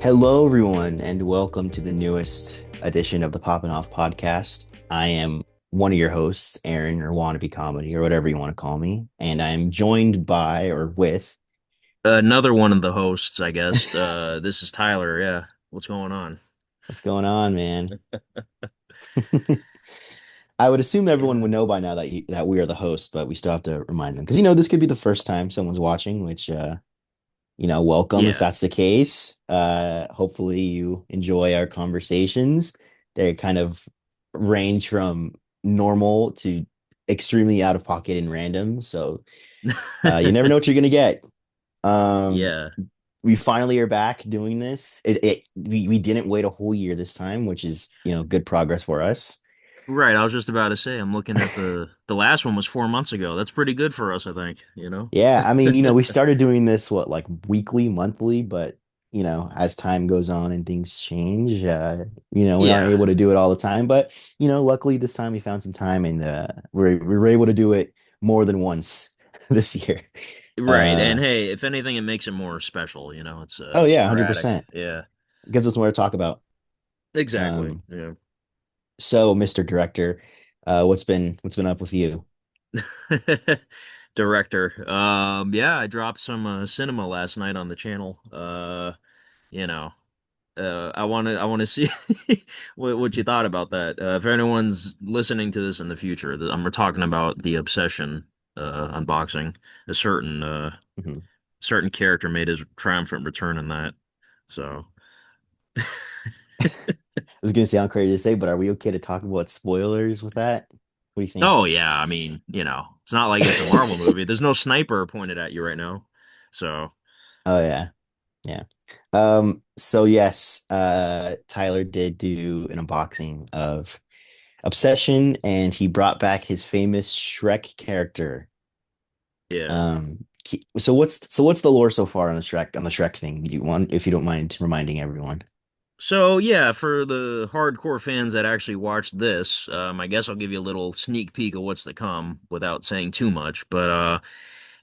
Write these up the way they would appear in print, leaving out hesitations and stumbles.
Hello, everyone, and welcome to the newest edition of the Poppin' Off podcast. I am one of your hosts, Aaron, or Wannabe Comedy, or whatever you want to call me, and I am joined by or with. Another one of the hosts, I guess. This is Tyler. Yeah. What's going on? What's going on, man? I would assume everyone Yeah. would know by now that we are the host, but we still have to remind them because this could be the first time someone's watching, which welcome if Yeah. that's the case. Hopefully you enjoy our conversations. They kind of range from normal to extremely out of pocket and random. So you never know what you're gonna get. Um, Yeah. we finally are back doing this. We didn't wait a whole year this time, which is good progress for us. Right. I was just about to say, I'm looking at the last one was 4 months ago. That's pretty good for us, I think. Yeah, I mean, we started doing this what like weekly, monthly, but as time goes on and things change, we aren't Yeah. able to do it all the time. But luckily this time we found some time and we were able to do it more than once this year. Right. And Uh, hey, if anything, it makes it more special. It's oh yeah, sporadic. 100%. Yeah. Gives us more to talk about. Exactly. Um, Yeah. so Mr. Director, what's been up with you? Director. Yeah, I dropped some cinema last night on the channel. You know. I want to see what you thought about that. If anyone's listening to this in the future, I'm talking about the Obsession unboxing. A Mhm. certain character made his triumphant return in that. So, I was gonna sound crazy to say, but are we okay to talk about spoilers with that? What do you think? oh yeah, I mean, it's not like it's a Marvel movie. There's no sniper pointed at you right now. So, Oh yeah. Yeah. So yes, Tyler did do an unboxing of Obsession and he brought back his famous Shrek character. yeah. So what's the lore so far on the Shrek thing? You want if you don't mind reminding everyone. So yeah, for the hardcore fans that actually watched this, I guess I'll give you a little sneak peek of what's to come without saying too much. But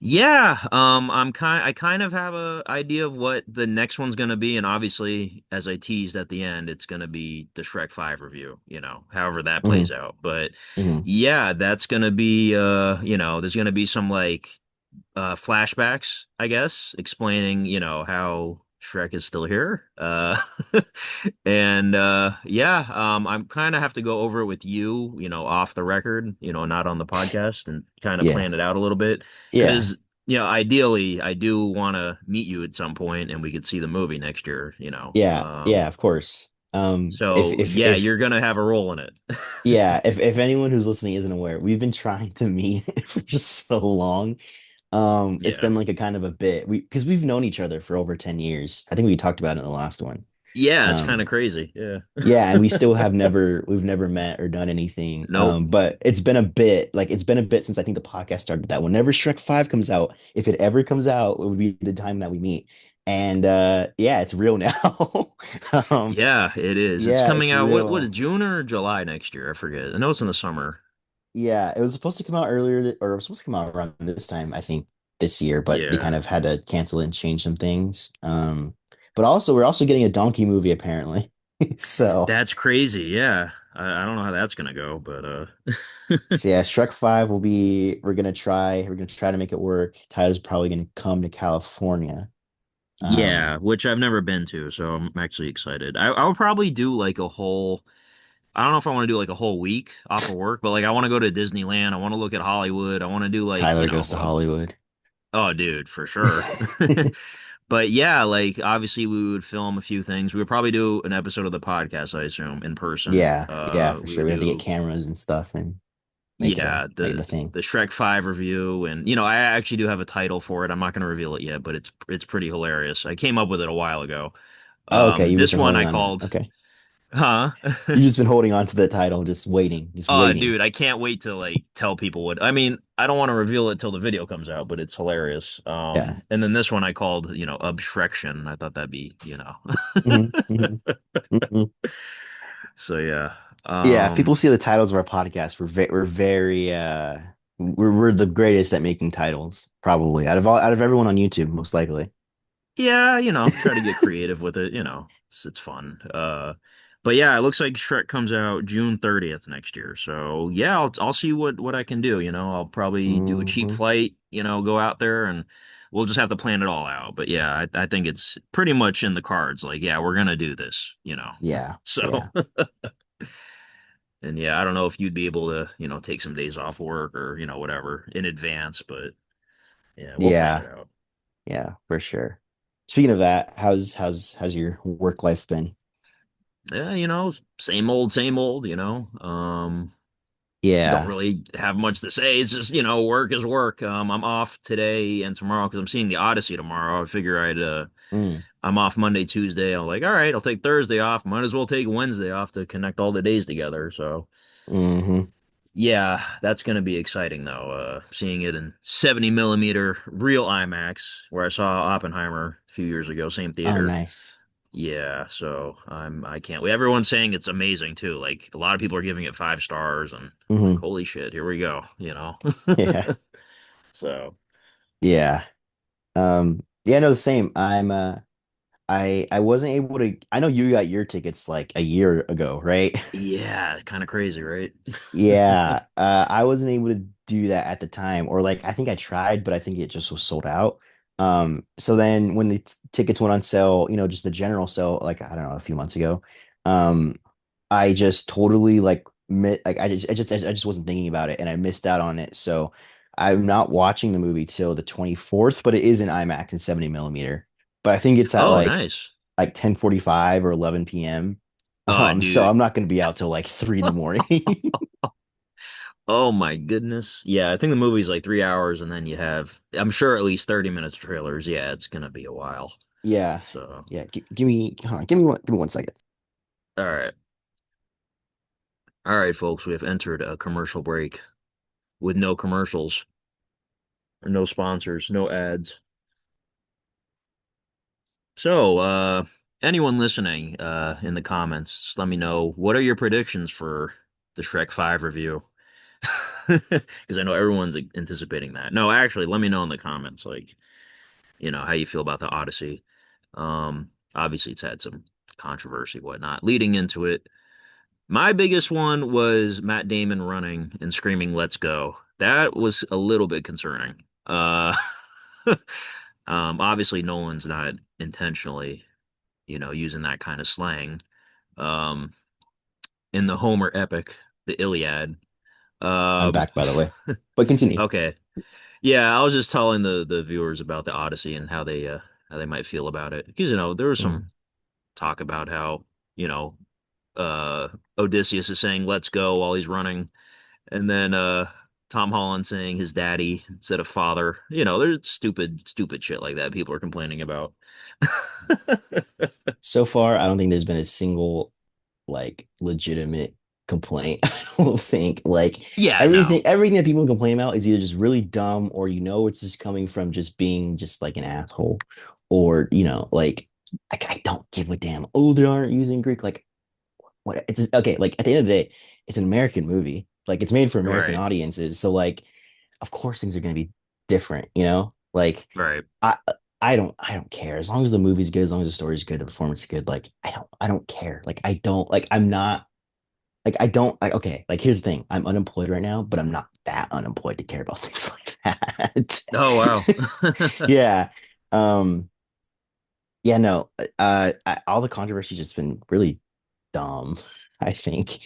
yeah, I kind of have a idea of what the next one's gonna be, and obviously, as I teased at the end, it's gonna be the Shrek 5 review, however that Hmm. plays out. But Hmm. yeah, that's gonna be there's gonna be some like flashbacks, I guess, explaining, how Shrek is still here. And yeah, I'm kind of have to go over it with you, off the record, not on the podcast and kind of Yeah. plan it out a little bit. Yeah. Because, ideally, I do want to meet you at some point and we could see the movie next year. Yeah. Yeah, of course. If So if yeah, if you're gonna have a role in it. yeah, if anyone who's listening isn't aware, we've been trying to meet for so long. It's Yeah. been like a kind of a bit because we've known each other for over 10 years. I think we talked about it in the last one. Yeah, it's kind of Um, crazy. Yeah. yeah, and we've never met or done anything. Nope. But it's been a bit since I think the podcast started that whenever Shrek 5 comes out, if it ever comes out, it would be the time that we meet. And yeah, it's real now. Um, Yeah, it is. It's yeah, coming it's out what is real. June or July next year? I forget. I know it's in the summer. Yeah, it was supposed to come out earlier, or it was supposed to come out around this time, I think, this year, but they Yeah. kind of had to cancel it and change some things. But also we're also getting a donkey movie apparently. So, That's crazy. Yeah. I don't know how that's gonna go, but so yeah, Shrek 5 we're gonna try to make it work. Tyler's probably gonna come to California. yeah, Um, which I've never been to, so I'm actually excited. I'll probably do like a whole I don't know if I want to do like a whole week off of work, but like I want to go to Disneyland. I want to look at Hollywood. I want to do like, Tyler goes to Hollywood. oh dude, for sure. But yeah, like obviously we would film a few things. We would probably do an episode of the podcast, I assume, in person. Yeah, yeah, for We sure. would We have to get do cameras and stuff and make it a yeah, make it the a thing. the Shrek 5 review and I actually do have a title for it. I'm not going to reveal it yet, but it's pretty hilarious. I came up with it a while ago. Oh, okay, you've just This been one holding I on to called, okay. huh? You've just been holding on to the title, just waiting, just Oh, waiting. dude, I can't wait to like tell people what I mean. I don't want to reveal it till the video comes out, but it's hilarious. Yeah. And then this one I called, Obstruction. I thought that'd be, Hmm. Hmm. Hmm. So yeah. Yeah, if people Um see the titles of our podcast, we're very we're the greatest at making titles, probably out of everyone on YouTube, most likely. Yeah, try to get creative with it, it's fun. But yeah, it looks like Shrek comes out June 30th next year. So yeah, I'll see what I can do, I'll probably do a cheap Hmm. flight, go out there and we'll just have to plan it all out. But yeah, I think it's pretty much in the cards. Like, yeah, we're gonna do this. Yeah, So yeah, and yeah, I don't know if you'd be able to, take some days off work or, whatever in advance, but yeah, we'll plan yeah, it out. yeah, for sure. Speaking of that, how's your work life been? Yeah, same old, don't Yeah. really have much to say. It's just, work is work. I'm off today and tomorrow because I'm seeing the Odyssey tomorrow. I figure Mm, I'm off Monday, Tuesday. I'm like, all right, I'll take Thursday off. Might as well take Wednesday off to connect all the days together. So hmm. yeah, that's gonna be exciting though. Seeing it in 70 millimeter real IMAX, where I saw Oppenheimer a few years ago, same Oh, theater. nice. Yeah, so I can't wait. Everyone's saying it's amazing too. Like a lot of people are giving it 5 stars, and I'm like, Hmm. holy shit, here we go. Yeah, So yeah. Yeah, no, the same. I wasn't able to. I know you got your tickets like a year ago, right? yeah, kind of crazy, right? Yeah, I wasn't able to do that at the time, or like I think I tried, but I think it just was sold out. So then when the tickets went on sale, just the general sale, like I don't know, a few months ago, um, I just totally like I just wasn't thinking about it, and I missed out on it. So I'm not watching the movie till the 24th, but it is in IMAX and 70 millimeter. But I think it's at Oh, like nice. 10:45 or 11 p.m. Oh, So dude. I'm not going to be out till like 3 in the morning. Oh my goodness. Yeah, I think the movie's like 3 hours, and then you have, I'm sure at least 30 minutes trailers. Yeah, it's gonna be a while. Yeah. So, Yeah. Give me, hold on, give me one second. all right. All right, folks, we have entered a commercial break with no commercials or no sponsors, no ads. So, anyone listening, in the comments, just let me know what are your predictions for the Shrek 5 review? Because I know everyone's anticipating that. No, actually, let me know in the comments, like, how you feel about the Odyssey. Obviously, it's had some controversy, whatnot, leading into it. My biggest one was Matt Damon running and screaming, "Let's go." That was a little bit concerning. Obviously, Nolan's not intentionally, using that kind of slang. Um, in the Homer epic, the Iliad. I'm Um, back, by the way, but continue. okay. Yeah, I was just telling the viewers about the Odyssey and how they might feel about it. Because, there was some Mm. talk about how, you know, uh Odysseus is saying "let's go" while he's running, and then Tom Holland saying his daddy instead of father. There's stupid shit like that people are complaining about. So far, I don't think there's been a single like legitimate complaint. I don't think like Yeah, no. everything that people complain about is either just really dumb or it's just coming from just being just like an asshole or like I don't give a damn. Oh, they aren't using Greek. Like what it's okay, like at the end of the day, it's an American movie. Like it's made for American Right, audiences. So like of course things are gonna be different. Like right, I I don't care. As long as the movie's good, as long as the story's good, the performance is good, like I don't care. Like I don't like I'm not like I don't like okay, like here's the thing. I'm unemployed right now, but I'm not that unemployed to care about things like that. oh wow. Yeah. Um yeah, no. All the controversy's just been really dumb, I think.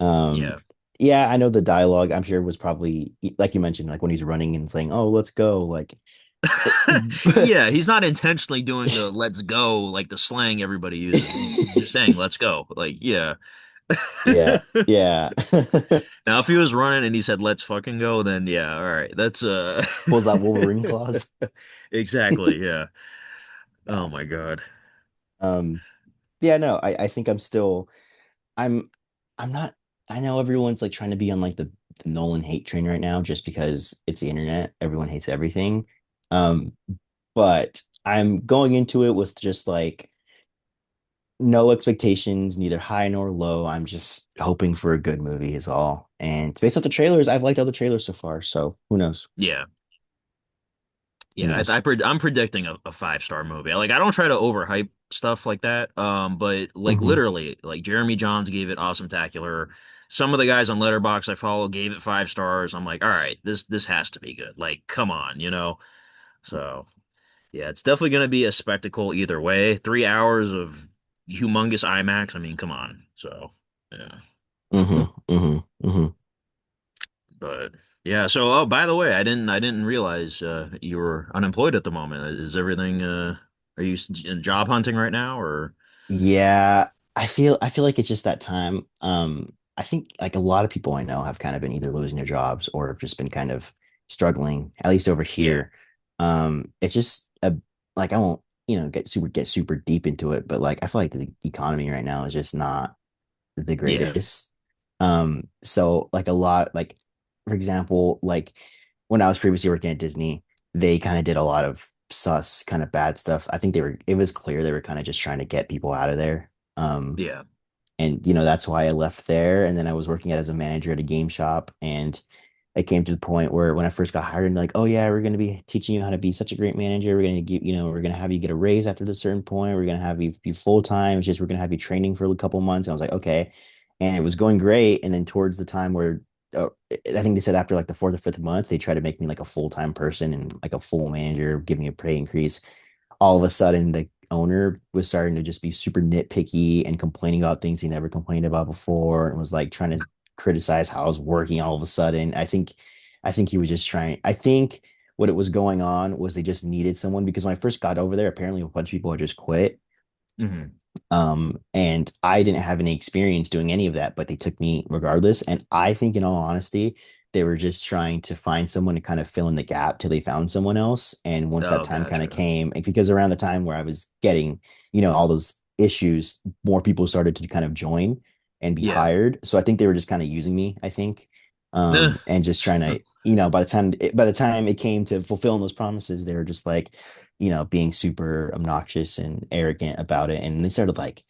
Um Yeah. yeah, I know the dialogue, I'm sure was probably like you mentioned, like when he's running and saying, "Oh, let's go." Like Yeah, he's not intentionally doing the "let's go" like the slang everybody uses. He's just saying "let's go." Like, yeah. yeah, yeah. Now, if he was running and he said "let's fucking go," then yeah, all right. That's Pulls out Wolverine claws. exactly, yeah. Oh my God. Um, yeah, no, I think I'm I'm not I know everyone's like trying to be on like the Nolan hate train right now just because it's the internet. Everyone hates everything. Um, but I'm going into it with just like no expectations, neither high nor low. I'm just hoping for a good movie is all. And based off the trailers, I've liked all the trailers so far. So who knows? Yeah. you Yeah, know. I'm predicting a 5-star movie. Like I don't try to overhype stuff like that. But like Hmm. literally, like Jeremy Johns gave it awesome tacular. Some of the guys on Letterboxd I follow gave it 5 stars. I'm like, all right, this has to be good. Like, come on, you know? So yeah, it's definitely gonna be a spectacle either way. 3 hours of humongous IMAX. I mean, come on. So yeah. Hmm. Hmm. Hmm. But yeah, so oh, by the way, I didn't realize you were unemployed at the moment. Is everything are you job hunting right now or Yeah, I feel like it's just that time. I think like a lot of people I know have kind of been either losing their jobs or have just been kind of struggling, at least over yeah. here. It's just a like I won't, get super deep into it, but like I feel like the economy right now is just not the Yeah. greatest. So like a lot, like for example, like when I was previously working at Disney, they kind of did a lot of sus kind of bad stuff. I think it was clear they were kind of just trying to get people out of there. Yeah. And that's why I left there. And then I was working as a manager at a game shop, and it came to the point where when I first got hired, and like, oh yeah, we're going to be teaching you how to be such a great manager. We're going to give, we're going to have you get a raise after this certain point. We're going to have you be full time. It's just we're going to have you training for a couple months. And I was like, okay, and it was going great. And then towards the time where I think they said after like the fourth or fifth month, they tried to make me like a full time person and like a full manager, give me a pay increase. All of a sudden the owner was starting to just be super nitpicky and complaining about things he never complained about before, and was like trying to criticize how I was working all of a sudden. I think he was just trying. I think what it was going on was they just needed someone, because when I first got over there, apparently a bunch of people had just quit. Hmm. And I didn't have any experience doing any of that, but they took me regardless. And I think, in all honesty, they were just trying to find someone to kind of fill in the gap till they found someone else. And once that Oh, time kind of gotcha. came, and because around the time where I was getting, all those issues, more people started to kind of join and be Yeah. hired. So I think they were just kind of using me, I think, Eh. and just trying to, by the time it came to fulfilling those promises, they were just like, being super obnoxious and arrogant about it. And they started like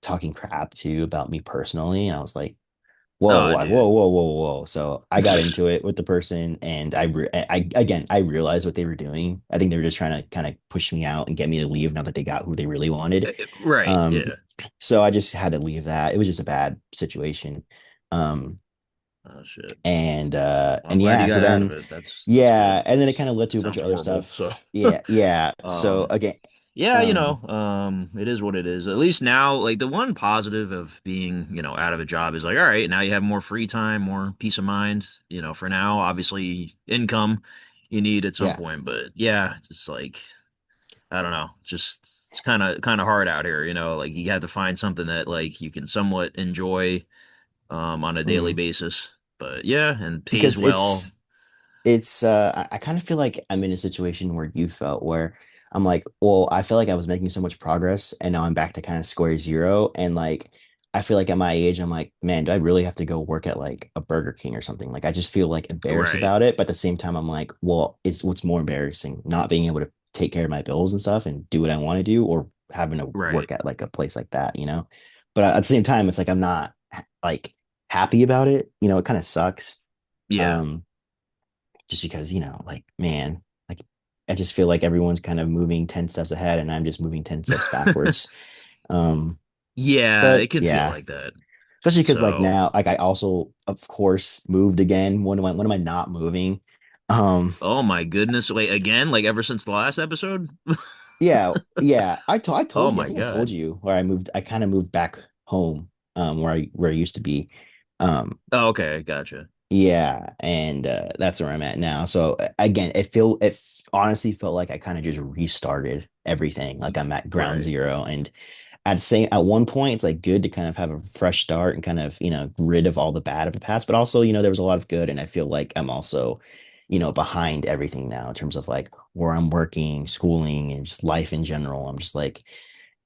talking crap too about me personally. And I was like, whoa, Oh, like, whoa, dude. whoa, whoa, whoa. So I got into it with the person, and I realized what they were doing. I think they were just trying to kind of push me out and get me to leave now that they got who they really wanted. Right. Um, Yeah. so I just had to leave that. It was just a bad situation. Um, Oh shit. and Well, I'm and glad you yeah, so got out of then it. That's yeah, good and then it kind because of led to that a bunch sounds of other horrible. So, stuff. Yeah, yeah. So um, again, yeah, um, it is what it is. At least now, like the one positive of being, out of a job is like, all right, now you have more free time, more peace of mind. For now, obviously, income you need at some yeah. point, but yeah, it's just like I don't know, just it's kind of hard out here. Like you have to find something that like you can somewhat enjoy on a daily Mm. basis. But yeah, and pays Because well. I kind of feel like I'm in a situation where you felt, where I'm like, well, I feel like I was making so much progress and now I'm back to kind of square zero. And like I feel like at my age, I'm like, man, do I really have to go work at like a Burger King or something? Like I just feel like embarrassed Right, about it. But at the same time, I'm like, well, it's what's more embarrassing, not being able to take care of my bills and stuff and do what I want to do, or having to right. work at like a place like that? But at the same time, it's like I'm not like happy about it. It kind of sucks. Yeah. Um, just because, like, man, like I just feel like everyone's kind of moving 10 steps ahead and I'm just moving 10 steps backwards. Um, Yeah, but it can feel yeah, like that. especially because like So, now, like I also, of course, moved again. When am I not moving? Um, oh my goodness. Wait, again? Like ever since the last episode? yeah, yeah. I Oh told you, I my think I told God. you where I kind of moved back home, where I used to be. Um, Oh, okay, gotcha. yeah, and that's where I'm at now. So again, it honestly felt like I kind of just restarted everything. Like I'm at ground Right, zero, and at one point it's like good to kind of have a fresh start and kind of rid of all the bad of the past, but also there was a lot of good, and I feel like I'm also behind everything now in terms of like where I'm working, schooling, and just life in general. I'm just like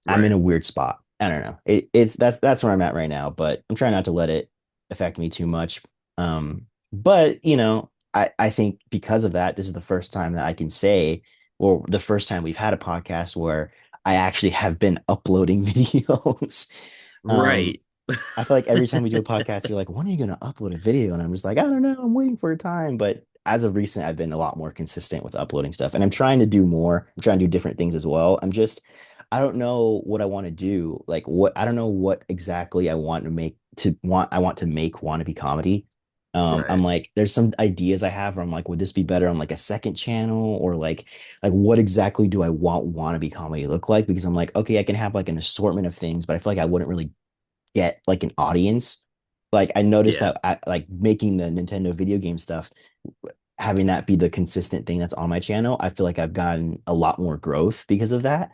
I'm in right, a weird spot. I don't know. It's that's where I'm at right now, but I'm trying not to let it affect me too much. But I think because of that, this is the first time that I can say, or the first time we've had a podcast where I actually have been uploading videos. Um, right. I feel like every time we do a podcast, you're like, when are you gonna upload a video? And I'm just like, I don't know, I'm waiting for a time. But as of recent, I've been a lot more consistent with uploading stuff, and I'm trying to do more. I'm trying to do different things as well. I don't know what I want to do. Like I don't know what exactly I want to make wannabe comedy. I'm Right. like, there's some ideas I have where I'm like, would this be better on like a second channel or like what exactly do I want wannabe comedy to look like? Because I'm like, okay, I can have like an assortment of things, but I feel like I wouldn't really get like an audience. Like I noticed Yeah. that like making the Nintendo video game stuff, having that be the consistent thing that's on my channel, I feel like I've gotten a lot more growth because of that.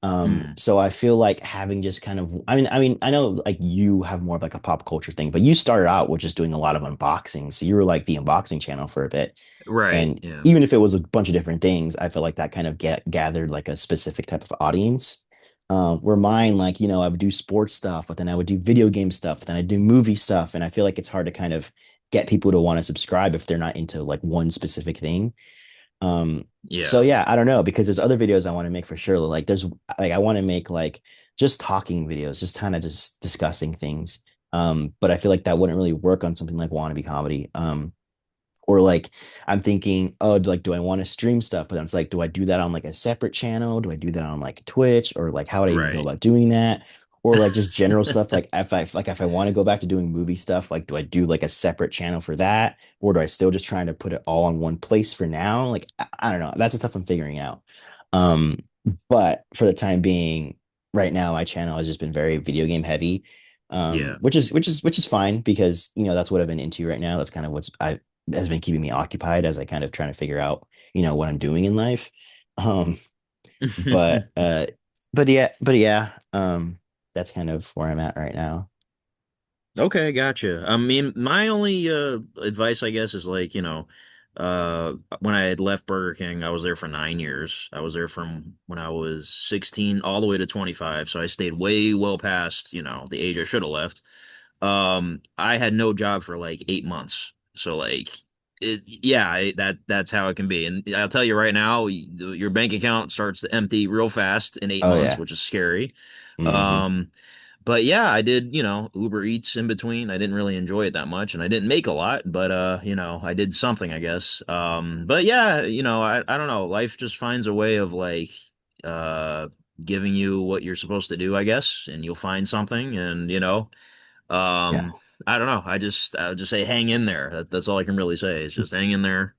Mm. So I feel like having just kind of, I know like you have more of like a pop culture thing, but you started out with just doing a lot of unboxing. So you were like the unboxing channel for a bit. Right. And Yeah. even if it was a bunch of different things, I feel like that kind of gathered like a specific type of audience. Where mine, like, I would do sports stuff, but then I would do video game stuff, then I do movie stuff. And I feel like it's hard to kind of get people to want to subscribe if they're not into like one specific thing. Um, so Yeah. yeah, I don't know because there's other videos I want to make for sure. Like I want to make like just talking videos, just kind of just discussing things. But I feel like that wouldn't really work on something like wannabe comedy. Or like I'm thinking, oh, like do I want to stream stuff? But then it's like, do I do that on like a separate channel? Do I do that on like Twitch? Or like how would I even go Right. about doing that? Or like just general stuff. Like if I want to go back to doing movie stuff, like do I do like a separate channel for that? Or do I still just trying to put it all in one place for now? Like I don't know. That's the stuff I'm figuring out. Um, but for the time being, right now my channel has just been very video game heavy. Yeah. Which is fine because that's what I've been into right now. That's kind of what's I has been keeping me occupied as I kind of trying to figure out, what I'm doing in life. Um, but yeah, that's kind of where I'm at right now. Okay, gotcha. I mean, my only advice, I guess, is like, when I had left Burger King, I was there for 9 years. I was there from when I was 16 all the way to 25. So I stayed way well past, the age I should have left. I had no job for like 8 months. So like yeah, that's how it can be. And I'll tell you right now, your bank account starts to empty real fast in eight Oh months, yeah. which is scary. Hmm. Um, but yeah, I did, Uber Eats in between. I didn't really enjoy it that much and I didn't make a lot, but I did something, I guess. But yeah, I don't know. Life just finds a way of like uh giving you what you're supposed to do, I guess, and you'll find something and Yeah. um, I don't know. I would just say hang in there. That's all I can really say. Is just hang in there.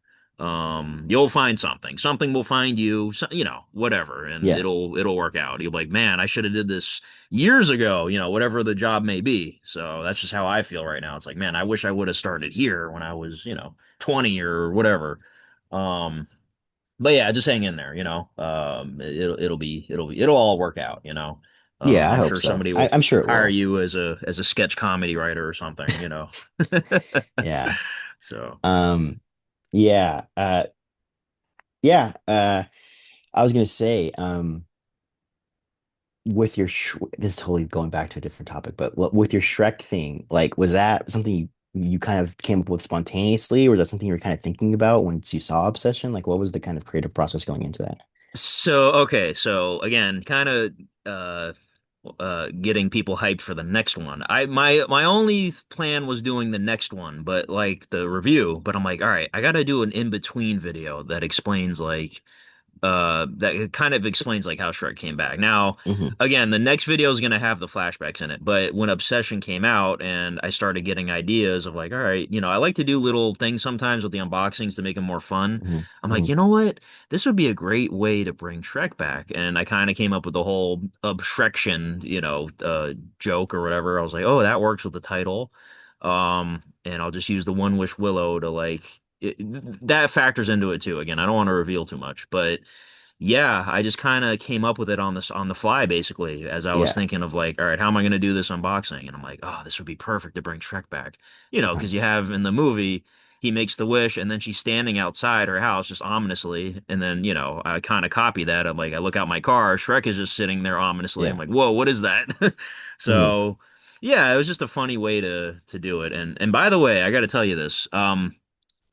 You'll find something. Something will find you. So, whatever, and Yeah. it'll work out. You'll be like, man, I should have did this years ago. Whatever the job may be. So that's just how I feel right now. It's like, man, I wish I would have started here when I was, 20 or whatever. Um, but yeah, just hang in there, it'll all work out, Yeah, I I'm hope sure so. somebody will I'm sure it hire will. you as a sketch comedy writer or something. Yeah. So, Um, yeah. Yeah. I was gonna say, with your this is totally going back to a different topic, but with your Shrek thing, like, was that something you kind of came up with spontaneously, or was that something you were kind of thinking about once you saw Obsession? Like, what was the kind of creative process going into that? okay, so again, kind of uh getting people hyped for the next one. My only plan was doing the next one, but like the review, but I'm like, all right, I gotta do an in-between video that explains like that kind of explains like how Shrek came back. Now, Hmm. again, the next video is gonna have the flashbacks in it, but when Obsession came out and I started getting ideas of like, all right, I like to do little things sometimes with the unboxings to make them more fun. Hmm. I'm like, Hmm. you know what? This would be a great way to bring Shrek back. And I kind of came up with the whole obstruction, joke or whatever. I was like, oh, that works with the title. And I'll just use the One Wish Willow to like that factors into it too. Again, I don't want to reveal too much, but yeah, I just kind of came up with it on the fly basically as I was Yeah. thinking of like, all right, how am I going to do this unboxing? And I'm like, oh, this would be perfect to bring Shrek back. Because you have in the movie, he makes the wish and then she's standing outside her house just ominously. And then, I kind of copy that. I'm like, I look out my car, Shrek is just sitting there ominously. I'm Yeah. like, whoa, what is that? Hmm. So yeah, it was just a funny way to do it. And by the way, I got to tell you this.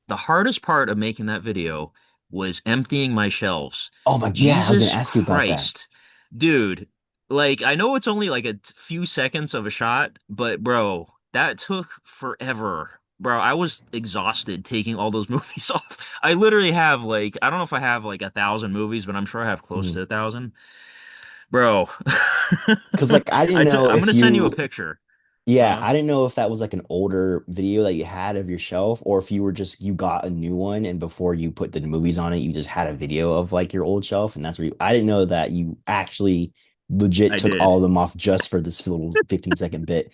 The hardest part of making that video was emptying my shelves. Oh my, yeah, I was gonna Jesus ask you about that. Christ. Dude, like I know it's only like a few seconds of a shot, but bro, that took forever. bro, I was exhausted taking all those movies off. I literally have like, I don't know if I have like 1,000 movies, but I'm sure I have close to 1,000. Bro, Because like I didn't know I'm if gonna send you a you, picture. yeah, Huh? I didn't know if that was like an older video that you had of your shelf, or if you were just you got a new one and before you put the movies on it, you just had a video of like your old shelf, and that's where you, I didn't know that you actually legit I took all did. of them off just for this little 15-second bit.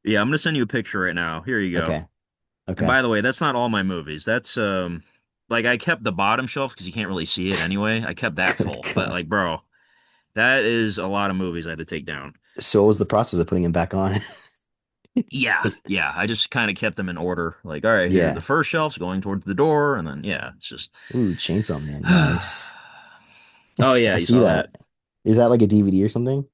Yeah, I'm gonna send you a picture right now. Here you go. Okay, And okay. by the way, that's not all my movies. That's like I kept the bottom shelf because you can't really see it anyway. I kept that Good full. But God. like, bro, that is a lot of movies I had to take down. So what was the process of putting them back on? Yeah, yeah. I just kind of kept them in order. Like, all right, here, the Yeah. first shelf's going towards the door, and then yeah, it's just Ooh, Chainsaw Man, nice. Oh yeah, I you see saw that? that. Is that like a DVD or something?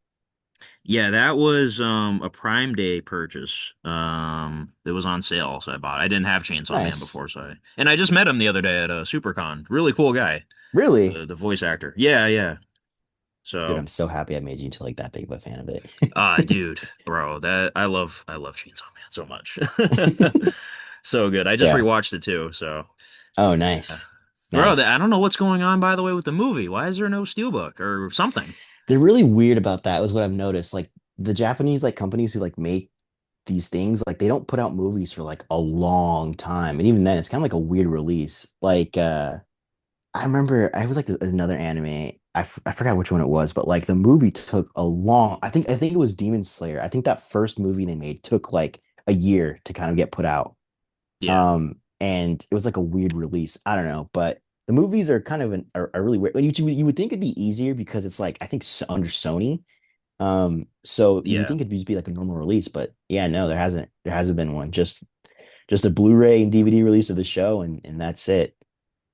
Yeah, that was a Prime Day purchase. It was on sale, so I bought it. I didn't have Chainsaw Man Nice. before, and I just met him the other day at a SuperCon. Really cool guy. Really? The voice actor. Yeah, yeah. Dude, So, I'm so happy I made you into like that big of a fan of dude, bro, that I love Chainsaw Man so much. it. So good. I just Yeah. rewatched it too, so Oh, yeah. nice. Bro, I Nice. don't know what's going on by the way with the movie. Why is there no steelbook or something? They're really weird about that, was what I've noticed. Like the Japanese like companies who like make these things, like they don't put out movies for like a long time. And even then it's kind of like a weird release. Like I remember I was like another anime. I forgot which one it was, but like the movie took a long, I think it was Demon Slayer. I think that first movie they made took like a year to kind of get put out. Yeah. And it was like a weird release. I don't know, but the movies are kind of are really weird. Like, you would think it'd be easier because it's like I think under Sony. So you would Yeah. think it'd just be like a normal release, but yeah, no, there hasn't been one. Just a Blu-ray and DVD release of the show, and that's it.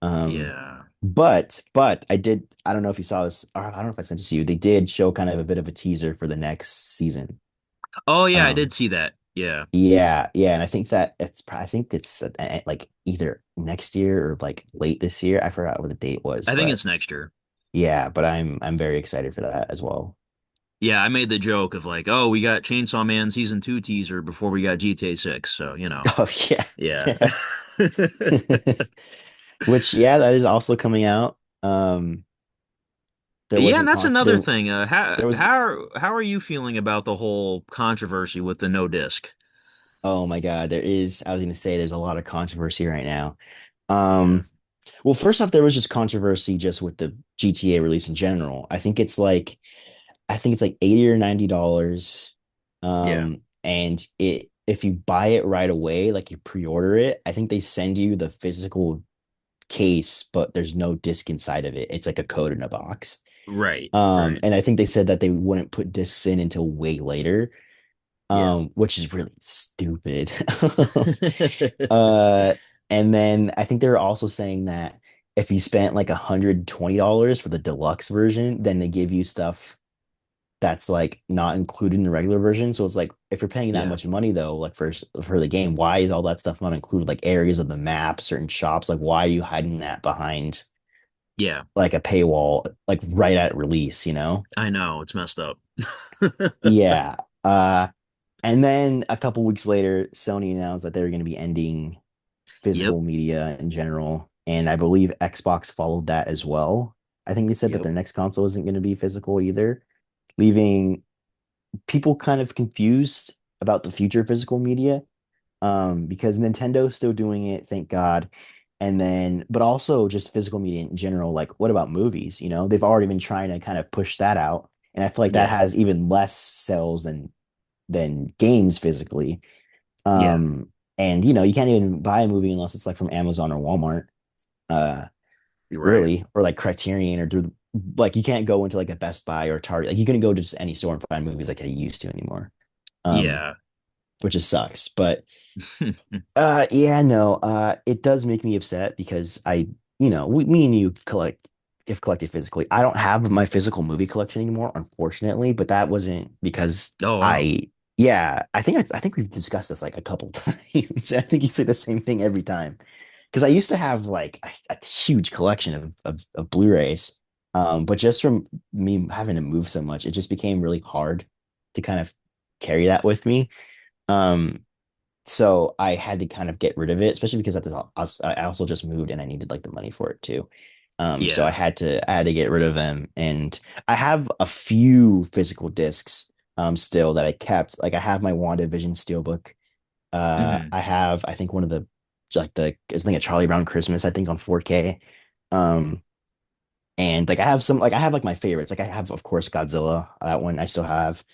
Um, Yeah. but I don't know if you saw this, or I don't know if I sent it to you. They did show kind of a bit of a teaser for the next season. Oh yeah, I Um, did see that. Yeah. yeah, yeah, and I think that I think it's like either next year or like late this year. I forgot what the date was, I think but it's next year. yeah, but I'm very excited for that as well. Yeah, I made the joke of like, oh, we got Chainsaw Man season 2 teaser before we got GTA 6. So, Oh yeah, yeah. yeah. Which yeah, that is also coming out. There Yeah, wasn't and that's con another thing. there was How are you feeling about the whole controversy with the no disc? oh my God, there is I was gonna say there's a lot of controversy right now. Yeah. Um, well, first off, there was just controversy just with the GTA release in general. I think it's like 80 or $90. Yeah. And it if you buy it right away, like you pre-order it, I think they send you the physical case, but there's no disc inside of it. It's like a code in a box. Right. Right. And I think they said that they wouldn't put discs in until way later, Yeah. which is really stupid. uh, and then I think they were also saying that if you spent like $120 for the deluxe version, then they give you stuff that's like not included in the regular version. So it's like if you're paying that Yeah. much money though, like for the game, why is all that stuff not included? Like areas of the map, certain shops, like why are you hiding that behind Yeah. like a paywall, like right at release, you know? I know, it's messed up. Yeah. And then a couple weeks later, Sony announced that they were going to be ending Yep. physical media in general. And I believe Xbox followed that as well. I think they said that Yep. their next console isn't going to be physical either, leaving people kind of confused about the future of physical media. Because Nintendo's still doing it, thank God. And then, but also just physical media in general. Like, what about movies? You know, they've already been trying to kind of push that out, and I feel like that Yeah. has even less sales than games physically. Yeah. And you can't even buy a movie unless it's like from Amazon or Walmart, uh, You're right. really, or like Criterion or through like you can't go into like a Best Buy or Target. Like you can go to just any store and find movies like I used to anymore. Um, Yeah. which just sucks. But yeah, no, it does make me upset because me and you if collected physically. I don't have my physical movie collection anymore, unfortunately, but that wasn't because Oh wow. I, yeah, I think we've discussed this like a couple times. I think you say the same thing every time. Because I used to have like a huge collection of Blu-rays. But just from me having to move so much, it just became really hard to kind of carry that with me. Um, so I had to kind of get rid of it, especially because I also just moved and I needed like the money for it too. So Yeah. I had to get rid of them, and I have a few physical discs still that I kept. Like I have my WandaVision Steelbook. Hmm. I have I think one of the like the I think a Charlie Brown Christmas I think on 4K. Um, and like I have some like I have like my favorites. Like I have of course Godzilla. That one I still have.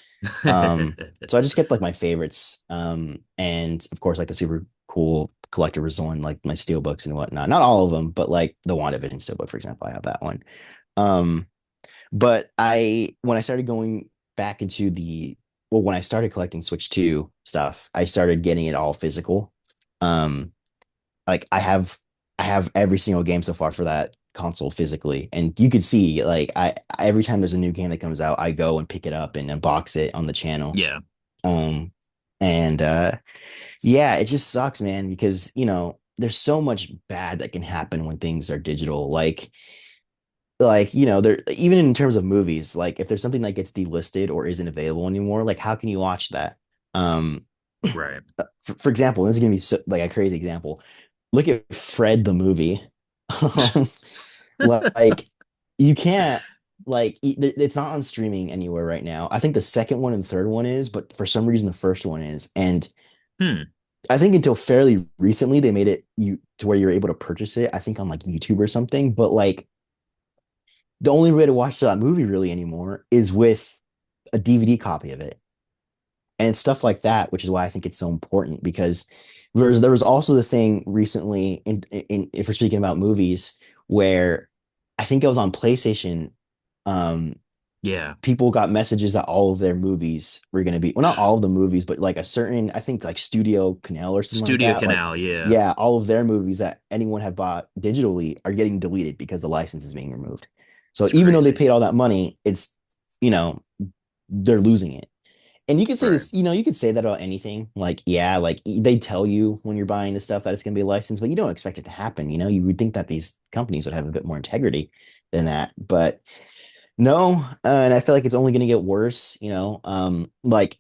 So I just get like my favorites. And of course, like the super cool collector's one, like my steel books and whatnot. Not all of them, but like the WandaVision steelbook, for example, I have that one. Um, but when I started going back into when I started collecting Switch 2 stuff, I started getting it all physical. Um, like I have every single game so far for that console physically, and you could see like every time there's a new game that comes out, I go and pick it up and unbox it on the channel. Yeah. um and yeah, it just sucks, man, because there's so much bad that can happen when things are digital. There even in terms of movies, like if there's something that gets delisted or isn't available anymore, like how can you watch that? um Right. for example, this is gonna be like a crazy example. Look at Fred the movie. Um, like you can't it's not on streaming anywhere right now. I think the second one and third one is, but for some reason the first one is. And Hmm. I think until fairly recently they made it you to where you're able to purchase it, I think on like YouTube or something. But like the only way to watch that movie really anymore is with a DVD copy of it and stuff like that, which is why I think it's so important. Because there was also the thing recently if we're speaking about movies, where I think it was on PlayStation. um Yeah. People got messages that all of their movies were going to be, well, not all of the movies, but like a certain, I think like Studio Canal or something like Studio that. Like, Canal. Yeah. yeah, all of their movies that anyone had bought digitally are getting deleted because the license is being removed. So It's even though they crazy. paid all that money, you know, they're losing it. And you could say Right. this, you could say that about anything. Like, yeah, like they tell you when you're buying the stuff that it's going to be licensed, but you don't expect it to happen. You would think that these companies would have a bit more integrity than that. But no, and I feel like it's only going to get worse. Like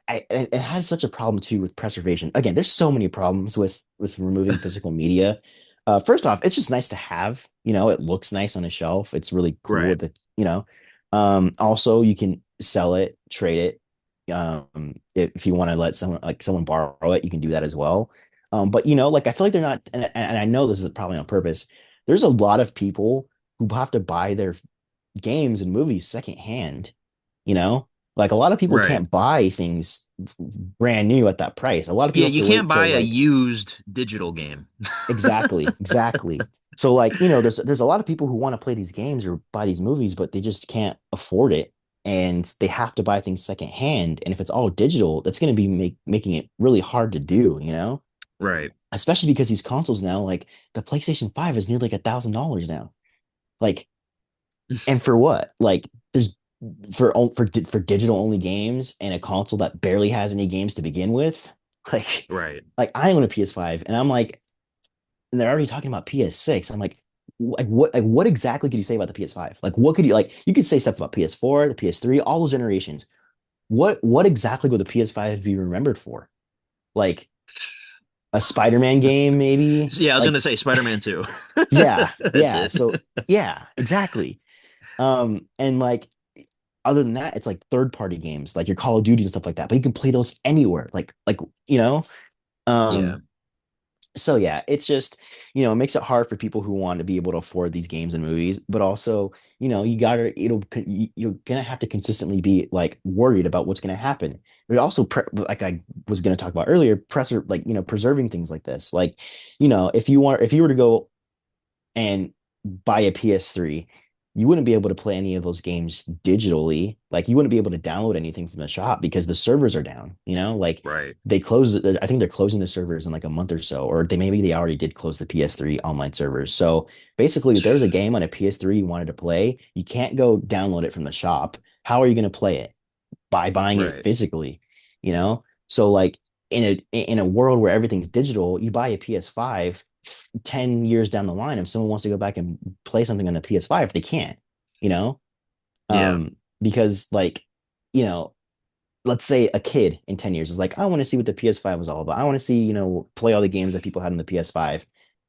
it has such a problem too with preservation. Again, there's so many problems with removing physical media. First off, it's just nice to have. It looks nice on a shelf. It's really cool Right. that. Also, you can sell it, trade it. If you want to let someone borrow it, you can do that as well. But like I feel like they're not, and I know this is probably on purpose. There's a lot of people who have to buy their games and movies secondhand, you know? Like a lot of people Right. can't buy things brand new at that price. A lot of Yeah, people have you to can't wait buy till a like used digital game. exactly. So like, there's a lot of people who want to play these games or buy these movies, but they just can't afford it. And they have to buy things secondhand. And if it's all digital, that's going to be making it really hard to do. Right. Especially because these consoles now, like the PlayStation 5 is nearly like $1,000 now. Like, and for what? Like, there's for digital only games and a console that barely has any games to begin with. Like, Right. like I own a PS5, and I'm like, and they're already talking about PS6. I'm like what exactly could you say about the PS5? Like, what could you like? You could say stuff about PS4, the PS3, all those generations. What exactly would the PS5 be remembered for? Like a Spider-Man game, maybe? So, yeah, I was gonna Like, say Spider-Man 2. yeah, That's yeah. it. So yeah, exactly. And like other than that, it's like third party games, like your Call of Duty and stuff like that. But you can play those anywhere. Like you know. Yeah. Um, so yeah, it's just it makes it hard for people who want to be able to afford these games and movies, but also you're gonna have to consistently be like worried about what's gonna happen. There's also like I was gonna talk about earlier, preserving things like this. Like if you were to go and buy a PS3, you wouldn't be able to play any of those games digitally. Like you wouldn't be able to download anything from the shop because the servers are down, like Right. they close I think they're closing the servers in like a month or so, or they already did close the PS3 online servers. So basically if there's a game on a PS3 you wanted to play, you can't go download it from the shop. How are you going to play it? By buying it Right. physically, So like in a world where everything's digital, you buy a PS5 10 years down the line, if someone wants to go back and play something on a PS5, they can't, you know? Yeah. Because like, you know, let's say a kid in 10 years is like, I want to see what the PS5 was all about. I want to see, play all the games that people had on the PS5.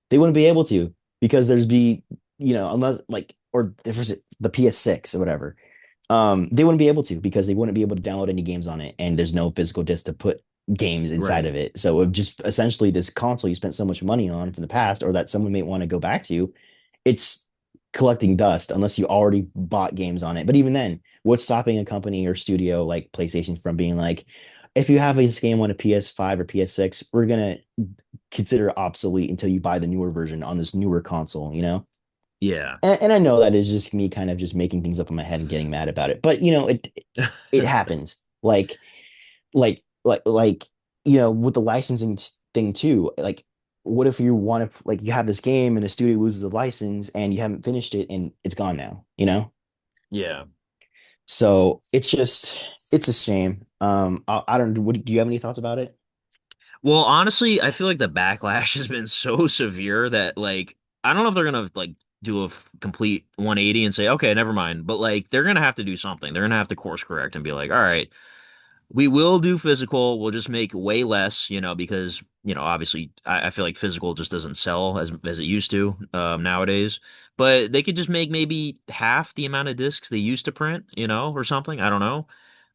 They wouldn't be able to because there's be, unless like, or if it's the PS6 or whatever, they wouldn't be able to because they wouldn't be able to download any games on it. And there's no physical disc to put games inside Right. of it. So it just essentially this console you spent so much money on from the past or that someone may want to go back to, it's collecting dust unless you already bought games on it. But even then, what's stopping a company or studio like PlayStation from being like, if you have this game on a PS5 or PS6, we're gonna consider it obsolete until you buy the newer version on this newer console, you know? Yeah. And I know that is just me kind of just making things up in my head and getting mad about it. But it happens. Like with the licensing thing too. Like, what if you want to like you have this game and the studio loses the license and you haven't finished it and it's gone now, you know? Yeah. So it's a shame. I don't. What do you have any thoughts about it? Well, honestly, I feel like the backlash has been so severe that like I don't know if they're gonna like do a complete 180 and say, okay, never mind. But like they're gonna have to do something. They're gonna have to course correct and be like, all right, we will do physical. We'll just make way less, because obviously I feel like physical just doesn't sell as it used to nowadays. But they could just make maybe half the amount of discs they used to print, or something. I don't know,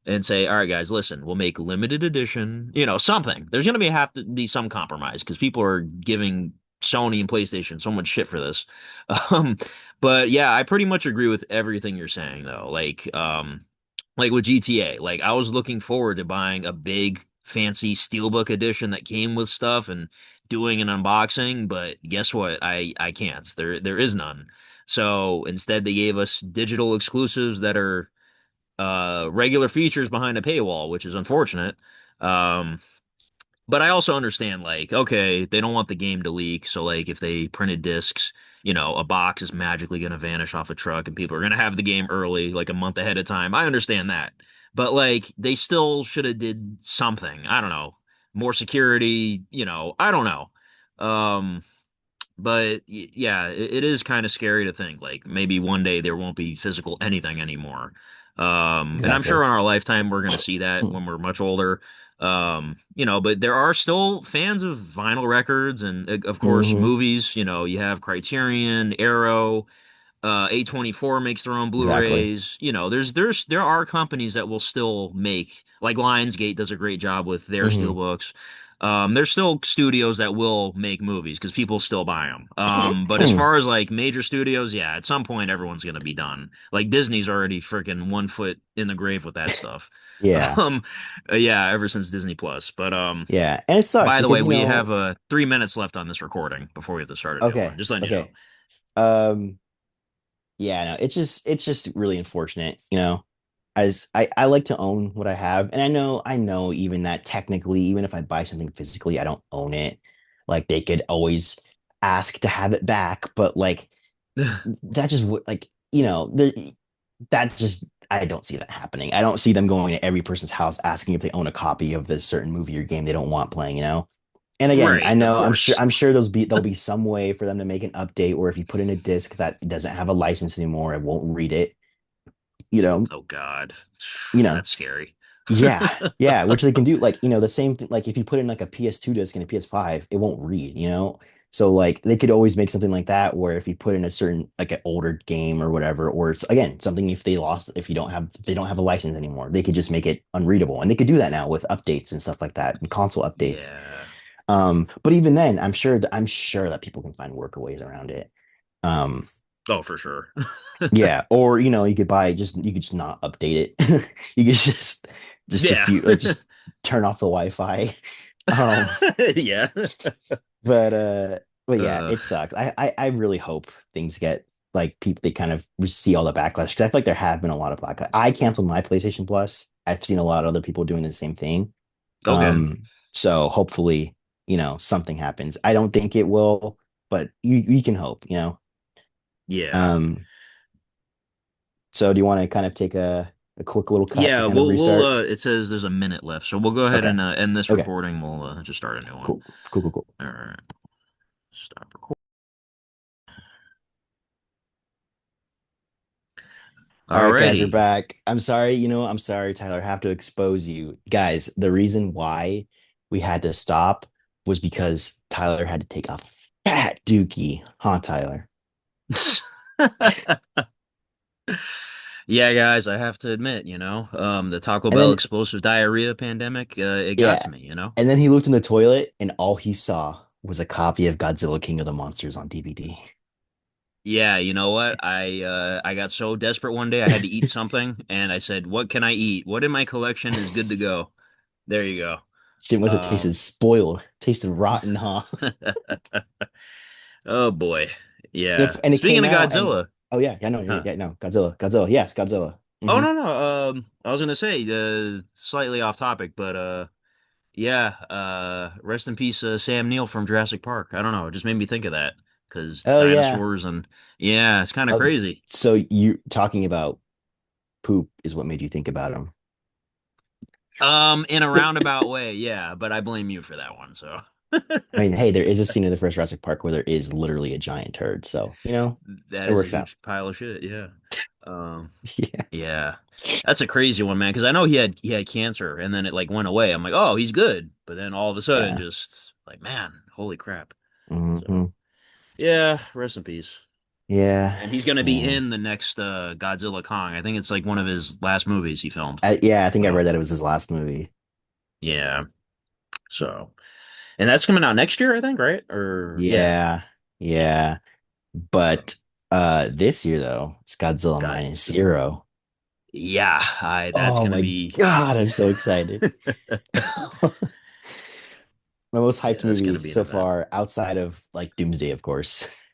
and say, all right, guys, listen, we'll make limited edition, something. There's going to have to be some compromise because people are giving Sony and PlayStation so much shit for this. Um, but yeah, I pretty much agree with everything you're saying though. Like with GTA, like I was looking forward to buying a big fancy steelbook edition that came with stuff and doing an unboxing, but guess what? I can't. There is none. So instead they gave us digital exclusives that are regular features behind a paywall, which is unfortunate. Um, but I also understand, like, okay, they don't want the game to leak, so like if they printed discs, a box is magically going to vanish off a truck and people are going to have the game early, like a month ahead of time. I understand that. But like they still should have did something. I don't know. More security, I don't know. Um, but yeah, it is kind of scary to think like maybe one day there won't be physical anything anymore. And I'm Exactly. sure in our lifetime we're going to see that when we're much older. But there are still fans of vinyl records and of course Hmm. movies. You have Criterion, Arrow, A24 makes their own Exactly. Blu-rays. There are companies that will still make, like Lionsgate does a great job with their Hmm. steelbooks. There's still studios that will make movies because people still buy them. But as far as like major studios, yeah, at some point everyone's gonna be done. Like Disney's already freaking 1 foot in the grave with that stuff. Yeah. Um, yeah, ever since Disney Plus. But Yeah. And it sucks by the way, because we have 3 minutes left on this recording before we have to start a new one. okay, Just letting you know. okay. Um, yeah, no, it's just really unfortunate, As I like to own what I have, and I know even that technically, even if I buy something physically, I don't own it. Like they could always ask to have it back, but like that just would like, there that just I don't see that happening. I don't see them going to every person's house asking if they own a copy of this certain movie or game they don't want playing. And again, I Right, of know course. I'm sure there'll be some way for them to make an update, or if you put in a disc that doesn't have a license anymore, it won't read it. You know, Oh God, you know, that's scary. yeah, yeah, which they can do. Like, the same thing, like if you put in like a PS2 disc and a PS5, it won't read. So like they could always make something like that where if you put in a certain like an older game or whatever, or it's again something if they don't have a license anymore, they could just make it unreadable. And they could do that now with updates and stuff like that and console updates. Yeah. But even then, I'm sure that people can find workaways around it. Um, Oh, for sure. yeah, or you could just not update it. You could just a Yeah. few like just turn off the Wi-Fi. Um, Yeah. but uh, but yeah, Uh, it sucks. I really hope things get like people they kind of see all the backlash. 'Cause I feel like there have been a lot of backlash. I canceled my PlayStation Plus. I've seen a lot of other people doing the same thing. okay. So hopefully, something happens. I don't think it will, but you can hope. Yeah. Um, so do you want to kind of take a quick little cut to Yeah, kind of we'll restart? it says there's a minute left. So we'll go ahead Okay. and end this Okay. recording. We'll just start a new one. Cool. Cool. Cool. Cool. All right. Stop recording. All right, guys, we're Alrighty. back. I'm sorry, I'm sorry, Tyler. I have to expose you. Guys, the reason why we had to stop was because Tyler had to take a fat dookie, huh, Tyler? Yeah, guys, I have to admit, the Taco And Bell then, explosive diarrhea pandemic, it got yeah. to me. And then he looked in the toilet and all he saw was a copy of Godzilla King of the Monsters on DVD. Yeah, you know what? I got so desperate one day I had to eat something and I said, "What can I eat? What in my collection is good to go?" There you go. Shit must have tasted Um spoiled, tasted rotten, huh? Oh boy. And Yeah. and it Speaking came of out and Godzilla, oh yeah, no, huh? yeah, no, Godzilla, yes, Godzilla. Oh Hmm. no. I was gonna say, slightly off topic, but yeah, rest in peace, Sam Neill from Jurassic Park. I don't know, it just made me think of that because Oh yeah. dinosaurs and yeah, it's kind of Oh, crazy. so you talking about poop is what made you think about him. In a roundabout way, yeah, but I blame you for that one. So I mean, hey, there is a scene in the first Jurassic Park where there is literally a giant turd, so that it is a works out. huge pile of shit. Yeah. Um, Yeah, yeah, that's a crazy one, man. Because I know he had cancer, and then it like went away. I'm like, oh, he's good, but then all of a sudden, yeah, just like, man, holy crap. So hmm, yeah, rest in peace. yeah, And he's gonna be yeah. in the next Godzilla Kong. I think it's like one of his last movies he filmed. Yeah, I think I So read that it was his last movie. yeah. So and that's coming out next year, I think, right? Or yeah, Yeah, yeah. so But this year though, it's Godzilla minus Godzilla. zero. Yeah, I that's Oh gonna my be God, I'm so excited. My most yeah, hyped that's gonna movie be an so event. far, outside of like Doomsday, of course.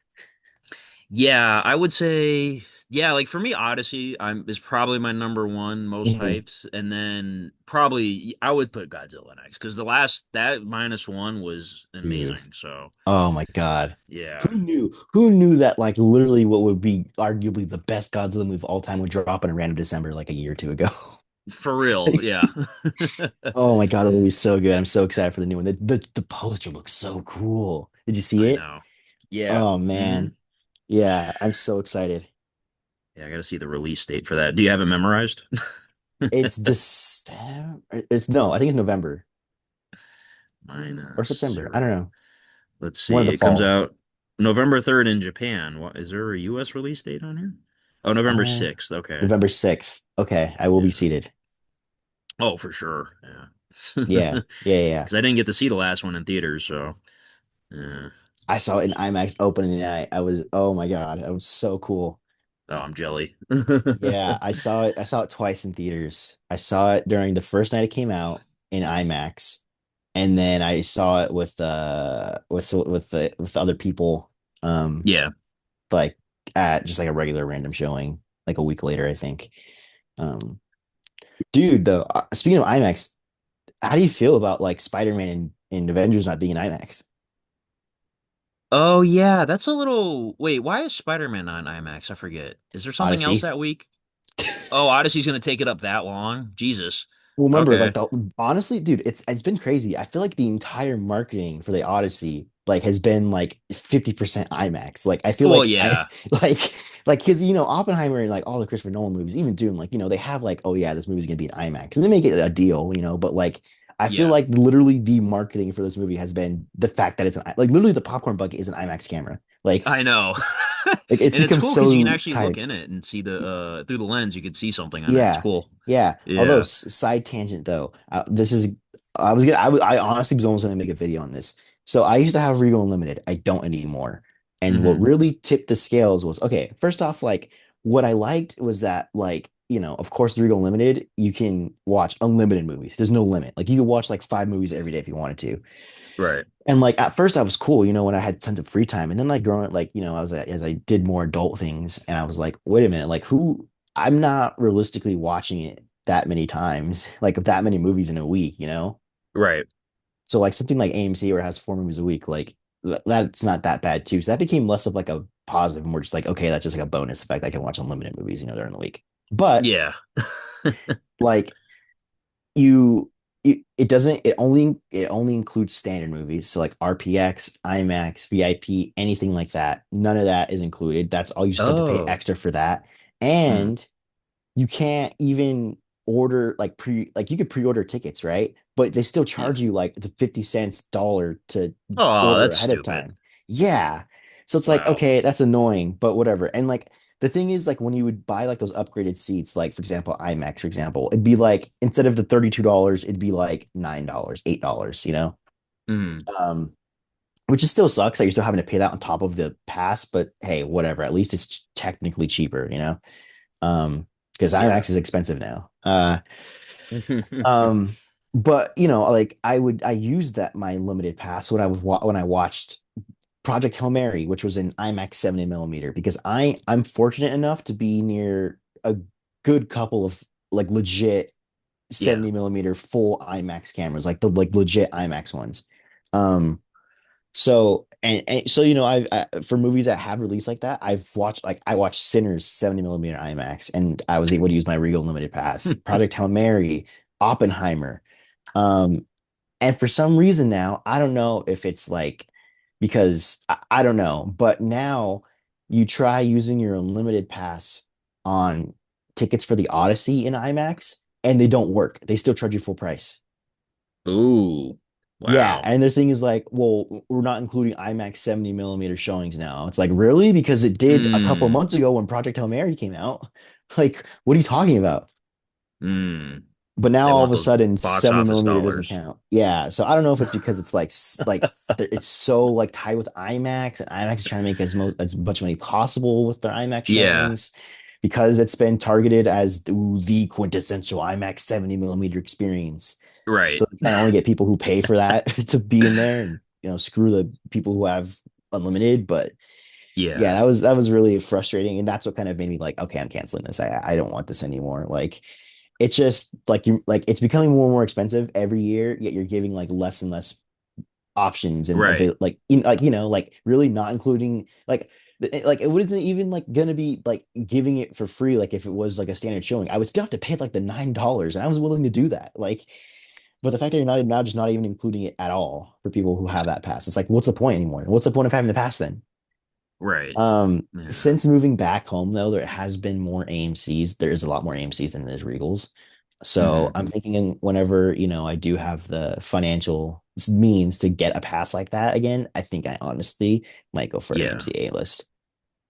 Yeah, I would say yeah, like for me, Odyssey is probably my number one most Mhm. hyped, and then probably I would put Godzilla next because the last that minus one was Dude. amazing. So Oh my God. yeah, Who knew? Who knew that like literally what would be arguably the best Godzilla movie of all time would drop in a random December like a year or two ago? for real, yeah. Oh my God, that movie's so good. I'm so excited for the new one. The poster looks so cool. Did you see I it? know. Yeah. Oh Hmm. man. Yeah, I'm so excited. Yeah, I gotta see the release date for that. Do you have it memorized? It's December. It's no, I think it's November or Minus September. I zero. don't know. Let's One of see. the It comes fall. out November 3rd in Japan. What is there a US release date on here? Oh, November Uh, 6th. Okay. November 6th. Okay, I will be Yeah. seated. Oh, for sure. Yeah. Yeah, yeah, yeah, yeah. Because I didn't get to see the last one in theaters, so yeah. I saw it in IMAX opening night. Oh my God, that was so cool. Oh, I'm jelly. Yeah, I saw it. I saw it twice in theaters. I saw it during the first night it came out in IMAX, and then I saw it with the other people, um, Yeah. like at just like a regular random showing, like a week later, I think. Um, dude, though, speaking of IMAX, how do you feel about like Spider-Man and Avengers not being in IMAX? Oh yeah, that's a little. Wait, why is Spider-Man on IMAX? I forget. Is there something else Odyssey. that week? Oh, Odyssey's gonna take it up that long? Jesus. Well, remember, like Okay. the honestly, dude, it's been crazy. I feel like the entire marketing for the Odyssey like has been like 50% IMAX. Like I feel Well, like I yeah. like because Oppenheimer and like all the Christopher Nolan movies, even Doom, like they have like, oh yeah, this movie's gonna be in IMAX. And they make it a deal, but like I feel Yeah. like literally the marketing for this movie has been the fact that it's like literally the popcorn bucket is an IMAX camera. Like I know. like it's And it's become cool because you can so actually look tight. in it and see the through the lens, you can see something on it. It's Yeah, cool. yeah. Although Yeah. side tangent though, this is I honestly was almost gonna make a video on this. So I used to have Regal Unlimited. I don't anymore. And what Hmm. really tipped the scales was okay. First off, like what I liked was that like of course, Regal Unlimited, you can watch unlimited movies. There's no limit. Like you could watch like 5 movies every day if you wanted to. Right. And like at first, I was cool, when I had tons of free time. And then like growing, like I was as I did more adult things, and I was like, wait a minute, like who? I'm not realistically watching it that many times, like that many movies in a week. Right. So like something like AMC where it has 4 movies a week, like that's not that bad too. So that became less of like a positive, and more just like okay, that's just like a bonus. The fact that I can watch unlimited movies, during the week. But Yeah. like you it only includes standard movies, so like RPX, IMAX, VIP, anything like that. None of that is included. That's all. You just have to pay Oh. extra for that. Hmm. And you can't even order like you could pre-order tickets, right? But they still Yeah. charge you like the 50 cents dollar to Oh, order that's ahead of stupid. time. Yeah. So it's like, Wow. okay, that's annoying, but whatever. And like the thing is, like when you would buy like those upgraded seats, like for example, IMAX, for example, it'd be like instead of the $32, it'd be like $9, $8, you know? Mm. Um, which is still sucks that you're still having to pay that on top of the pass, but hey, whatever. At least it's technically cheaper, you know? Because Yeah. IMAX is expensive now. Um, but like I used that my limited pass when when I watched Project Hail Mary, which was in IMAX 70 millimeter, because I'm fortunate enough to be near a good couple of like legit Yeah. 70 millimeter full IMAX cameras, like the like legit IMAX ones. Um, and so I for movies that have released like that, I watched Sinners 70 millimeter IMAX, and I was able to use my Regal limited pass. Project Hail Mary, Oppenheimer, um, and for some reason now, I don't know if it's like because I don't know, but now you try using your unlimited pass on tickets for the Odyssey in IMAX, and they don't work. They still charge you full price. Ooh. Yeah, Wow. and the thing is like, well, we're not including IMAX 70 millimeter showings now. It's like, really? Because it did a couple Mm. months ago when Project Hail Mary came out. Like, what are you talking about? Mm. But now They all of want a those sudden box 70 office millimeter doesn't dollars. count. Yeah. So I don't know if it's because it's like it's so like tied with IMAX, and IMAX is trying to make as much money possible with their IMAX Yeah. showings because it's been targeted as the quintessential IMAX 70 millimeter experience. Right. So they can only get people who pay for that to be in there, and screw the people who have unlimited. But yeah, Yeah. that was really frustrating, and that's what kind of made me like, okay, I'm canceling this. I don't want this anymore. Like it's just like you like it's becoming more and more expensive every year, yet you're giving like less and less options and Right. like really not including like it wasn't even like gonna be like giving it for free. Like if it was like a standard showing, I would still have to pay like the $9, and I was willing to do that. Like, but the fact that you're not now just not even including it at all for people who have that pass, it's like, what's the point anymore? What's the point of having the pass then? Right. Yeah. Since moving back home though, there has been more AMC's. There is a lot more AMC's than there's Regals. So Hmm. I'm thinking whenever, I do have the financial means to get a pass like that again, I think I honestly might go for Yeah. AMC A list.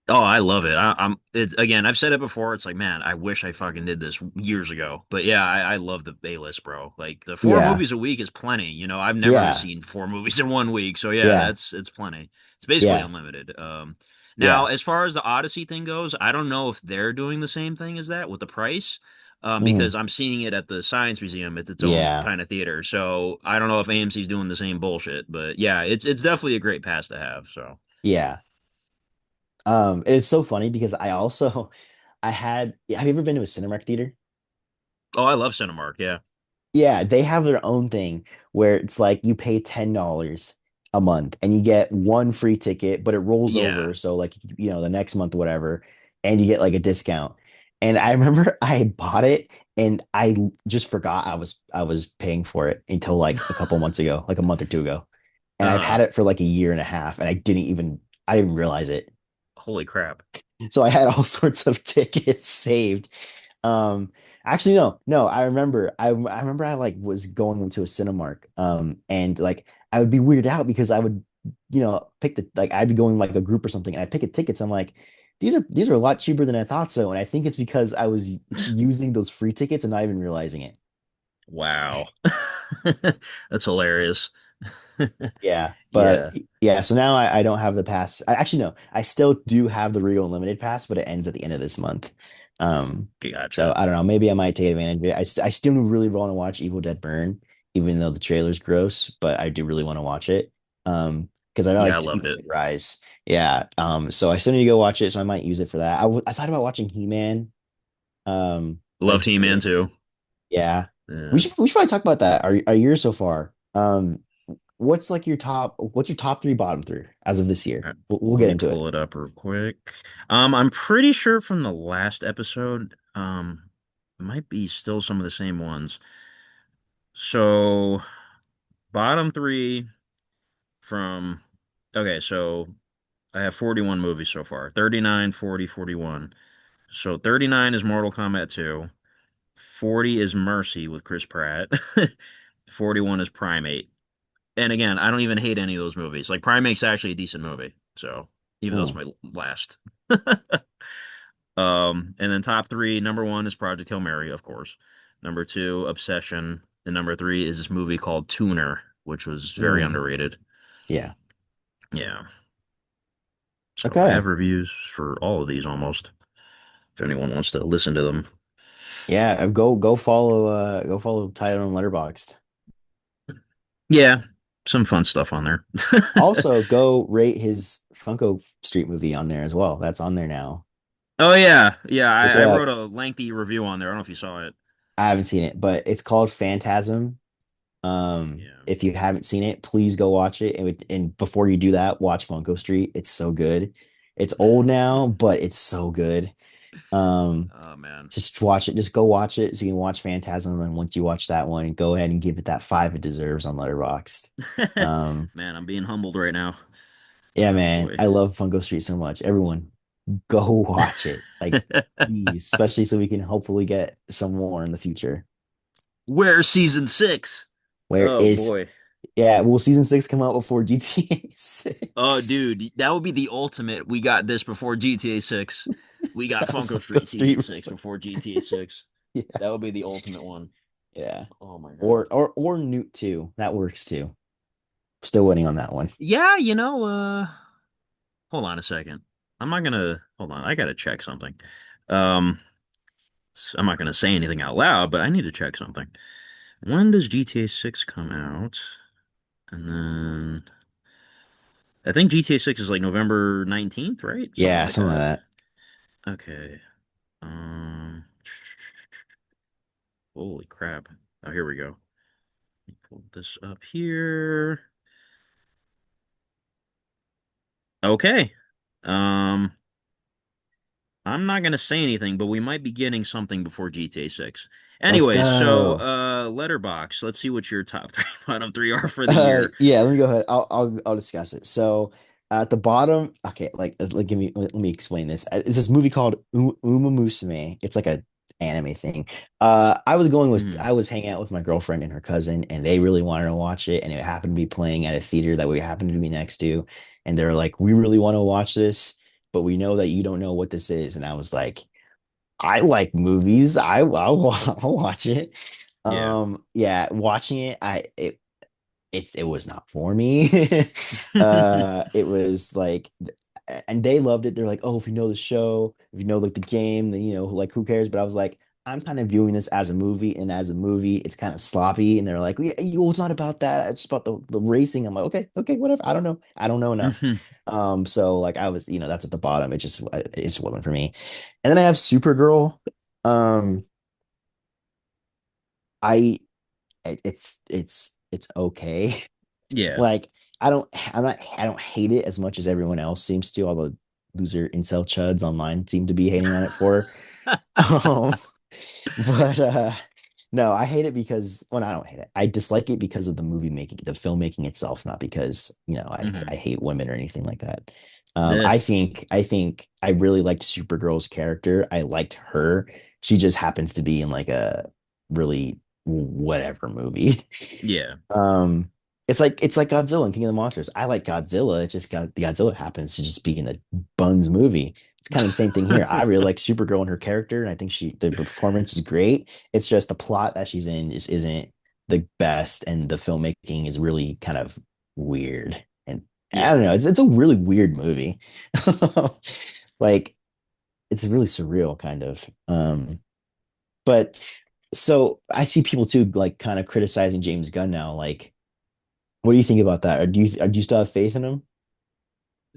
Oh, I love it. I'm it's again, I've said it before. It's like, man, I wish I fucking did this years ago. But yeah, I love the A-list, bro. Like the four Yeah. movies a week is plenty. I've never Yeah. seen four movies in one week. So yeah, Yeah. that's it's plenty. It's basically Yeah. unlimited. Now Yeah. as far as the Odyssey thing goes, I don't know if they're doing the same thing as that with the price. Mhm. Because I'm seeing it at the Science Museum. It's its own Yeah. kind of theater. So I don't know if AMC's doing the same bullshit. But yeah, it's definitely a great pass to have. So Yeah. It's so funny because I also have you ever been to a Cinemark theater? oh, I love Cinemark. Yeah. Yeah, they have their own thing where it's like you pay $10 a month and you get one free ticket, but it rolls Yeah. over. So like, the next month, whatever, and you get like a discount. And I remember I bought it and just forgot I was paying for it until like a couple months ago, like a month or two ago. And I've had Uh, it for like a year and a half, and I didn't realize it. holy crap. So I had all sorts of tickets saved. Um, actually, no, I remember. I remember I like was going to a Cinemark. And like I would be weirded out because I would, pick I'd be going like a group or something, and I'd pick a tickets. I'm like, these are a lot cheaper than I thought so, and I think it's because I was using those free tickets and not even realizing it. Wow. That's hilarious. Yeah, but Yeah, yeah, so now I don't have the pass. I actually no, I still do have the Rio Unlimited pass, but it ends at the end of this month. Um, so gotcha. I don't know. Maybe I might take advantage of it. I still really want to watch Evil Dead Burn, even though the trailer's gross, but I do really want to watch it. Because I Yeah, I liked loved Evil it. Dead Rise. Yeah. So I still need to go watch it, so I might use it for that. I thought about watching He-Man. Loved Like He-Man too. yeah. We Yeah. should we should probably talk about that. Our year so far. What's your top three, bottom three as of this year? All right, We'll let get me into it. pull it up real quick. I'm pretty sure from the last episode, it might be still some of the same ones. So, bottom three from, okay, so I have 41 movies so far, 39, 40, 41. So 39 is Mortal Kombat 2. 40 is Mercy with Chris Pratt. 41 is Primate. And again, I don't even hate any of those movies. Like Primate's actually a decent movie. So even though it's Mm, my last. And then top three, number one is Project Hail Mary, of course. Number two, Obsession. And number three is this movie called Tuner, which was very mm, underrated. yeah. Yeah. So I Okay. have reviews for all of these almost, if anyone wants to listen to them. Yeah. Go follow Tyler on Letterboxd. Yeah, some fun stuff on there. Also, go rate his Funko Street movie on there as well. That's on there now. Oh yeah, yeah. Look it I wrote up. a lengthy review on there. I don't know if you saw it. I haven't seen it, but it's called Phantasm. Yeah. If you haven't seen it, please go watch it. And before you do that, watch Funko Street. It's so good. It's old now, but it's so good. Um, Oh man. just watch it. Just go watch it so you can watch Phantasm. And once you watch that one, go ahead and give it that five it deserves on Letterboxd. Um, Man, I'm being humbled right now. yeah, Oh man, boy. I love Funko Street so much. Everyone, go watch it. Like, please, especially so we can hopefully get some more in the future. Where's season six? Where Oh is, boy. yeah, will season six come out before GTA Oh 6? dude, that would be the ultimate. We got this before GTA 6. We got Funko Funko Street Street. season 6 before GTA 6. Yeah, That would be the ultimate one. yeah. Oh my God. Or Newt too. That works too. Still waiting on that one. Yeah, hold on a second. I'm not gonna hold on. I gotta check something. Um, I'm not gonna say anything out loud, but I need to check something. When does GTA 6 come out? And then I think GTA 6 is like November 19th, right? Something Yeah, like something like that. that. Okay. Um, holy crap. Oh, here we go. Let me pull this up here. Okay. Um, I'm not gonna say anything, but we might be getting something before GTA 6. Let's Anyways, so go. Letterbox. Let's see what your top three, bottom three are for the year. Yeah, let me go ahead. I'll discuss it. So at the bottom, okay, like give me let me explain this. It's this movie called Uma Musume. It's like a anime thing. Hmm. I was hanging out with my girlfriend and her cousin, and they really wanted to watch it, and it happened to be playing at a theater that we happened to be next to, and they're like, "We really want to watch this, but we know that you don't know what this is." And I was like, "I like movies. I'll watch it." Yeah. Yeah, watching it, it was not for me. It was like, and they loved it. They're like, oh, if you know the show, if you know like the game, then like who cares? But I was like, I'm kind of viewing this as a movie, and as a movie, it's kind of sloppy. And they're like, yeah, it's not about that. It's about the racing. I'm like, okay, whatever. I don't know enough. So like I was, that's at the bottom. It just wasn't for me. And then I have Supergirl. Um, I it's okay. Yeah. Like I don't hate it as much as everyone else seems to, all the loser incel chuds online seem to be hating on it for. Um, but no, I hate it because, well, I don't hate it. I dislike it because of the movie making, the filmmaking itself, not because, I Hmm. hate women or anything like that. Yeah. I think I really liked Supergirl's character. I liked her. She just happens to be in like a really whatever movie. Yeah. Um, it's like Godzilla and King of the Monsters. I like Godzilla. It's just the Godzilla happens to just be in a Buns movie. It's kind of the same thing here. I really like Supergirl and her character, and I think the performance is great. It's just the plot that she's in just isn't the best, and the filmmaking is really kind of weird. And I don't Yeah. know. It's a really weird movie. Like it's really surreal, kind of. But so I see people too, like kind of criticizing James Gunn now, like. What do you think about that? Do you still have faith in him?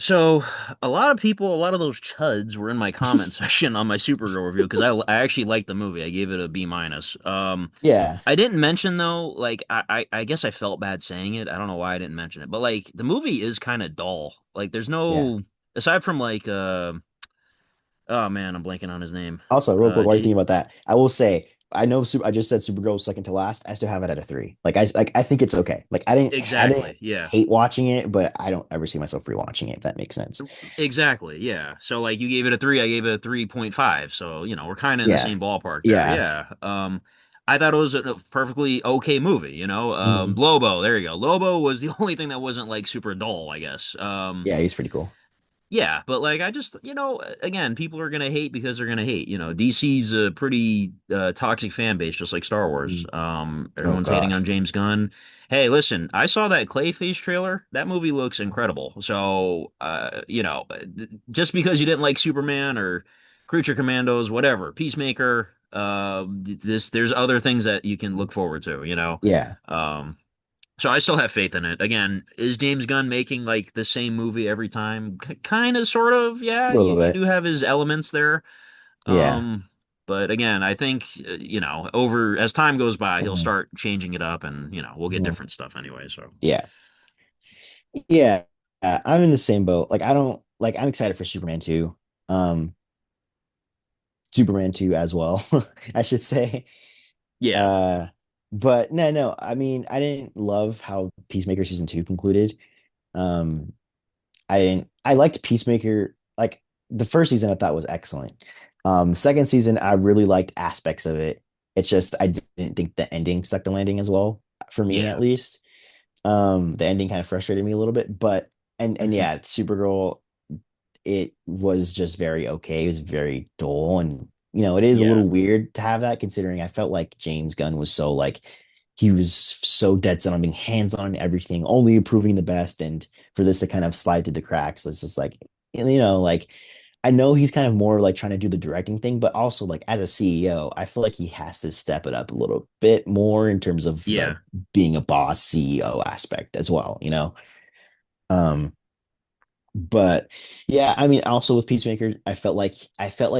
So a lot of people, a lot of those chuds were in my comment section on my Supergirl review because I actually liked the movie. I gave it a B minus. Yeah, I didn't mention though, like I guess I felt bad saying it. I don't know why I didn't mention it, but like the movie is kind of dull. Like there's yeah. no aside from oh man, I'm blanking on his name. Also, real quick, what do you J think about that? I will say I know I just said Supergirl was second to last. I still have it at a three. I think it's okay. Like I didn't Exactly. Yeah. hate watching it, but I don't ever see myself rewatching it, if that makes sense. Exactly. Yeah. So like you gave it a three, I gave it a 3.5. So, we're kind of in the Yeah. same ballpark there. Yeah. Yeah. I thought it was a perfectly okay movie. Mhm. Lobo, there you go. Lobo was the only thing that wasn't like super dull, I guess. Yeah, he's pretty cool. Yeah, but like I just, again, people are gonna hate because they're gonna hate. DC's a pretty toxic fan base, just like Star Wars. Mhm. Oh Everyone's hating God. on James Gunn. Hey, listen, I saw that Clayface trailer. That movie looks incredible. So, just because you didn't like Superman or Creature Commandos, whatever, Peacemaker, there's other things that you can look forward to. Yeah, Um, so I still have faith in it. Again, is James Gunn making like the same movie every time? Kind of, sort of. Yeah, a you, little you bit. do have his elements there. Yeah. Um, but again, I think over as time goes by, he'll Mhm. start changing it up, and we'll get Mhm. different stuff anyway. So Yeah. Yeah. I'm in the same boat. Like I don't like I'm excited for Superman 2. Um Superman 2 as well, I should say. yeah, Uh but no. I mean, I didn't love how Peacemaker season 2 concluded. Um I liked Peacemaker like the first season I thought was excellent. The second season I really liked aspects of it. It's just I didn't think the ending stuck the landing as well for me at yeah, least. The ending kind of frustrated me a little bit, but and hmm yeah, Supergirl, it was just very okay. It was very dull, and it is a yeah, little weird to have that considering I felt like James Gunn was so like he was so dead set on being hands on everything, only improving the best, and for this to kind of slide through the cracks, it's just like like I know he's kind of more like trying to do the directing thing, but also like as a CEO, I feel like he has to step it up a little bit more in terms of the yeah, being a boss CEO aspect as well. Um, but yeah, I mean, also with Peacemaker, I felt like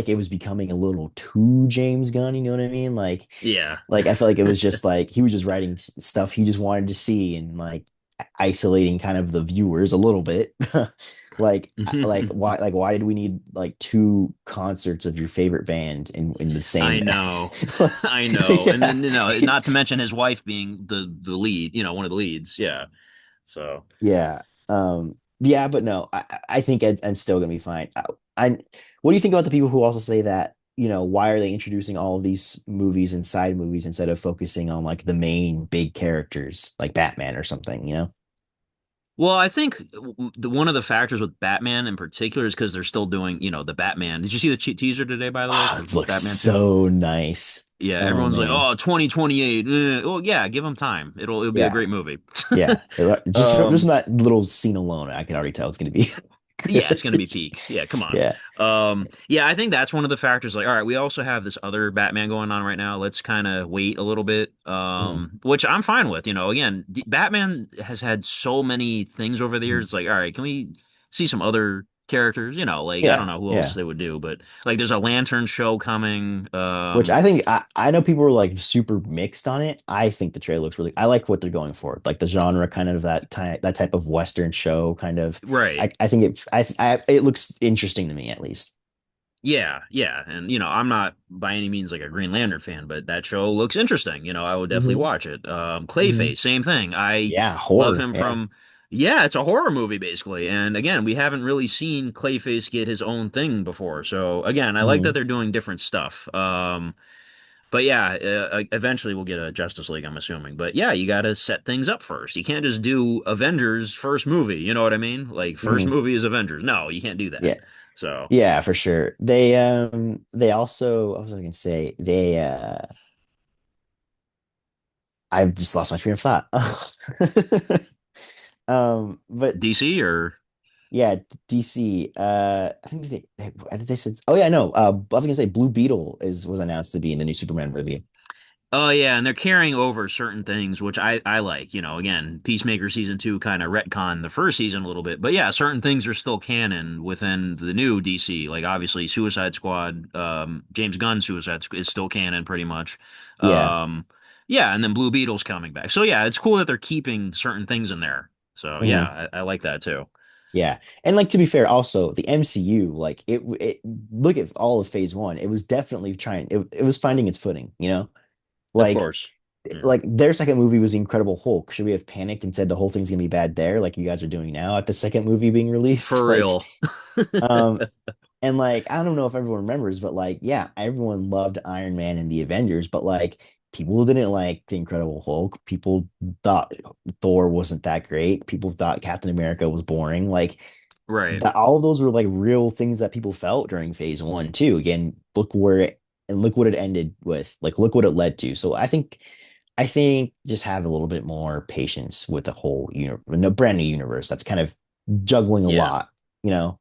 it was becoming a little too James Gunn. You know what I mean? yeah. Like I felt like it was just like he was just writing stuff he just wanted to see and like isolating kind of the viewers a little bit. Why did we need like two concerts of your favorite band in the I same? know, I know, and Yeah, then not to mention his wife being the lead, one of the leads. Yeah, so. yeah, yeah, but no, I think I'm still gonna be fine. What do you think about the people who also say that, why are they introducing all of these movies and side movies instead of focusing on like the main big characters like Batman or something? Well, I think one of the factors with Batman in particular is because they're still doing, the Batman. Did you see the teaser today, by the way, Oh, for it looks Batman 2? so nice. Yeah, Oh everyone's like, man. "Oh, 2028." Well, yeah, give them time. It'll be a Yeah. great movie. Yeah. Just from Um, that little scene alone, I can already tell it's gonna be yeah, it's gonna good. be peak. Yeah, come on. Yeah. Yeah, I think that's one of the factors. Like, all right, we also have this other Batman going on right now. Let's kind of wait a little bit. Mhm. Which I'm fine with. Again, Batman has had so many things over the Mhm. years. It's like, all right, can we see some other characters? Like, I don't Yeah. know who else Yeah. they would do, but like, there's a Lantern show coming. Which I think I know people were like super mixed on it. I think the trailer looks really I like what they're going for. Like the genre kind of that type of Western show kind of. Right. I think it looks interesting to me at least. Yeah, yeah. And I'm not by any means like a Green Lantern fan, but that show looks interesting. I would definitely Hmm. watch it. Hmm. Clayface, same thing. I Yeah, love horror. him Yeah. from yeah, it's a horror movie basically. And again, we haven't really seen Clayface get his own thing before. So again, I like that Hmm. they're doing different stuff. But yeah, eventually we'll get a Justice League, I'm assuming. But yeah, you got to set things up first. You can't just do Avengers first movie. You know what I mean? Like first Hmm. movie is Avengers. No, you can't do that. Yeah. So Yeah, for sure. They also I was gonna say I've just lost my train of thought. But DC or yeah, DC. I think they said. Oh yeah, no. I was gonna say Blue Beetle was announced to be in the new Superman movie. Oh yeah, and they're carrying over certain things, which I like. Again, Peacemaker season two kind of retcon the first season a little bit, but yeah, certain things are still canon within the new DC. Like obviously, Suicide Squad, James Gunn's Suicide Squad is still canon pretty much. Yeah. Um, yeah, and then Blue Beetle's coming back. So yeah, it's cool that they're keeping certain things in there. So Hmm. yeah, I like that too. Yeah. And like to be fair, also the MCU, like it look at all of phase one, it was definitely trying it was finding its footing, you know? Of Like course. Yeah. like their second movie was The Incredible Hulk. Should we have panicked and said the whole thing's gonna be bad there, like you guys are doing now at the second movie being released? For Like, real. um, and like, I don't know if everyone remembers, but like, yeah, everyone loved Iron Man and the Avengers, but like, people didn't like the Incredible Hulk. People thought Thor wasn't that great. People thought Captain America was boring. Like, Right. that all of those were like real things that people felt during phase one too. Again, look where it and look what it ended with. Like, look what it led to. So I think just have a little bit more patience with the whole no brand new universe that's kind of juggling a Yeah. lot, you know?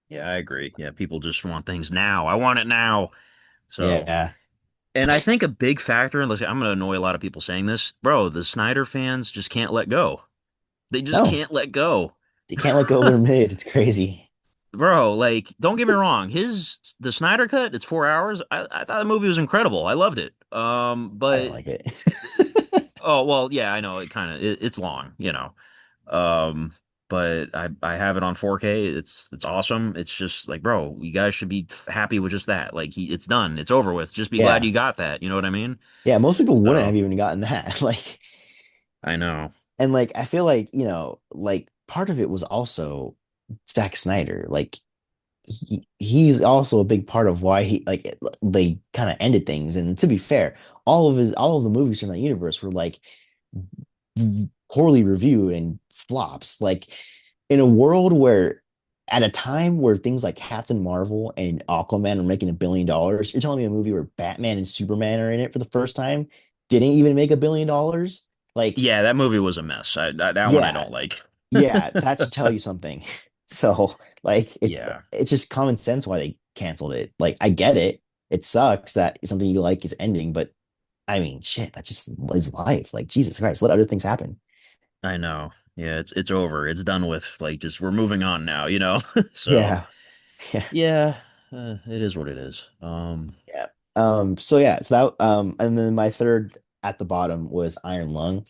Yeah, I agree. Yeah, people just want things now. I want it now. So, Yeah. and I think a big factor, and I'm going to annoy a lot of people saying this, bro, the Snyder fans just can't let go. They just No, can't let go. they can't let go of their mid. It's crazy. Bro, like, don't get me wrong. The Snyder cut, it's 4 hours. I thought the movie was incredible. I loved it. I didn't But like it. oh well, yeah, I know it's long, Um, but I have it on 4K. It's awesome. It's just like, bro, you guys should be happy with just that. Like it's done. It's over with. Just be glad Yeah. you got that. You know what I mean? Yeah. Most people wouldn't So have even gotten that. Like, I know. and like, I feel like, like part of it was also Zack Snyder. Like, he's also a big part of why they kind of ended things. And to be fair, all of the movies from that universe were like poorly reviewed and flops. Like in a world where at a time where things like Captain Marvel and Aquaman are making $1 billion, you're telling me a movie where Batman and Superman are in it for the first time didn't even make $1 billion? Like, Yeah, that movie was a mess. That one I yeah, don't like. yeah, that should tell you something. So, like, Yeah, it's just common sense why they canceled it. Like, I get it. It sucks that something you like is ending, but I mean, shit, that just is life. Like, Jesus Christ, let other things happen. I know. Yeah, it's over. It's done with. Like just we're moving on now. So Yeah. Yeah. yeah, it is what it is. Yeah. So yeah, so that and then my third at the bottom was Iron Lung.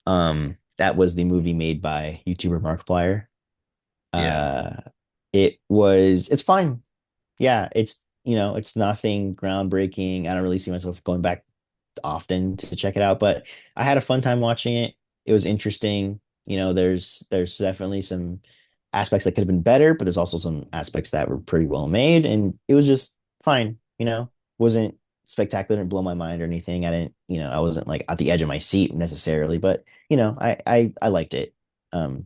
That was the movie made by YouTuber Markiplier. Yeah. Uh it's fine. Yeah, it's nothing groundbreaking. I don't really see myself going back often to check it out, but I had a fun time watching it. It was interesting. There's definitely some aspects that could have been better, but there's also some aspects that were pretty well made, and it was just fine. Wasn't spectacular, didn't blow my mind or anything. I didn't, I wasn't like at the edge of my seat necessarily, but I liked it. Um,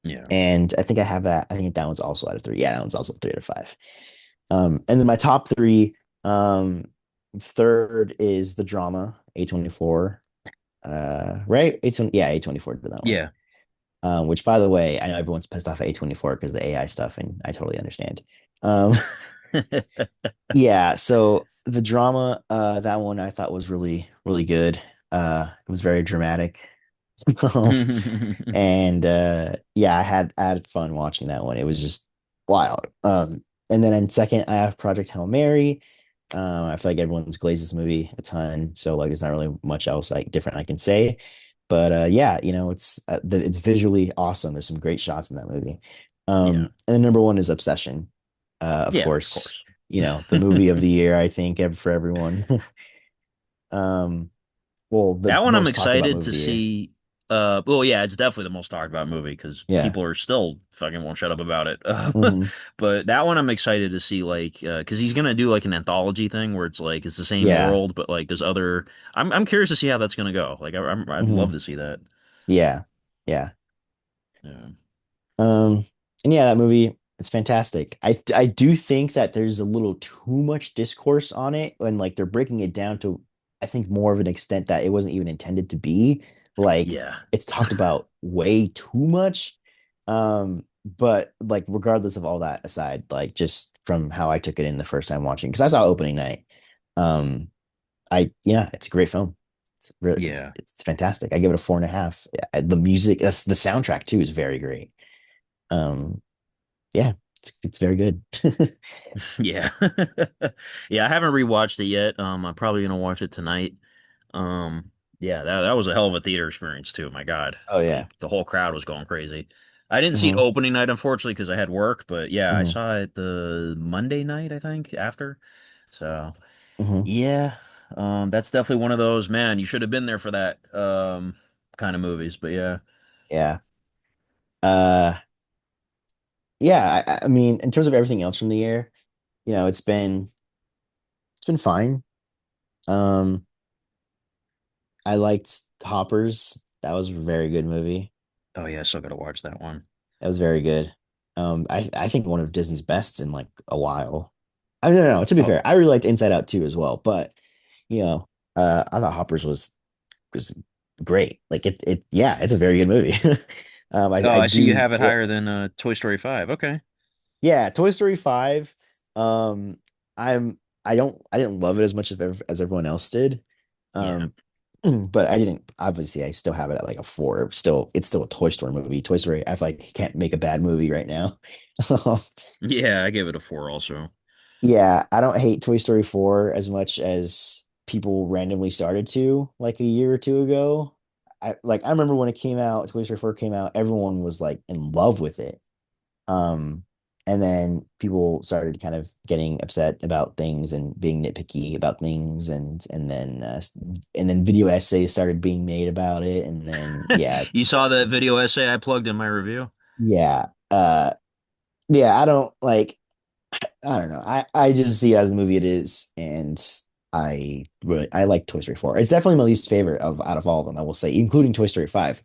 Yeah. and I think I have that. I think that one's also out of three. Yeah, that one's also 3 out of 5. And then my top three, third is the drama, A24. Right? A20, yeah, A24 did that one. Yeah. Which by the way, I know everyone's pissed off at A24 because the AI stuff, and I totally understand. Um, yeah, so the drama, that one I thought was really, really good. It was very dramatic. Um, and yeah, I had fun watching that one. It was just wild. And then in second, I have Project Hail Mary. I feel like everyone's glazed this movie a ton, so like there's not really much else like different I can say. But yeah, it's visually awesome. There's some great shots in that movie. Yeah. And then number one is Obsession. Of Yeah, of course, course. the movie of the year, I think, for everyone. um, well, the That one I'm most talked about excited movie of to the year. see. Well, yeah, it's definitely the most talked about movie because Yeah. people are still fucking won't shut up about it. Hmm. But that one I'm excited to see, like, because he's gonna do like an anthology thing where it's like it's the same Yeah. world, but like there's other. I'm curious to see how that's gonna go. Like, I'd love Hmm. to see that. Yeah. Yeah. Yeah. Um, and yeah, that movie, it's fantastic. I do think that there's a little too much discourse on it, and like they're breaking it down to, I think, more of an extent that it wasn't even intended to be. Like Yeah. it's talked about way too much. But like regardless of all that aside, like just from how I took it in the first time watching, because I saw opening night. Um, yeah, it's a great film. It's really Yeah. it's fantastic. I give it a 4.5. Yeah, the music, the soundtrack too is very great. Um, yeah, it's very good. Yeah. Yeah, I haven't rewatched it yet. I'm probably gonna watch it tonight. Um, Yeah, that was a hell of a theater experience too. My God, Oh yeah. like the whole crowd was going crazy. I didn't see it Hmm. opening night, unfortunately, because I had work. But yeah, I Hmm. saw it the Monday night, I think, after. So Hmm. yeah, that's definitely one of those. Man, you should have been there for that kind of movies. But yeah. Yeah. Uh, yeah. I mean, in terms of everything else from the year, it's been fine. Um, I liked Hoppers. That was a very good movie. Oh yeah, still gotta watch that one. That was very good. I think one of Disney's best in like a while. I don't know. To be Oh fair, I really liked Inside Out too as well. But you know, I thought Hoppers was great. Like yeah, it's a very good movie. oh, I I see you do. have it higher than Toy Story 5. Okay. Yeah, Toy Story 5. Um, I didn't love it as much as everyone else did. Yeah. Um, but I didn't obviously I still have it at like a 4. It's still a Toy Story movie. Toy Story, I feel like can't make a bad movie right now. Yeah, I gave it a 4 also. Yeah, I don't hate Toy Story 4 as much as people randomly started to like a year or two ago. I remember when it came out, Toy Story 4 came out, everyone was like in love with it. Um, and then people started kind of getting upset about things and being nitpicky about things, and then video essays started being made about it, and then You saw the video essay I plugged in my review? yeah, yeah. I don't know. I just see it as the movie it is, and I like Toy Story 4. It's definitely my least favorite of out of all of them, I will say, including Toy Story 5.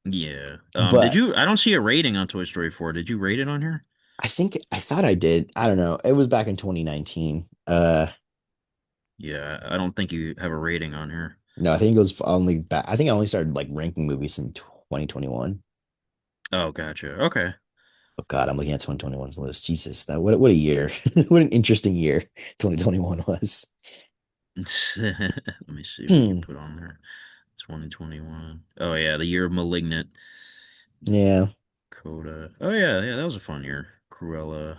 Yeah. Did But you? I don't see a rating on Toy Story 4. Did you rate it on here? I thought I did. I don't know. It was back in 2019. Yeah, I don't think you have a rating on here. No, I think it goes only back. I think I only started like ranking movies in 2021. Oh, gotcha. Okay. Oh God, I'm looking at 2021's list. Jesus, what a year. What an interesting year 2021 was. Let me see what you Hmm. put on there. 2021. Oh yeah, the year of Malignant. Yeah, Coda. Oh yeah, yeah, that was a fun year. Cruella.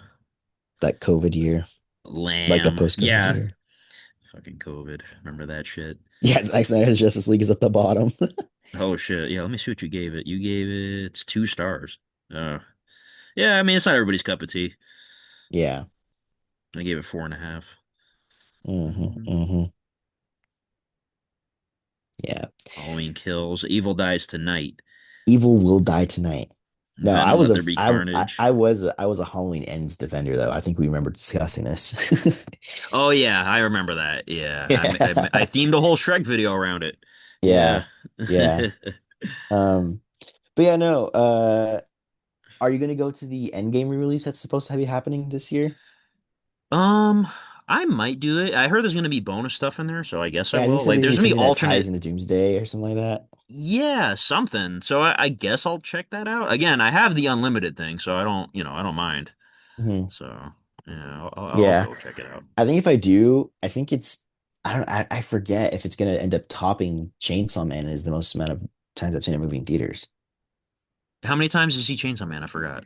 that COVID year, like the Lamb. post-COVID Yeah. year. Fucking COVID. Remember that shit? Yeah, Zack Snyder's Justice League is at the bottom. Oh shit. Yeah, let me see what you gave it. You gave it 2 stars. Uh yeah, I mean it's not everybody's cup of tea. Yeah. I gave it 4.5. Hmm. Mm, Hmm. Yeah. Halloween Kills. Evil Dies Tonight. Evil will die tonight. No, Venom Let There Be Carnage. I was a Halloween Ends defender though. I think we remember discussing this. Oh yeah, I remember that. Yeah, I Yeah. themed a whole Shrek video around it. Yeah. Yeah. Yeah. Um, but yeah, no, are you gonna go to the Endgame re-release that's supposed to be happening this year? Um, I might do it. I heard there's gonna be bonus stuff in there, so I guess I Yeah, I think will. Like, there's gonna be something that ties alternate, into Doomsday or something like that. yeah, something. So I guess I'll check that out. Again, I have the unlimited thing, so I don't, I don't mind. Hmm. So yeah, I'll Yeah. go check it out. I think if I do, I think I forget if it's gonna end up topping Chainsaw Man as the most amount of times I've seen a movie in theaters. How many times did you see Chainsaw Man? I forgot.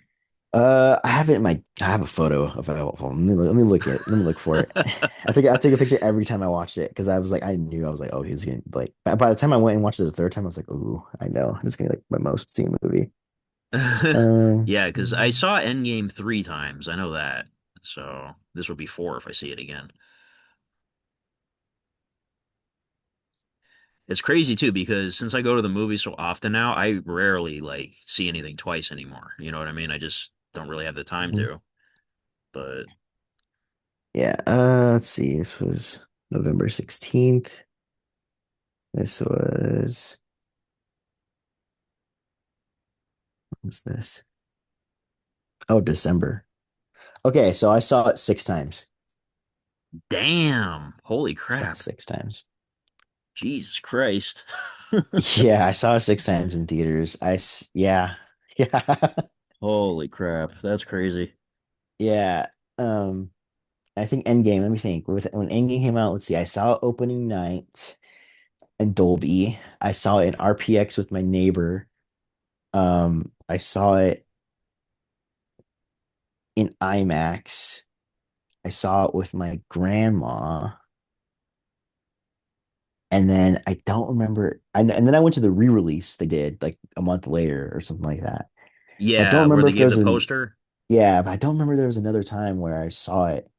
I have it in my. I have a photo of it. Hold on, let me look for it. I take a picture every time I watched it because I was like, I knew I was like, oh, he's gonna like. By the time I went and watched it the third time, I was like, oh, I know it's gonna be like my most seen movie. Um, Yeah, because I saw Endgame 3 times. I know that. So this will be 4 if I see it again. It's crazy too because since I go to the movies so often now, I rarely like see anything twice anymore. You know what I mean? I just don't really have the time mhm. to. But Yeah. Let's see. This was November 16th. This was what was this? Oh, December. Okay, so I saw it 6 times. damn, holy I saw it crap. 6 times. Jesus Christ. Yeah, I saw it 6 times in theaters. Yeah, yeah, Holy crap. That's crazy. yeah. Um, I think Endgame. Let me think. When Endgame came out, let's see. I saw it opening night in Dolby. I saw it in RPX with my neighbor. I saw it in IMAX. I saw it with my grandma. And then I don't remember. And then I went to the re-release they did like a month later or something like that. But I don't Yeah, where remember they if gave there's the an poster. yeah, but I don't remember there was another time where I saw it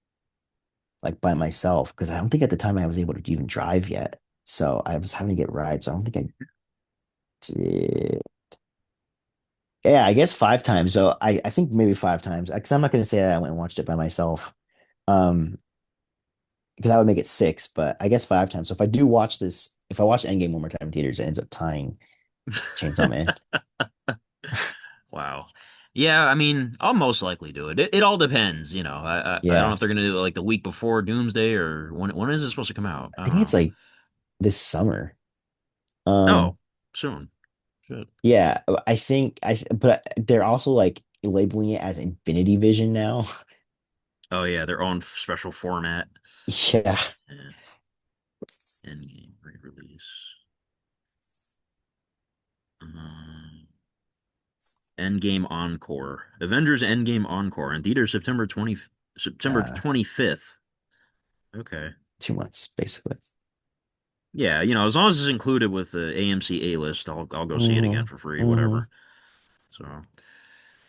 like by myself because I don't think at the time I was able to even drive yet. So I was having to get rides. So I don't think I did. Yeah, I guess 5 times. So I think maybe 5 times. Because I'm not going to say that I went and watched it by myself. Um, because that would make it six, but I guess 5 times. So if I do watch this, if I watch Endgame one more time in theaters, it ends up tying Chainsaw Man. Wow. Yeah, I mean, I'll most likely do it. It all depends, you know. I don't know Yeah. if they're gonna do it like the week before Doomsday or when is it supposed to come out? I I don't think it's know. like this summer. Oh, Um, soon. Shit. yeah, but they're also like labeling it as Infinity Vision now. Oh yeah, their own special format. Yeah. Yeah. Endgame re-release. Um, Endgame Encore. Avengers Endgame Encore in theater September Uh, 25th. Okay. 2 months, basically. Yeah, you know, as long as it's included with the AMC A list, I'll go see it again Hmm. for free, Hmm. whatever. So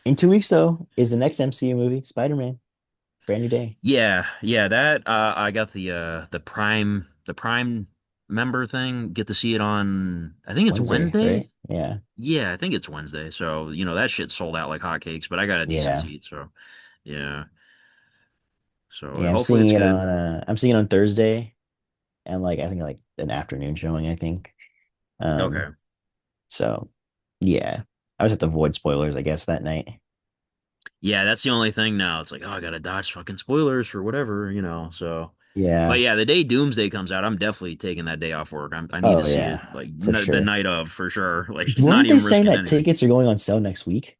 In 2 weeks, though, is the next MCU movie, Spider-Man. Brand new day. yeah, yeah, that I got the Prime member thing. Get to see it on I think it's Wednesday, right? Wednesday. Yeah. Yeah, I think it's Wednesday. So, you know, that shit sold out like hotcakes, but I got a decent Yeah. seat, so yeah. So Yeah, hopefully it's good. I'm seeing it on Thursday and like I think like an afternoon showing, I think. Okay. Um, so yeah. I would have to avoid spoilers, I guess, that night. Yeah, that's the only thing now. It's like, oh, I gotta dodge fucking spoilers for whatever, you know. So, but Yeah. yeah, the day Doomsday comes out, I'm definitely taking that day off work. I need to Oh see it yeah, like for the sure. night of for sure. Like, not Weren't they even saying risking that anything. tickets are going on sale next week?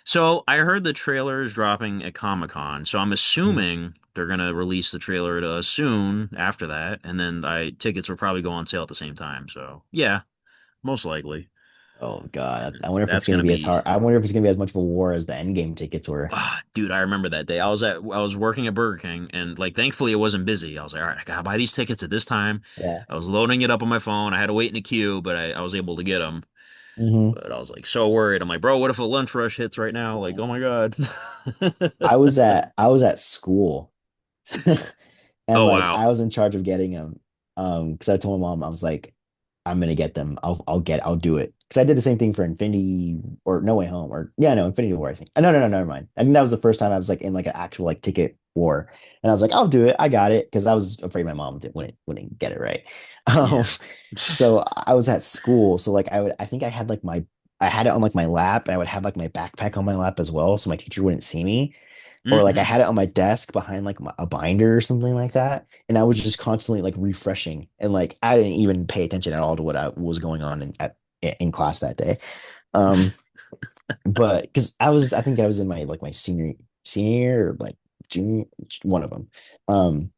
So I heard the trailer is dropping at Comic-Con, so I'm Mhm. assuming they're gonna release the trailer to us soon after that, and then I tickets will probably go on sale at the same time. So yeah, most likely. Oh God, I wonder if it's That's going to gonna be as be hard. I wonder if it's going to be as much of a war as the Endgame tickets were. dude, I remember that day. I was working at Burger King and like thankfully it wasn't busy. I was like, all right, I gotta buy these tickets at this time. Yeah. I was loading it up on my phone. I had to wait in a queue, but I was able to get them. Hmm. But I was like so worried. I'm like, bro, what if a lunch rush hits right now? Like, oh my God. I was at school, and Oh like wow. I was in charge of getting them. Because I told my mom I was like, I'm gonna get them. I'll do it. Because I did the same thing for Infinity or No Way Home or yeah, no, Infinity War, I think. No, never mind. I think that was the first time I was like in like an actual like ticket war. And I was like, I'll do it. I got it. Because I was afraid my mom wouldn't get it right. Um, Yeah. so I was at school. So like I think I had it on like my lap and I would have like my backpack on my lap as well. So my teacher wouldn't see me or like I Hmm. had it on my desk behind like a binder or something like that, and I was just constantly like refreshing, and like I didn't even pay attention at all to what was going on in class that day. Um, but because I think I was in my like my senior year or like junior, one of them. Um,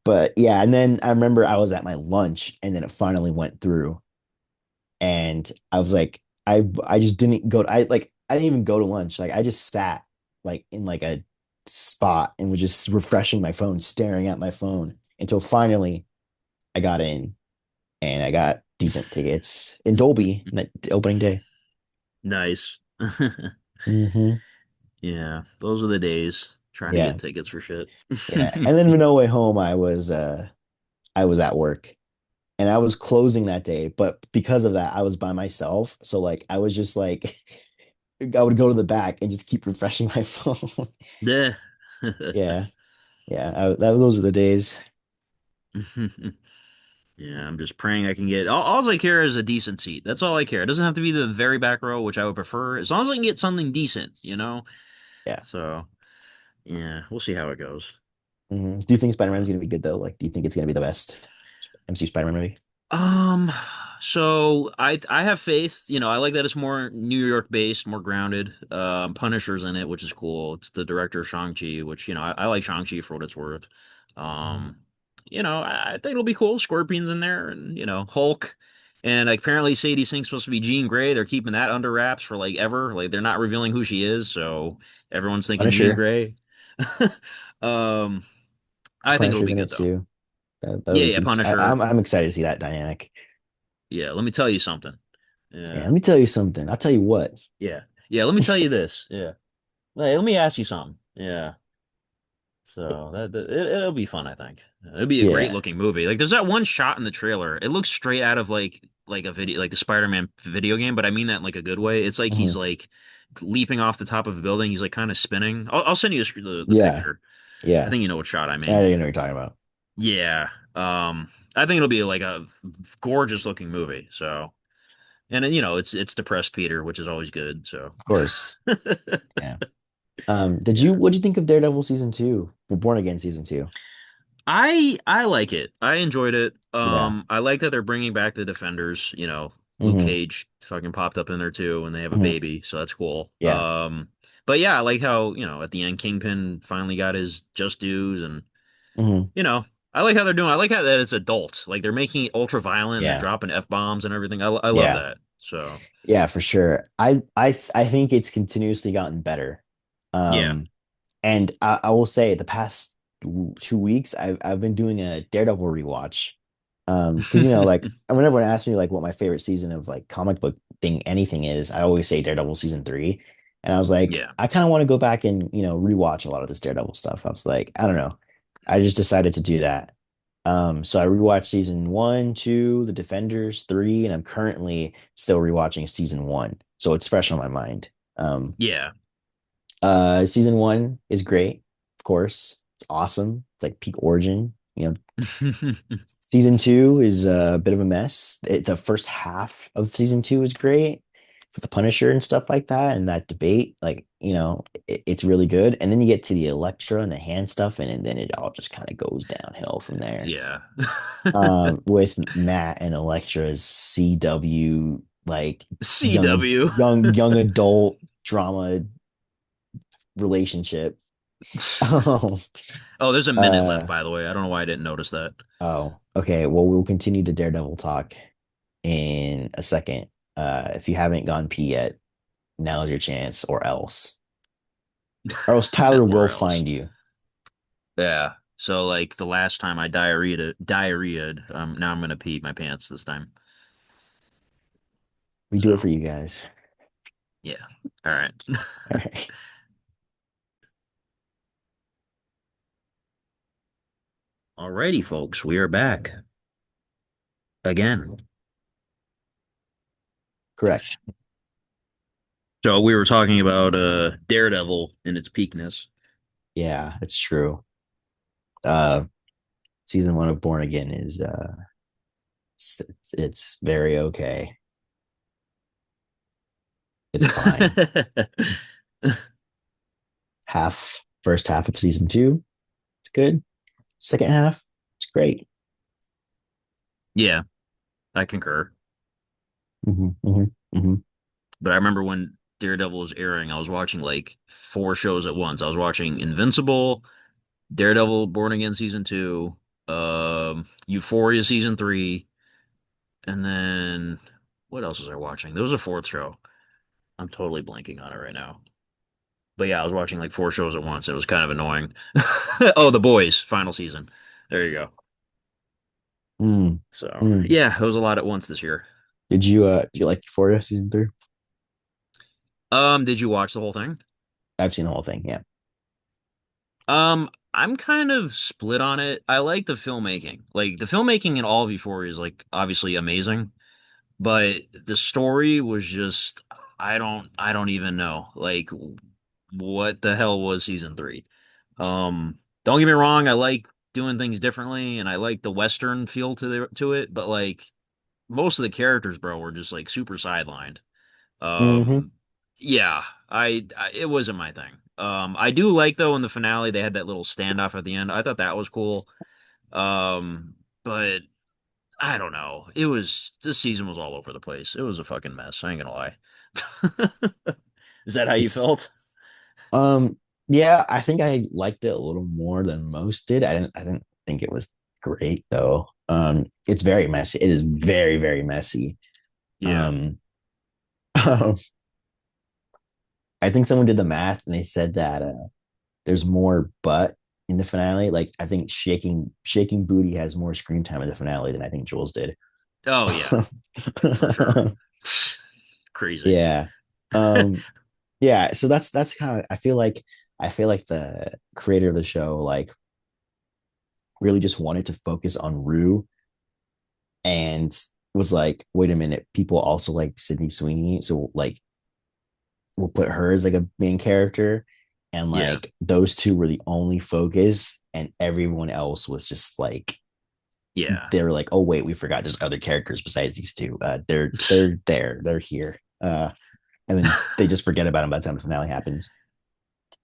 but yeah, and then I remember I was at my lunch, and then it finally went through, and I was like, I just didn't go. I didn't even go to lunch. Like I just sat like in like a spot and was just refreshing my phone, staring at my phone until finally I got in and I got decent tickets in Dolby that opening day. Nice. Hmm. Yeah, those are the days trying to Yeah, get tickets for shit. yeah. And then No Way Home, I was at work and I was closing that day, but because of that, I was by myself. So like I was just like I would go to the back and just keep refreshing my phone. Yeah. Yeah, yeah. Those were the days. Yeah, I'm just praying I can get all I care is a decent seat. That's all I care. It doesn't have to be the very back row, which I would prefer, as long as I can get something decent, you know? Yeah. So, yeah, we'll see how it goes. Hmm. Do you think Spider-Man is gonna be good though? Like, do you think it's gonna be the best MCU Spider-Man movie? Um, so I have faith. You know, I like that it's more New York based, more grounded. Punisher's in it, which is cool. It's the director of Shang-Chi, which, you know, I like Shang-Chi for what it's worth. Mhm. Um, you know, I think it'll be cool. Scorpion's in there and, you know, Hulk. And apparently Sadie Sink's supposed to be Jean Grey. They're keeping that under wraps for like ever. Like they're not revealing who she is, so everyone's thinking Jean Punisher. Grey. Um, I think it'll Punisher's be in it good though. too. That Yeah, would yeah, be. Punisher. I'm excited to see that dynamic. Yeah, let me tell you something. Yeah, Yeah, let me tell you something. I'll tell you what. yeah, yeah. Let me tell you this. Yeah, hey, let me ask you something. Yeah. So it'll be fun, I think. It'll be a great Yeah. looking movie. Like there's that one shot in the trailer. It looks straight out of like a video like the Spider-Man video game, but I mean that in like a good way. It's like Mhm. he's like leaping off the top of a building. He's like kind of spinning. I'll send you the Yeah. picture. I Yeah. think you know what shot I I mean. already know what you're talking about. Yeah. I think it'll be like a gorgeous looking movie. So and then, it's depressed Peter, which is always good. So Of course. Yeah. What'd you think of Daredevil season two? Well, Born Again season two. I like it. I enjoyed it. Yeah. I like that they're bringing back the Defenders. Luke Hmm. Cage fucking popped up in there too, and they have a Hmm. baby, so that's cool. Yeah. But yeah, I like how, at the end Kingpin finally got his just dues, and Hmm. you know, I like how they're doing. I like how that it's adult. Like they're making it ultra violent and they're Yeah. dropping F-bombs and everything. I love Yeah. that. So Yeah, for sure. I think it's continuously gotten better. yeah. Um, and I will say the past 2 weeks I've been doing a Daredevil rewatch. Because like whenever everyone asks me like what my favorite season of like comic book thing anything is, I always say Daredevil season three. And I was like, Yeah. I kind of want to go back and rewatch a lot of this Daredevil stuff. I was like, I don't know. I just decided to do that. So I rewatched season one, two, The Defenders, three, and I'm currently still rewatching season one. So it's fresh on my mind. Um, Yeah. Season one is great, of course. It's awesome. It's like peak origin. Season two is a bit of a mess. The first half of season two is great for the Punisher and stuff like that, and that debate. Like, it's really good. And then you get to the Elektra and the hand stuff, and then it all just kind of goes downhill from there. Yeah. With Matt and Elektra's CW, like CW. young adult drama relationship. Um, Oh, there's a minute left, uh, by the way. I don't know why I didn't notice that. oh, okay. Well, we'll continue the Daredevil talk in a second. If you haven't gone pee yet, now's your chance, or else Tyler will Or else. find you. Yeah. So like the last time I diarrheaed, now I'm gonna pee my pants this time. We do it for So you guys. yeah. All right. All right. Alrighty, folks, we are back again. Correct. So we were talking about Daredevil in its peakness. Yeah, it's true. Uh, Season one of Born Again is it's very okay. It's fine. First half of season two, it's good. Second half, it's great. Yeah, I concur. Hmm. Hmm. Hmm. But I remember when Daredevil was airing, I was watching like four shows at once. I was watching Invincible, Daredevil Born Again season two, Euphoria season three, and then what else was I watching? There was a fourth show. I'm totally blanking on it right now. But yeah, I was watching like four shows at once. It was kind of annoying. Oh, The Boys, final season. There you go. Mm. So Mm. yeah, it was a lot at once this year. Did you like Euphoria season three? Did you watch the whole thing? I've seen the whole thing. Yeah. I'm kind of split on it. I like the filmmaking. Like the filmmaking in all of Euphoria is like obviously amazing, but the story was just I don't even know. Like what the hell was season three? Don't get me wrong, I like doing things differently and I like the Western feel to it, but like most of the characters, bro, were just like super sidelined. Hmm. Um, yeah, it wasn't my thing. I do like though in the finale they had that little standoff at the end. I thought that was cool. But I don't know. This season was all over the place. It was a fucking mess. I ain't gonna lie. Is that how you It's felt? um yeah, I think I liked it a little more than most did. I didn't think it was great though. It's very messy. It is very, very messy. Yeah. Um I think someone did the math and they said that there's more butt in the finale. Like I think shaking booty has more screen time in the finale than I think Jules did. Oh yeah, for sure. Crazy. Yeah. Um yeah, so that's kind of I feel like the creator of the show like really just wanted to focus on Rue and was like, wait a minute, people also like Sydney Sweeney, so like we'll put her as like a main character, and Yeah. like those two were the only focus, and everyone else was just like Yeah. they were like, oh wait, we forgot there's other characters besides these two. They're here, and then they just forget about them by the time the finale happens.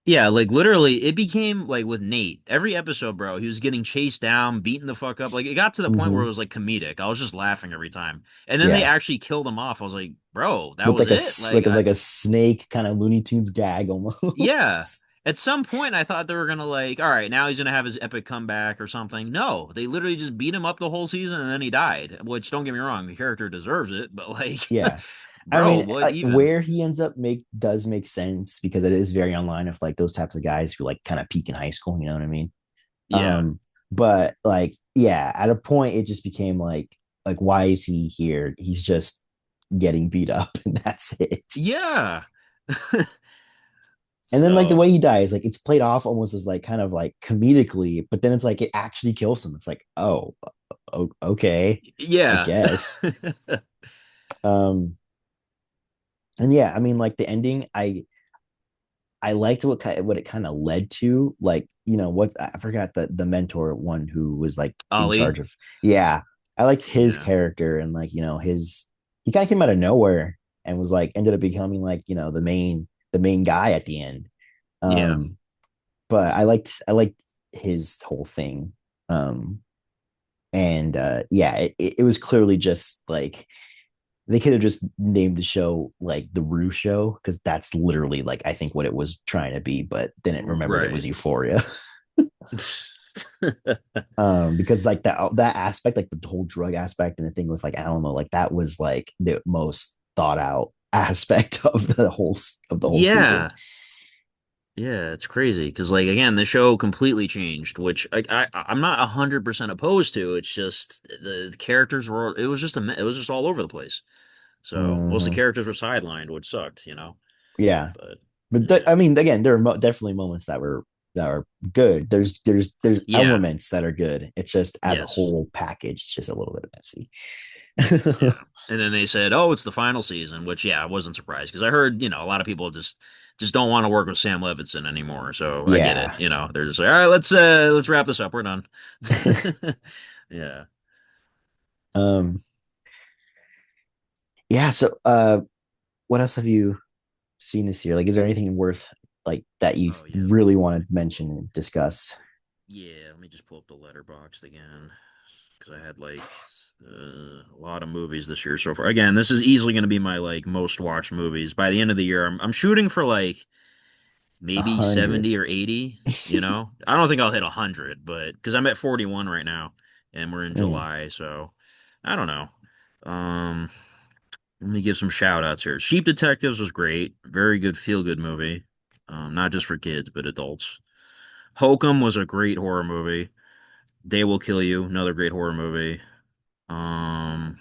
Yeah, like literally, it became like with Nate. Every episode, bro, he was getting chased down, beaten the fuck up. Like it got to the point where it Mm-hmm. was like comedic. I was just laughing every time. And then they Yeah, actually killed him off. I was like, bro, that with was like a it? like a snake kind of Looney Tunes gag Yeah. almost. At some point, I thought they were gonna like, all right, now he's gonna have his epic comeback or something. No, they literally just beat him up the whole season and then he died. Which, don't get me wrong, the character deserves it, but like, Yeah. I bro, mean, what like even? where he ends up does make sense because it is very online of like those types of guys who like kind of peak in high school, you know what I mean? Yeah. Um, but like, yeah, at a point it just became like why is he here? He's just getting beat up and that's it. Yeah. And then like the So, way he dies, like it's played off almost as like kind of like comedically, but then it's like it actually kills him. It's like, oh, okay, I yeah. guess. Um, and yeah, I mean, like the ending, I liked what it kind of led to. Like, you know, what I forgot the mentor one who was like in Ollie. charge of. Yeah, I liked his Yeah. character and like you know his he kind of came out of nowhere and was like ended up becoming like you know the main guy at the end. Yeah. Um, but I liked his whole thing. Um, and yeah, it was clearly just like they could have just named the show like the Rue Show because that's literally like I think what it was trying to be, but then it remembered it was Right. Euphoria. Because like that aspect, like the whole drug aspect and the thing with like Alamo, like that was like the most thought out aspect of the whole season. Yeah. Yeah, it's crazy because like again, the show completely changed, which I'm not 100% opposed to. It's just the characters were it was just all over the place. So most of the Mm-hmm. characters were sidelined, which sucked, you know. Yeah, But but yeah. I mean, again, there are definitely moments that are good. There's Yeah. elements that are good. It's just as a Yes. whole package, it's just a little bit messy. Yeah. And then they said, "Oh, it's the final season," which yeah, I wasn't surprised because I heard, a lot of people just don't want to work with Sam Levinson anymore. So I get it. Yeah. They're just like, "All right, let's wrap this up. We're done." Yeah. um. Yeah. So, what else have you seen this year? Like, is there anything worth like that you Oh yeah. really want to mention and discuss? Yeah, let me just pull up the Letterboxd again because I had like a lot of movies this year so far. Again, this is easily going to be my like most watched movies. By the end of the year, I'm shooting for like A maybe hundred. 70 or 80, you know? I don't think I'll hit 100, but because I'm at 41 right now and we're in Mm. July, so I don't know. Um, Let me give some shout outs here. Sheep Detectives was great. Very good feel good movie. Not just for kids, but adults. Hokum was a great horror movie. They Will Kill You, another great horror movie. Um,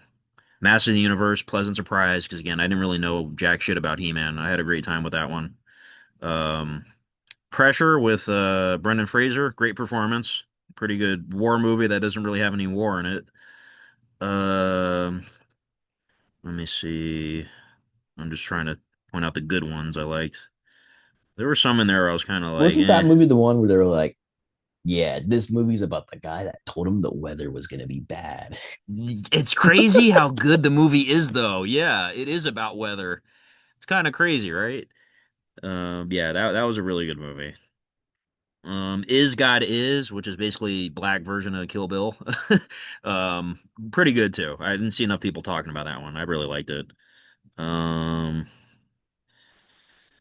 Master of the Universe, pleasant surprise, because again, I didn't really know jack shit about He-Man. I had a great time with that one. Um, Pressure with Brendan Fraser, great performance. Pretty good war movie that doesn't really have any war in it. Um, Let me see. I'm just trying to point out the good ones I liked. There were some in there where I was kind of like, Wasn't that eh. movie the one where they were like, "Yeah, this movie's about the guy that told him the weather was gonna be bad." It's crazy how good the movie is, though. Yeah, it is about weather. It's kind of crazy, right? Yeah, that was a really good movie. Is God Is, which is basically black version of Kill Bill. Um, Pretty good too. I didn't see enough people talking about that one. I really liked it. Um,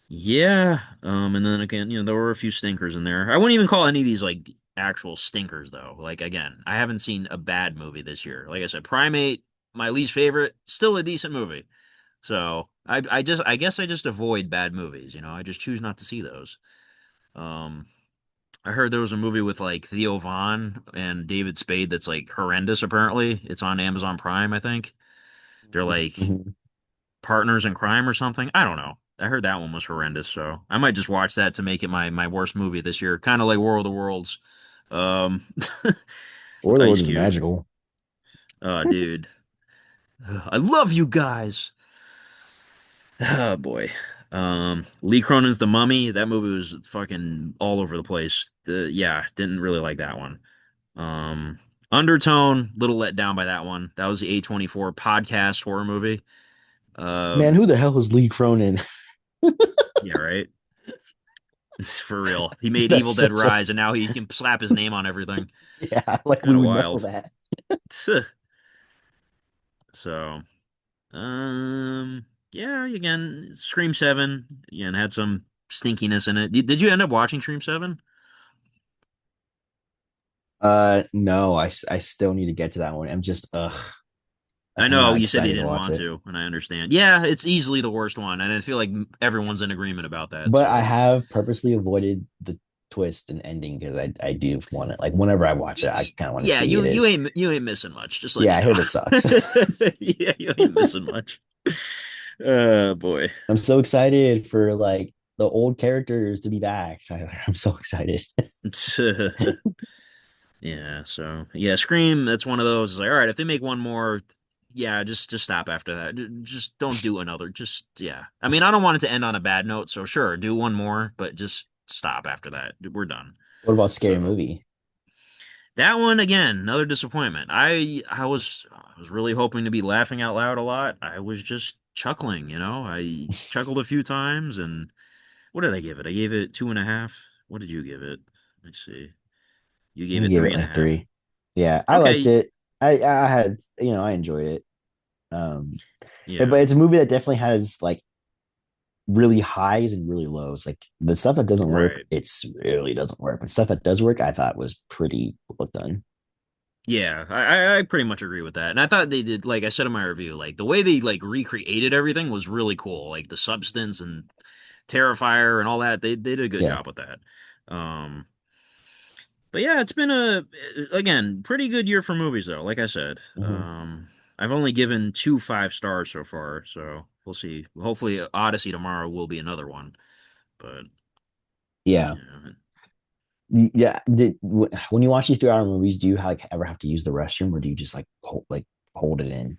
yeah. And then again, there were a few stinkers in there. I wouldn't even call any of these like actual stinkers though. Like again, I haven't seen a bad movie this year. Like I said, Primate, my least favorite, still a decent movie. So I guess I just avoid bad movies. I just choose not to see those. Um, I heard there was a movie with like Theo Von and David Spade that's like horrendous apparently. It's on Amazon Prime, I think. They're like Mhm. partners in crime or something. I don't know. I heard that one was horrendous, so I might just watch that to make it my worst movie this year. Kind of like War of the Worlds. Um War of with the Ice Worlds is Cube. magical. Oh, dude. I love you guys. Oh boy. Lee Cronin's The Mummy. That movie was fucking all over the place. Yeah, didn't really like that one. Um, Undertone, little let down by that one. That was the A24 podcast horror movie. Man, Um, who the hell is Lee Cronin? yeah, right. For real. He made That's Evil Dead such a Rise, and now he can slap his name on everything. yeah, like we Kind of would know wild. that. So, yeah, again, Scream 7, again, had some stinkiness in it. Did you end up watching Scream 7? No, I still need to get to that one. I I'm know not you said you excited to didn't watch want it. to, and I understand. Yeah, it's easily the worst one, and I feel like everyone's in agreement about that. But I So, have purposely avoided the twist and ending because I do want it. Like whenever I watch it, I kind of want to yeah, see it is. you ain't missing much. Just letting Yeah, you I know. heard it sucks. Yeah, you ain't missing much. Oh boy. I'm so excited for like the old characters to be back, Tyler. I'm so excited. Yeah, so yeah, Scream, that's one of those. It's like, all right, if they make one more, yeah, just stop after that. Just don't do another. Just yeah. I mean, I don't want it to end on a bad note, so sure, do one more, but just stop after that. We're done. What about Scary So Movie? that one again, another disappointment. I was really hoping to be laughing out loud a lot. I was just chuckling, you know. I chuckled a few times, and what did I give it? I gave it 2.5. What did you give it? Let's see. You gave I it gave three it and a like half. 3. Yeah, I liked Okay, it. I had I enjoyed it. Um, but yeah, it's a movie that definitely has like really highs and really lows. Like the stuff that doesn't work, right. it's really doesn't work. But stuff that does work, I thought was pretty well done. Yeah, I pretty much agree with that. And I thought they did, like I said in my review, like the way they like recreated everything was really cool. Like the substance and Terrifier and all that, they did a good Yeah. job with that. Um, but yeah, it's been again, pretty good year for movies though. Like I said, Hmm. I've only given two 5 stars so far, so we'll see. Hopefully, Odyssey tomorrow will be another one. But Yeah. yeah, Yeah. When you watch these 3 hour movies, do you like ever have to use the restroom or do you just hold it in?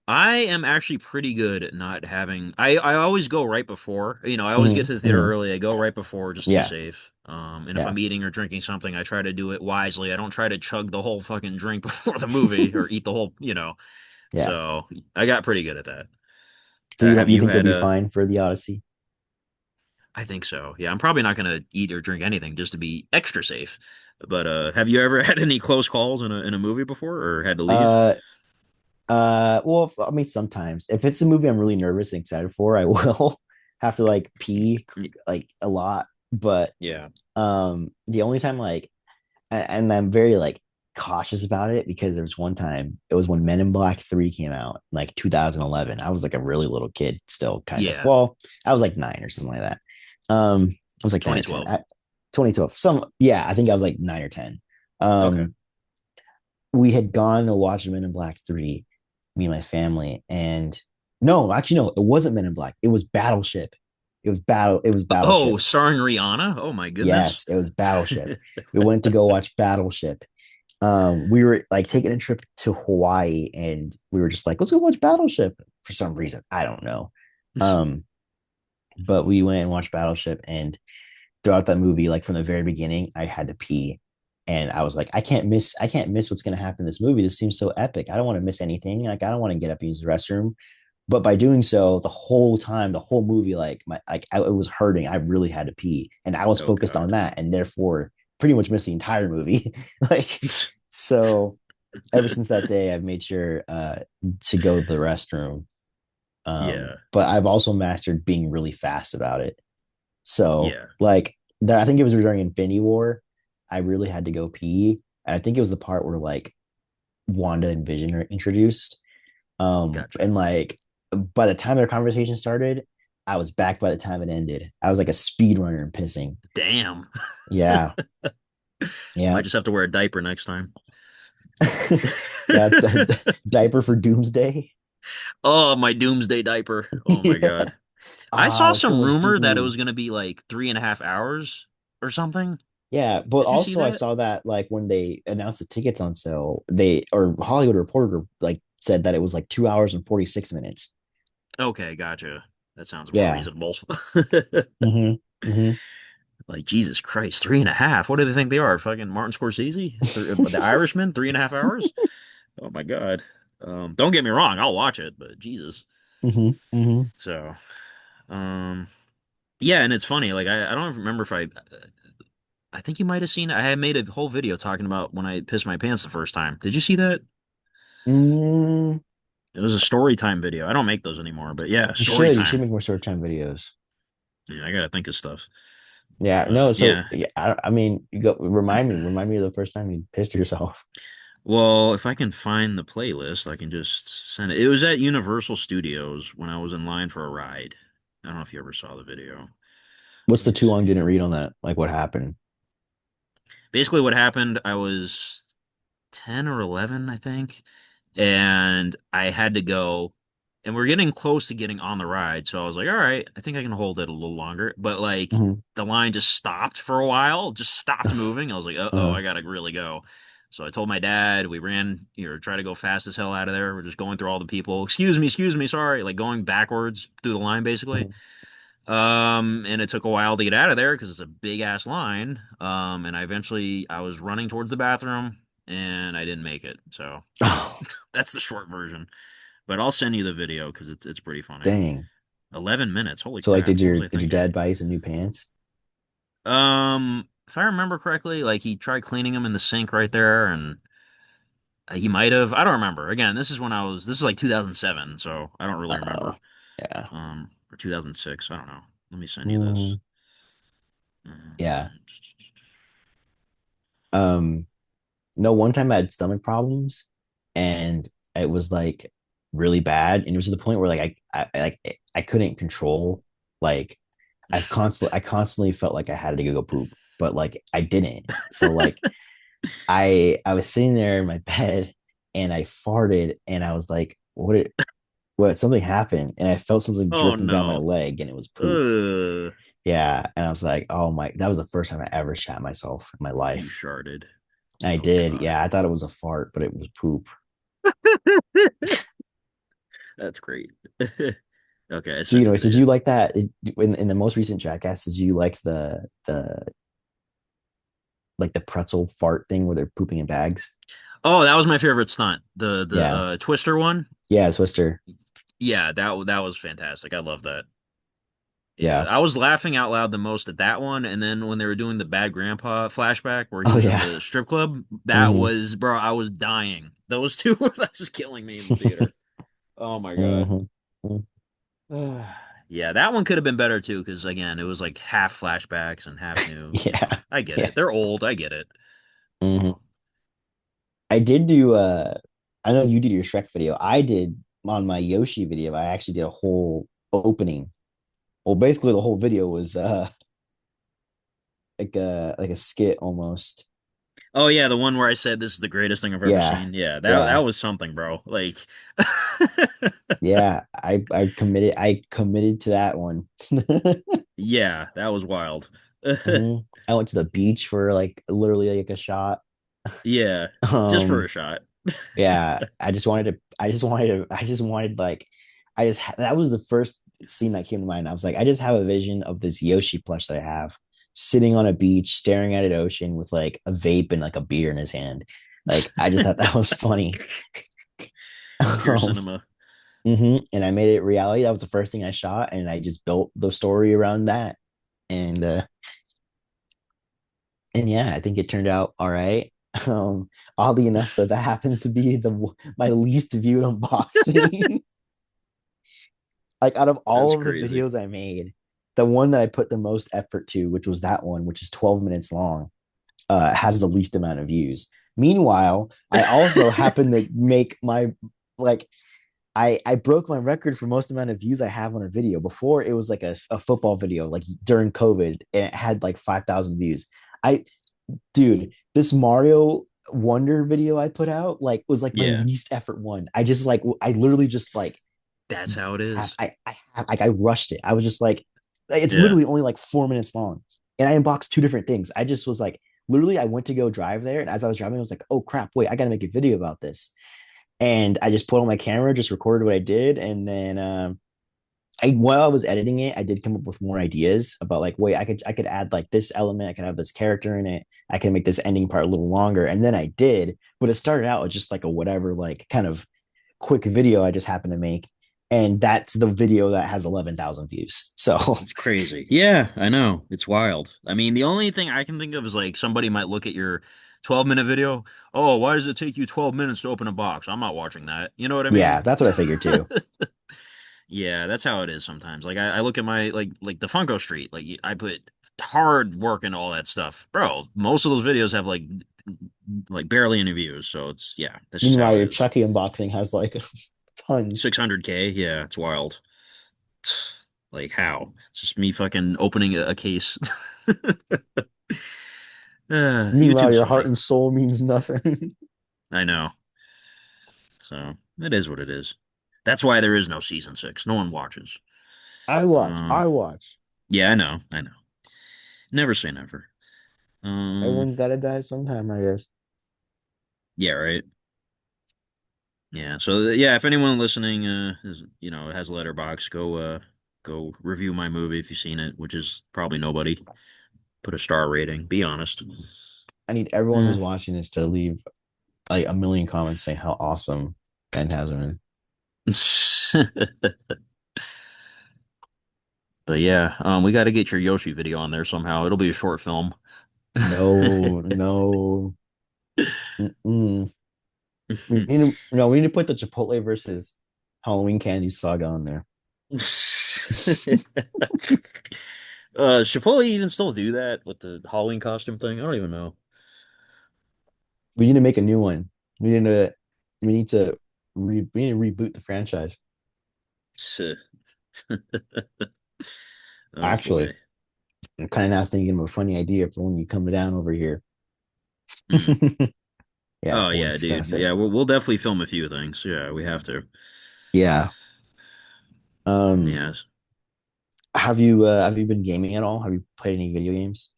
I am actually pretty good at not having. I always go right before. You know, I always get Hmm. to the theater Hmm. early. I go right before just to be Yeah. safe. And if Yeah. I'm eating or drinking something, I try to do it wisely. I don't try to chug the whole fucking drink before the movie or eat the whole, you know. Yeah. So I got pretty good at that. So Have you you think you'll had be a? fine for the Odyssey? I think so. Yeah, I'm probably not gonna eat or drink anything just to be extra safe. But have you ever had any close calls in a movie before or had to leave? Uh well, I mean, sometimes if it's a movie I'm really nervous and excited for, I will have to like pee Y- like a lot. But Yeah. the only time like, and I'm very like cautious about it because there was one time it was when Men in Black 3 came out, like 2011. I was like a really little kid still, kind of. Yeah. Well, I was like 9 or something like that. I was like 9 or 10. 2012. 2012. Yeah, I think I was like 9 or 10. Okay. Um, we had gone to watch Men in Black 3, me and my family, and no, actually, no, it wasn't Men in Black. It was Battleship. It was Oh, Battleship. starring Rihanna? Oh my goodness. Yes, it was Battleship. We went to go watch Battleship. We were like taking a trip to Hawaii and we were just like, let's go watch Battleship for some reason. I don't know. Um, but we went and watched Battleship, and throughout that movie, like from the very beginning, I had to pee. And I was like, I can't miss what's gonna happen in this movie. This seems so epic. I don't want to miss anything. Like, I don't want to get up and use the restroom. But by doing so, the whole time, the whole movie, it was hurting. I really had to pee. And I was Oh focused on God. that, and therefore pretty much missed the entire movie. like so ever since that day, I've made sure to go to the restroom. Yeah. But I've also mastered being really fast about it. So Yeah. like I think it was during Infinity War. I really had to go pee. And I think it was the part where like Wanda and Vision are introduced. Gotcha. And like by the time their conversation started, I was back by the time it ended. I was like a speed runner and pissing. Damn. Yeah. Might Yeah. just have to wear a diaper next time. Yeah, diaper for doomsday. Oh, my doomsday diaper. Oh my Yeah. God. I saw Ah, so some much rumor that it ooh. was going to be like 3.5 hours or something. Yeah, but Did you see also I that? saw that like when they announced the tickets on sale, they or Hollywood Reporter like said that it was like 2 hours and 46 minutes. Okay, gotcha. That sounds more Yeah. reasonable. Mm-hmm. Mm-hmm. Like, Jesus Christ, 3.5. What do they think they are? Fucking Martin Scorsese? The Irishman? 3.5 hours? Oh my God. Don't get me wrong, I'll watch it, but Jesus. Mm-hmm. Mm-hmm. So, um, yeah, and it's funny. Like, I don't remember if I think you might have seen. I had made a whole video talking about when I pissed my pants the first time. Did you see that? Mm, It was a story time video. I don't make those anymore, but yeah, you story should. You should time. make more short time videos. Yeah, I gotta think of stuff. Yeah. But No. So yeah. yeah, I mean, you go remind me of the first time you pissed yourself. Well, if I can find the playlist, I can just send it. It was at Universal Studios when I was in line for a ride. I don't know if you ever saw the video. What's Let the me too long see. didn't read on that? Like what happened? Basically, what happened, I was 10 or 11, I think. And I had to go, and we're getting close to getting on the ride. So I was like, all right, I think I can hold it a little longer. But like Mm-hmm. the line just stopped for a while, just stopped moving. I was like, uh-oh, Uh, I gotta really go. So I told my dad, we ran, try to go fast as hell out of there. We're just going through all the people. Excuse me, sorry. Like going backwards through the line, basically. mhm. And it took a while to get out of there because it's a big ass line. And I was running towards the bathroom and I didn't make it. So Oh, that's the short version. But I'll send you the video because it's pretty funny. dang. 11 minutes. Holy So like, crap. did What was your I did your thinking? dad buy you some new pants? If I remember correctly, like he tried cleaning them in the sink right there and he might have. I don't remember. Again, this is like 2007, so I don't really remember. Oh, yeah. Or 2006. I don't know. Let me send you this. Mm, yeah. Um, Um, no, one time I had stomach problems and it was like really bad. And it was to the point where like I couldn't control like I constantly felt like I had to go poop, but like I didn't. So like I was sitting there in my bed and I farted and I was like, what something happened and I felt something Oh dripping down my no. leg and it was poop. Uh, Yeah. And I was like, oh my, that was the first time I ever shat myself in my you life. sharded. I Oh did. God. Yeah. I thought it was a fart, but it was poop. That's great. Okay, I So, sent it to did you. you like that in the most recent Jackass? Did you like the pretzel fart thing where they're pooping in bags? Oh, that was my favorite stunt. The Yeah. Twister one. Yeah. Twister. Yeah, that was fantastic. I love that. Yeah, Yeah. I was laughing out loud the most at that one, and then when they were doing the Bad Grandpa flashback where he Oh, was in yeah. the strip club, that Mm-hmm. was, bro, I was dying. Those two were just killing me in the theater. Oh my God. Mm-hmm. Yeah, that one could have been better too, because again, it was like half flashbacks and half new. Yeah. I get Yeah. it. They're old. I get it. Hmm. Oh, I did do I know you did your Shrek video. I did on my Yoshi video, I actually did a whole opening. Well, basically the whole video was like a skit almost. oh yeah, the one where I said this is the greatest thing I've ever Yeah. seen. Yeah, that Yeah. was something, bro. Like, Yeah. I committed to that one. yeah, that was wild. Mhm. I went to the beach for like literally like a shot. Yeah, just for a Um shot. yeah, I just wanted like that was the first scene that came to mind. I was like, I just have a vision of this Yoshi plush that I have sitting on a beach, staring at an ocean with like a vape and like a beer in his hand. Like I just thought that was funny. Pure um, cinema. and I made it reality. That was the first thing I shot, and I just built the story around that. And yeah, I think it turned out all right. Oddly enough, that happens to be the my least viewed unboxing. Like out of That's all of the crazy. videos I made, the one that I put the most effort to, which was that one, which is 12 minutes long, has the least amount of views. Meanwhile, I also happen to make my like I broke my record for most amount of views I have on a video. Before it was like a football video, like during COVID, and it had like 5,000 views. I dude, this Mario Wonder video I put out like was like my Yeah, least effort one. I just like I literally just like that's how it is. I rushed it. I was just like, it's Yeah. literally only like 4 minutes long, and I unboxed two different things. I just was like, literally, I went to go drive there, and as I was driving, I was like, oh crap, wait, I gotta make a video about this, and I just put on my camera, just recorded what I did, and then I while I was editing it, I did come up with more ideas about like, wait, I could add like this element, I could have this character in it, I can make this ending part a little longer, and then I did, but it started out with just like a whatever, like kind of quick video I just happened to make, and that's the video that has 11,000 views. So It's crazy. Yeah, I know. It's wild. I mean, the only thing I can think of is like somebody might look at your 12-minute video. Oh, why does it take you 12 minutes to open a box? I'm not watching that. You know what I yeah, mean? that's what I figured too. Yeah, that's how it is sometimes. Like I look at my like the Funko Street. Like I put hard work into all that stuff. Bro, most of those videos have like barely any views. So it's yeah, that's just Meanwhile, how it your is. Chucky unboxing has like tons. 600K, yeah, it's wild. Like how? It's just me fucking opening a case. Meanwhile, YouTube's your heart funny. and soul means nothing. I know. So it is what it is. That's why there is no season six. No one watches. I watch. Um, I watch. yeah, I know. I know. Never say never. Everyone's got to die sometime, I guess. Yeah, right. Yeah. So yeah, if anyone listening, is has a letterbox, go review my movie if you've seen it, which is probably nobody. Put a star rating. Be honest. I need everyone Uh, who's watching this to leave like a million comments saying how awesome Phantasm is. But yeah, we got to get your Yoshi video on there somehow. It'll be a short film. No, no. Mm-mm. We need to put the Chipotle versus Halloween candy saga on there. Chipotle even still do that with the Halloween costume thing? I don't even know. We need to make a new one. We need to we need to we need to reboot the franchise. Oh Actually, boy. I'm kind of now thinking of a funny idea for when you come down over here. Hmm. Yeah, Oh we'll yeah, dude. discuss it. Yeah, we'll definitely film a few things. Yeah, we have to. Yeah. Um, Yes. have you been gaming at all? Have you played any video games?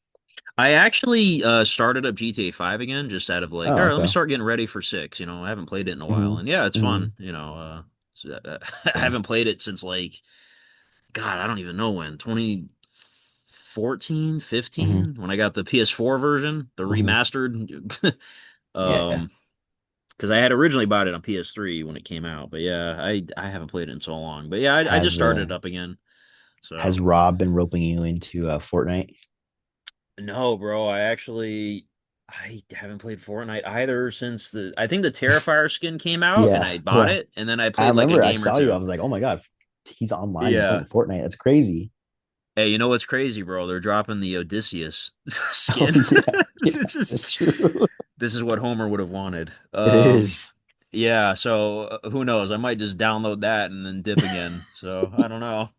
I actually started up GTA 5 again, just out of like, all Oh, right, let me okay. start getting ready for 6. I haven't played it in a while. Hmm. And yeah, it's Hmm. fun. I Yeah. haven't played it since like, God, I don't even know when, 2014, Hmm. 15, when I got the PS4 version, the Hmm. remastered. Yeah. Um, because I had originally bought it on PS3 when it came out, but yeah, I haven't played it in so long. But yeah, I just Has started it up again. So has Rob been roping you into Fortnite? no, bro, I haven't played Fortnite either since I think the Terrifier skin came out and Yeah. I bought Yeah. it and then I I played like a remember I game or saw you. I two. was like, oh my God, he's online and playing Yeah. Fortnite. That's crazy. Hey, you know what's crazy, bro? They're dropping the Odysseus Oh skin. yeah. Yeah. This is It's true. this is what Homer would have wanted. It is. Yeah, so who knows? I might just download that and then dip again. So I don't know.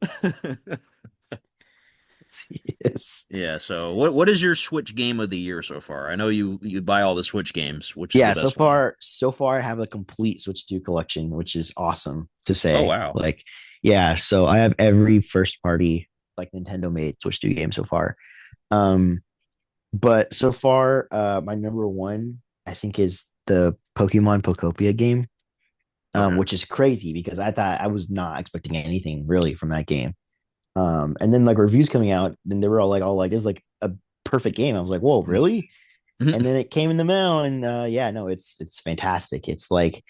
He is. Yeah, so what is your Switch game of the year so far? I know you buy all the Switch games. Which is the Yeah, so best one? far, so far I have a complete Switch 2 collection, which is awesome to Oh say. wow. Like, yeah, so I have every first party like Nintendo made Switch 2 game so far. Um, but so far, my number one, I think, is the Pokemon Pokopia game, Okay. which is crazy because I was not expecting anything really from that game. And then like reviews coming out, then they were all like, it's like a perfect game. I was like, whoa, really? And then it came in the mail, and yeah, no, it's fantastic. It's like,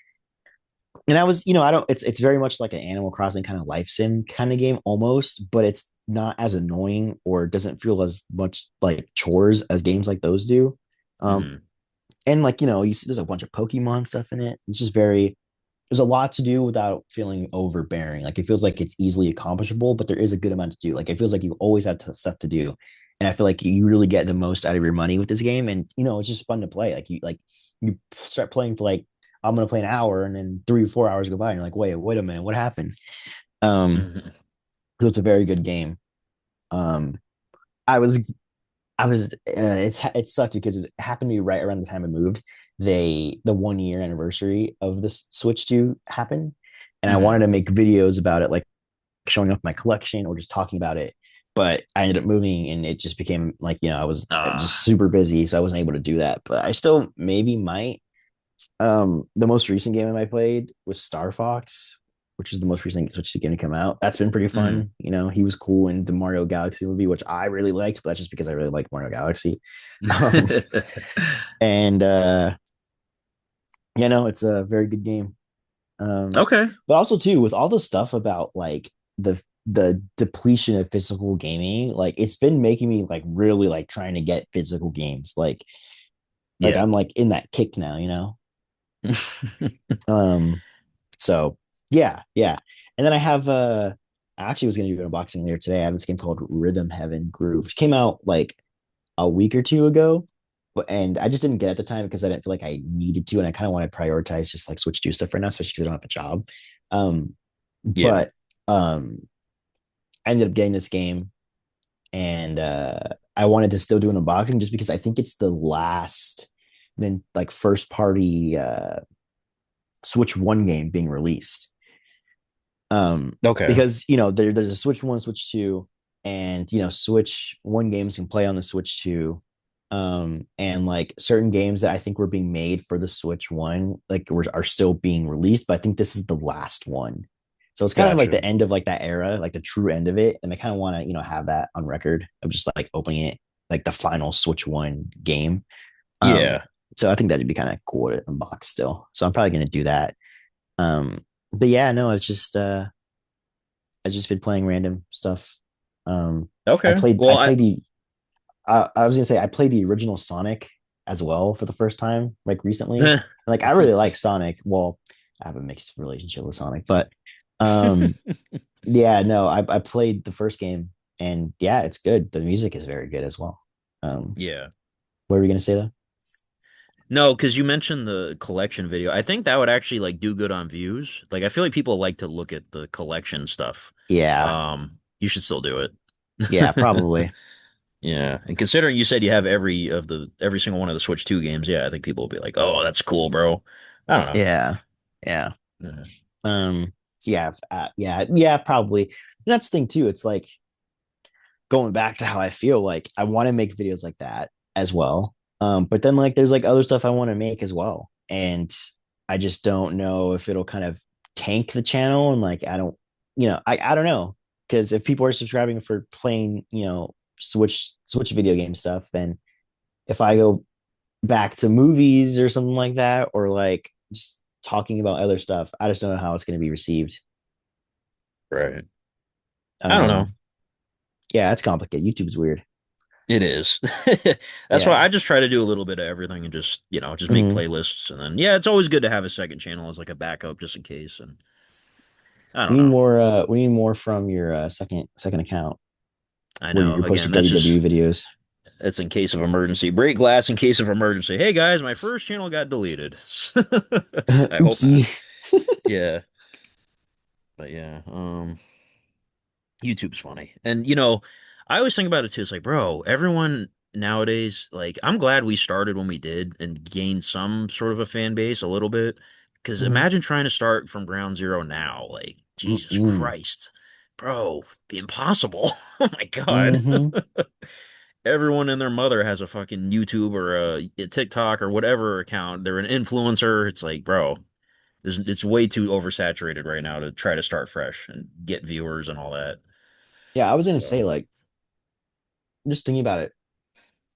and I was, I don't. It's very much like an Animal Crossing kind of life sim kind of game almost, but it's not as annoying or doesn't feel as much like chores as games like those do. Um, Hmm. and like you see, there's a bunch of Pokemon stuff in it. It's just very there's a lot to do without feeling overbearing. Like it feels like it's easily accomplishable, but there is a good amount to do. Like it feels like you always have stuff to do, and I feel like you really get the most out of your money with this game. And it's just fun to play. Like you start playing for like I'm gonna play an hour, and then 3 or 4 hours go by, and you're like, wait a minute, what happened? Um, Hmm. so it's a very good game. Um, I was I was it sucked because it happened to be right around the time I moved. The 1 year anniversary of the Switch 2 happened, and I wanted Hmm. to make videos about it, like showing off my collection or just talking about it. But I ended up moving, and it just became like I was just Ah, super busy, so I wasn't able to do that. But I still maybe might. The most recent game I played was Star Fox, which is the most recent Switch 2 game to come out. That's been pretty mm. fun. He was cool in the Mario Galaxy movie, which I really liked, but that's just because I really like Mario Galaxy. Um, and it's a very good game. Um, Okay. but also too, with all the stuff about like the depletion of physical gaming, like it's been making me like really like trying to get physical games. Like Yeah. I'm like in that kick now. Um, So yeah, yeah. And then I actually was gonna do an unboxing later today. I have this game called Rhythm Heaven Groove, which came out like a week or two ago. And I just didn't get it at the time because I didn't feel like I needed to, and I kind of want to prioritize just like Switch 2 stuff right now, especially because I don't have a job. Um, Yeah. but I ended up getting this game, and I wanted to still do an unboxing just because I think it's the last then like first party Switch 1 game being released. Okay. Because there's a Switch 1, Switch 2, and Switch 1 games can play on the Switch 2. And like certain games that I think were being made for the Switch 1 like are still being released, but I think this is the last one. So it's kind of like Gotcha. the end of like that era, like the true end of it. And I kind of want to, have that on record of just like opening it like the final Switch 1 game. Um, Yeah. so I think that'd be kind of cool to unbox still. So I'm probably gonna do that. Um, but yeah, no, it's just I've just been playing random stuff. I Okay. played I Well, played the I was gonna say I played the original Sonic as well for the first time like recently. Like I really like Sonic. Well, I have a mixed relationship with Sonic, but um yeah, no, I played the first game, and yeah, it's good. The music is very good as well. Um, yeah. what were we gonna say though? No, because you mentioned the collection video. I think that would actually like do good on views. Like I feel like people like to look at the collection stuff. Yeah, You should still do yeah, it. probably. Yeah. And considering you said you have every single one of the Switch 2 games, yeah, I think people will be like, "Oh, that's cool, bro." I don't know. Yeah, yeah. Yeah. Yeah, yeah, probably. That's the thing too. It's like going back to how I feel like I want to make videos like that as well. But then like there's like other stuff I want to make as well. And I just don't know if it'll kind of tank the channel, and like I don't I don't know. Because if people are subscribing for playing, Switch video game stuff, then if I go back to movies or something like that, or like just talking about other stuff, I just don't know how it's going to be received. Right. I don't know. Um, yeah, it's complicated. YouTube's weird. It is. That's why Yeah. I just try to do a little bit of everything and just make Mhm. playlists and then yeah, it's always good to have a second channel as like a backup just in case and I don't We need know. more. We need more from your second account I where know. you're posting Again, that's WWE just videos. it's in case of emergency. Break glass in case of emergency. Hey guys, my first channel got deleted. I hope not. Oopsie. Yeah. But yeah, YouTube's funny. And I always think about it too. It's like, bro, everyone nowadays, like, I'm glad we started when we did and gained some sort of a fan base a little bit. Because Mhm. imagine trying to start from ground zero now. Like, Jesus Mm-mm. Christ, bro, be impossible. Oh my God. Mhm. Everyone and their mother has a fucking YouTube or a TikTok or whatever account. They're an influencer. It's like, bro, it's way too oversaturated right now to try to start fresh and get viewers and all that. Yeah, I was gonna say So. like just thinking about it,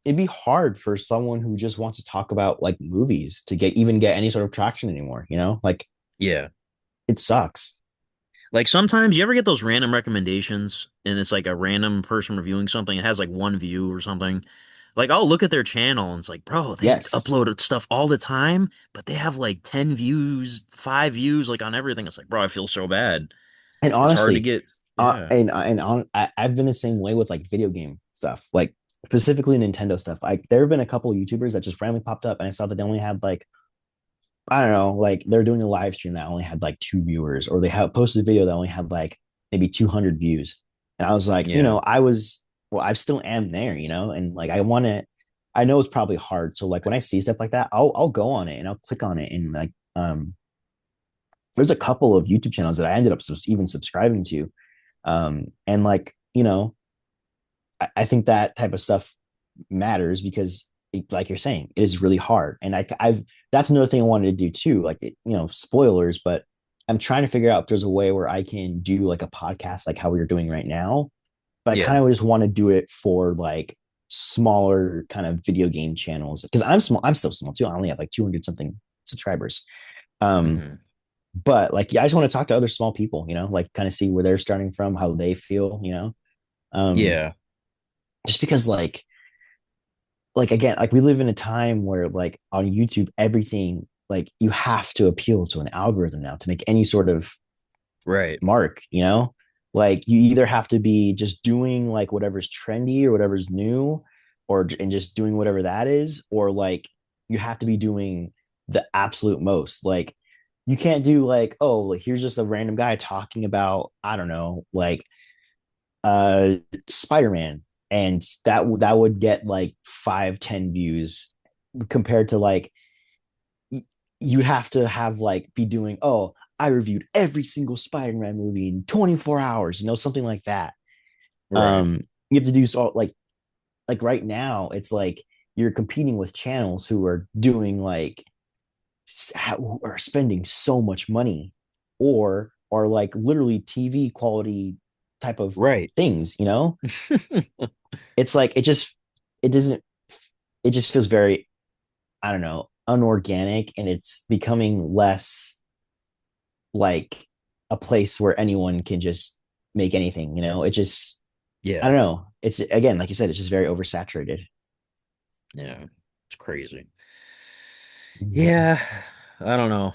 it'd be hard for someone who just wants to talk about like movies to get any sort of traction anymore. Like Yeah. it sucks. Like sometimes you ever get those random recommendations and it's like a random person reviewing something. It has like one view or something. Like I'll look at their channel and it's like, bro, they Yes, upload stuff all the time, but they have like 10 views, 5 views, like on everything. It's like, bro, I feel so bad. and It's hard to honestly, get. Yeah. I've been the same way with like video game stuff, like specifically Nintendo stuff. Like there have been a couple of YouTubers that just randomly popped up, and I saw that they only had like I don't know, like they're doing a live stream that only had like two viewers, or they have posted a video that only had like maybe 200 views. And I was like, Yeah. I was well, I still am there, and like I want to. I know it's probably hard. So like when I see stuff like that, I'll go on it and I'll click on it and like there's a couple of YouTube channels that I ended up even subscribing to. And like, I think that type of stuff matters because like you're saying, it is really hard. And I've that's another thing I wanted to do too. Like spoilers, but I'm trying to figure out if there's a way where I can do like a podcast like how we're doing right now. But I Yeah. kind of just want to do it for like smaller kind of video game channels because I'm small. I'm still small too. I only have like 200 something subscribers. Um, Hmm. but like, yeah, I just want to talk to other small people, like kind of see where they're starting from, how they feel. Um, Yeah. just because like again, like we live in a time where like on YouTube, everything like you have to appeal to an algorithm now to make any sort of Right. mark. Like you either have to be just doing like whatever's trendy or whatever's new, and just doing whatever that is, or like you have to be doing the absolute most. Like you can't do like, oh, like here's just a random guy talking about, I don't know, like uh Spider-Man, and that would get like 5-10 views compared to like you'd have to have like be doing, oh, I reviewed every single Spider-Man movie in 24 hours, something like that. Right. You have to do so like right now it's like you're competing with channels who are doing like who are spending so much money or are like literally TV quality type of Right. things. It's like it doesn't it just feels very, I don't know, unorganic, and it's becoming less like a place where anyone can just make anything. It just, I Yeah. don't know. It's again, like you said, it's just very oversaturated. Yeah. It's crazy. Mhm. Yeah. I don't know.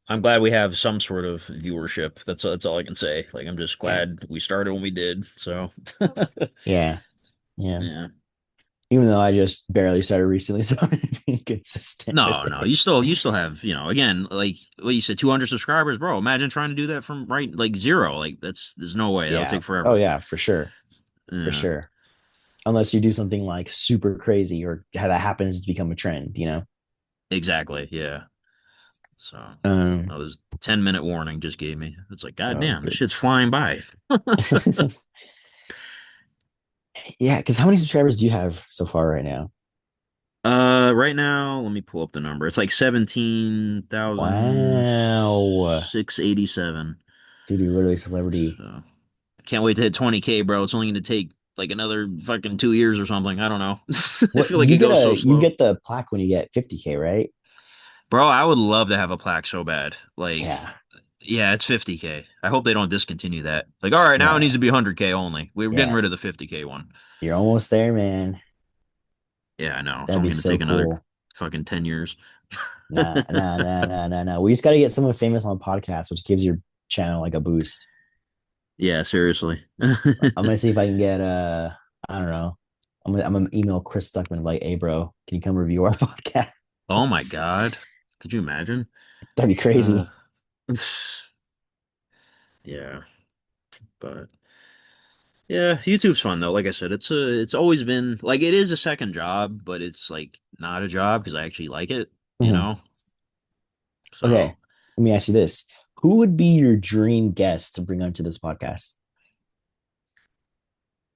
I'm glad we have some sort of viewership. That's all I can say. Like, I'm just Yeah. glad we started when we did. So, Yeah. Yeah. yeah. Even though I just barely started recently, so I'm being consistent with No, no. it. You still have, again, like what you said, 200 subscribers, bro. Imagine trying to do that from right like zero. Like there's no way. That'll Yeah. take Oh forever. yeah, for sure. For Yeah. sure. Unless you do something like super crazy or how that happens to become a trend. Exactly. Yeah. So, Um, oh, this 10-minute warning just gave me. It's like, God oh, damn, this good. shit's flying by. Yeah, because how many subscribers do you have so far right now? Right now, let me pull up the number. It's like Wow. 17,687. Dude, you're literally a celebrity. So, I can't wait to hit 20K, bro. It's only going to take like another fucking 2 years or something. I don't know. I What feel like it goes so you slow. get the plaque when you get 50K, right? Bro, I would love to have a plaque so bad. Like, Yeah. yeah, it's 50K. I hope they don't discontinue that. Like, all right, now it No. needs to be 100K only. We were getting Yeah. rid of the 50K one. You're almost there, man. Yeah, I know. It's That'd only be going to so take another cool. fucking 10 years. Nah, nah, nah, nah, nah, nah. We just got to get someone famous on podcast, which gives your channel like a boost. Yeah, seriously. I'm gonna see if I can get I don't know. I'm gonna email Chris Stuckman like, hey bro, can you come review our podcast? Oh my God. Could you imagine? That'd be Uh, crazy. yeah, but yeah, YouTube's fun though. Like I said, it's always been like it is a second job, but it's like not a job because I actually like it, you Mhm. know? So Okay, let me ask you this: who would be your dream guest to bring onto this podcast?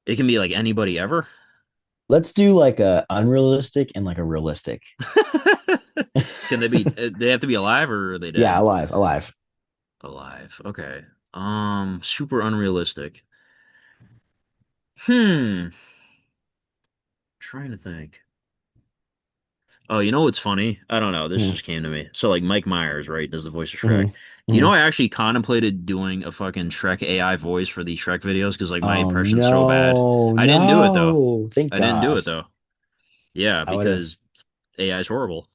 it can be like anybody ever. Let's do like a unrealistic and like a realistic. Can they have to be alive or are they Yeah, dead? alive, alive. Alive. Okay. Super unrealistic. Hmm. Trying to think. Oh, you know what's funny? I don't know. This Hmm. just came to me. So like Mike Myers, right, does the voice of Hmm. Shrek. Do you know Hmm. I actually contemplated doing a fucking Shrek AI voice for the Shrek videos because like my Oh impression's so bad. no, I didn't do it though. no! Thank I didn't do God. it though. Yeah, I would have. because AI is horrible.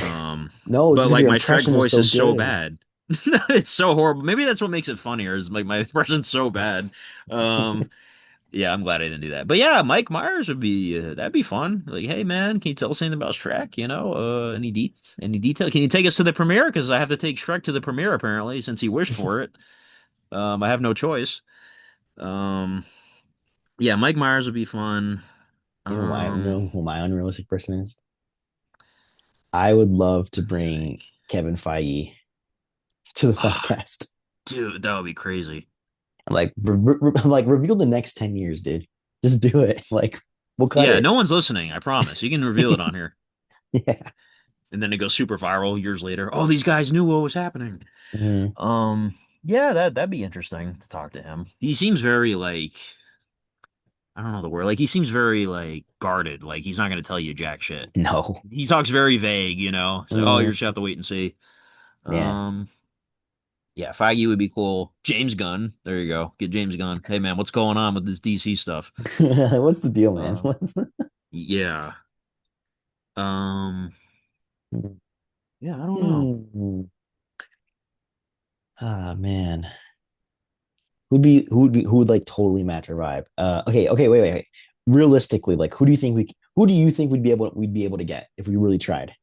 Um, No, it's but because like your my Shrek impression is voice so is so good. bad. It's so horrible. Maybe that's what makes it funnier is like my impression's so bad. Um, Yeah, I'm glad I didn't do that. But yeah, Mike Myers would be that'd be fun. Like, hey man, can you tell us anything about Shrek? Any deets, any detail? Can you take us to the premiere? Because I have to take Shrek to the premiere apparently, since he wished for it. I have no choice. Um, Yeah, Mike Myers would be fun. You Um, know who my unrealistic person is? I would love to Let me bring think. Kevin Feige to the Ah, podcast. dude, that would be crazy. I'm like, reveal the next 10 years, dude. Just do it. Like, we'll cut Yeah, it. no one's listening, I promise. You can reveal it on here. Yeah. And then it goes super viral years later. Oh, these guys knew what was happening. Mhm. Um, yeah, that'd be interesting to talk to him. He seems very like I don't know the word. Like he seems very like guarded. Like he's not gonna tell you jack shit. No. He talks very vague, you know. So oh, you Mhm. just have to wait and see. Yeah. Um, yeah, Feige would be cool. James Gunn, there you go. Get James Gunn. Hey man, what's going on with this DC stuff? What's the deal, man? Uh, yeah. Um, yeah, I don't know. Hmm. Ah, man. Who would like totally match our vibe? Okay, wait. Realistically, like who do you think we'd be able to get if we really tried?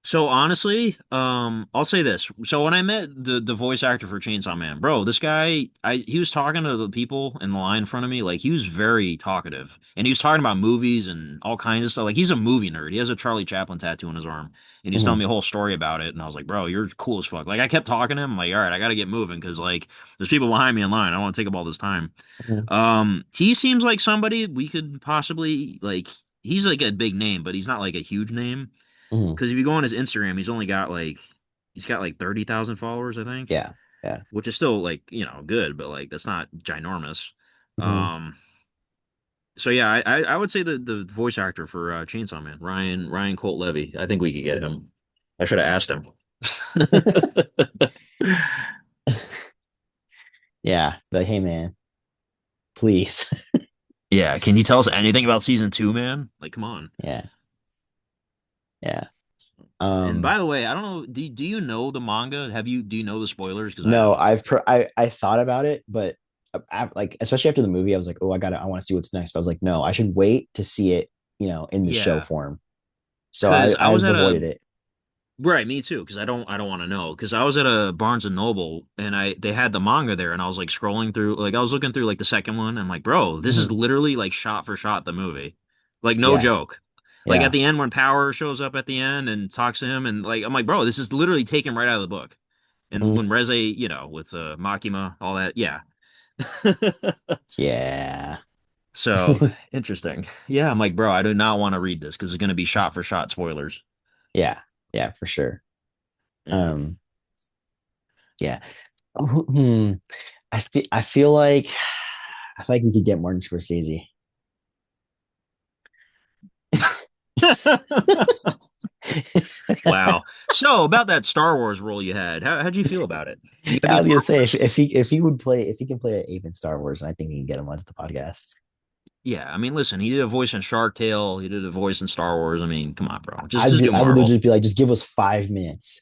So honestly, I'll say this. So when I met the voice actor for Chainsaw Man, bro, this guy, he was talking to the people in the line in front of me, like he was very talkative, and he was talking about movies and all kinds of stuff. Like he's a movie nerd. He has a Charlie Chaplin tattoo on his arm, and he was telling Mhm, me a whole story about it. And I was like, bro, you're cool as fuck. Like I kept talking to him, I'm like, all right, I got to get moving because like there's people behind me in line. I don't want to take up all this time. mhm, He seems like somebody we could possibly like. He's like a big name, but he's not like a huge name. mhm. Because if you go on his Instagram, he's got like 30,000 followers, I think, Yeah, yeah. which is still like, good, but like that's not ginormous. Mhm. Um, so yeah, I would say the voice actor for Chainsaw Man, Ryan Colt Levy. I think we could get him. I should have asked him. Yeah, but hey, man, please. Yeah, can you tell us anything about season two, man? Like, come on. Yeah, yeah. And Um, by the way, I don't know, do you know the manga? Do you know the spoilers? Because I no, don't. I thought about it, but like especially after the movie, I was like, oh, I want to see what's next. But I was like, no, I should wait to see it, in the show Yeah, form. So because I was I've at a avoided it. Right, me too, because I don't want to know. Because I was at a Barnes and Noble and they had the manga there, and I was like scrolling through, like I was looking through like the second one. And I'm like, bro, this is Mhm. literally like shot for shot the movie, like no Yeah, joke. Like at yeah. the end when Power shows up at the end and talks to him, and like I'm like, bro, this is literally taken right out of the book. And Mhm. when Reze, with Makima, all that, yeah. Yeah, So interesting. Yeah, I'm like, bro, I do not want to read this because it's going to be shot for shot spoilers. yeah, yeah, for sure. Yeah. Um, yeah. Hmm. I feel like we could get Martin Scorsese. Wow. So about that Star Wars role you had, how'd you feel about it? You got I any was gonna Marvel say questions? if he can play an ape in Star Wars, I think we can get him onto the podcast. Yeah, I mean, listen, he did a voice in Shark Tale. He did a voice in Star Wars. I mean, come on, bro. Just do I would Marvel. legit be like, just give us 5 minutes.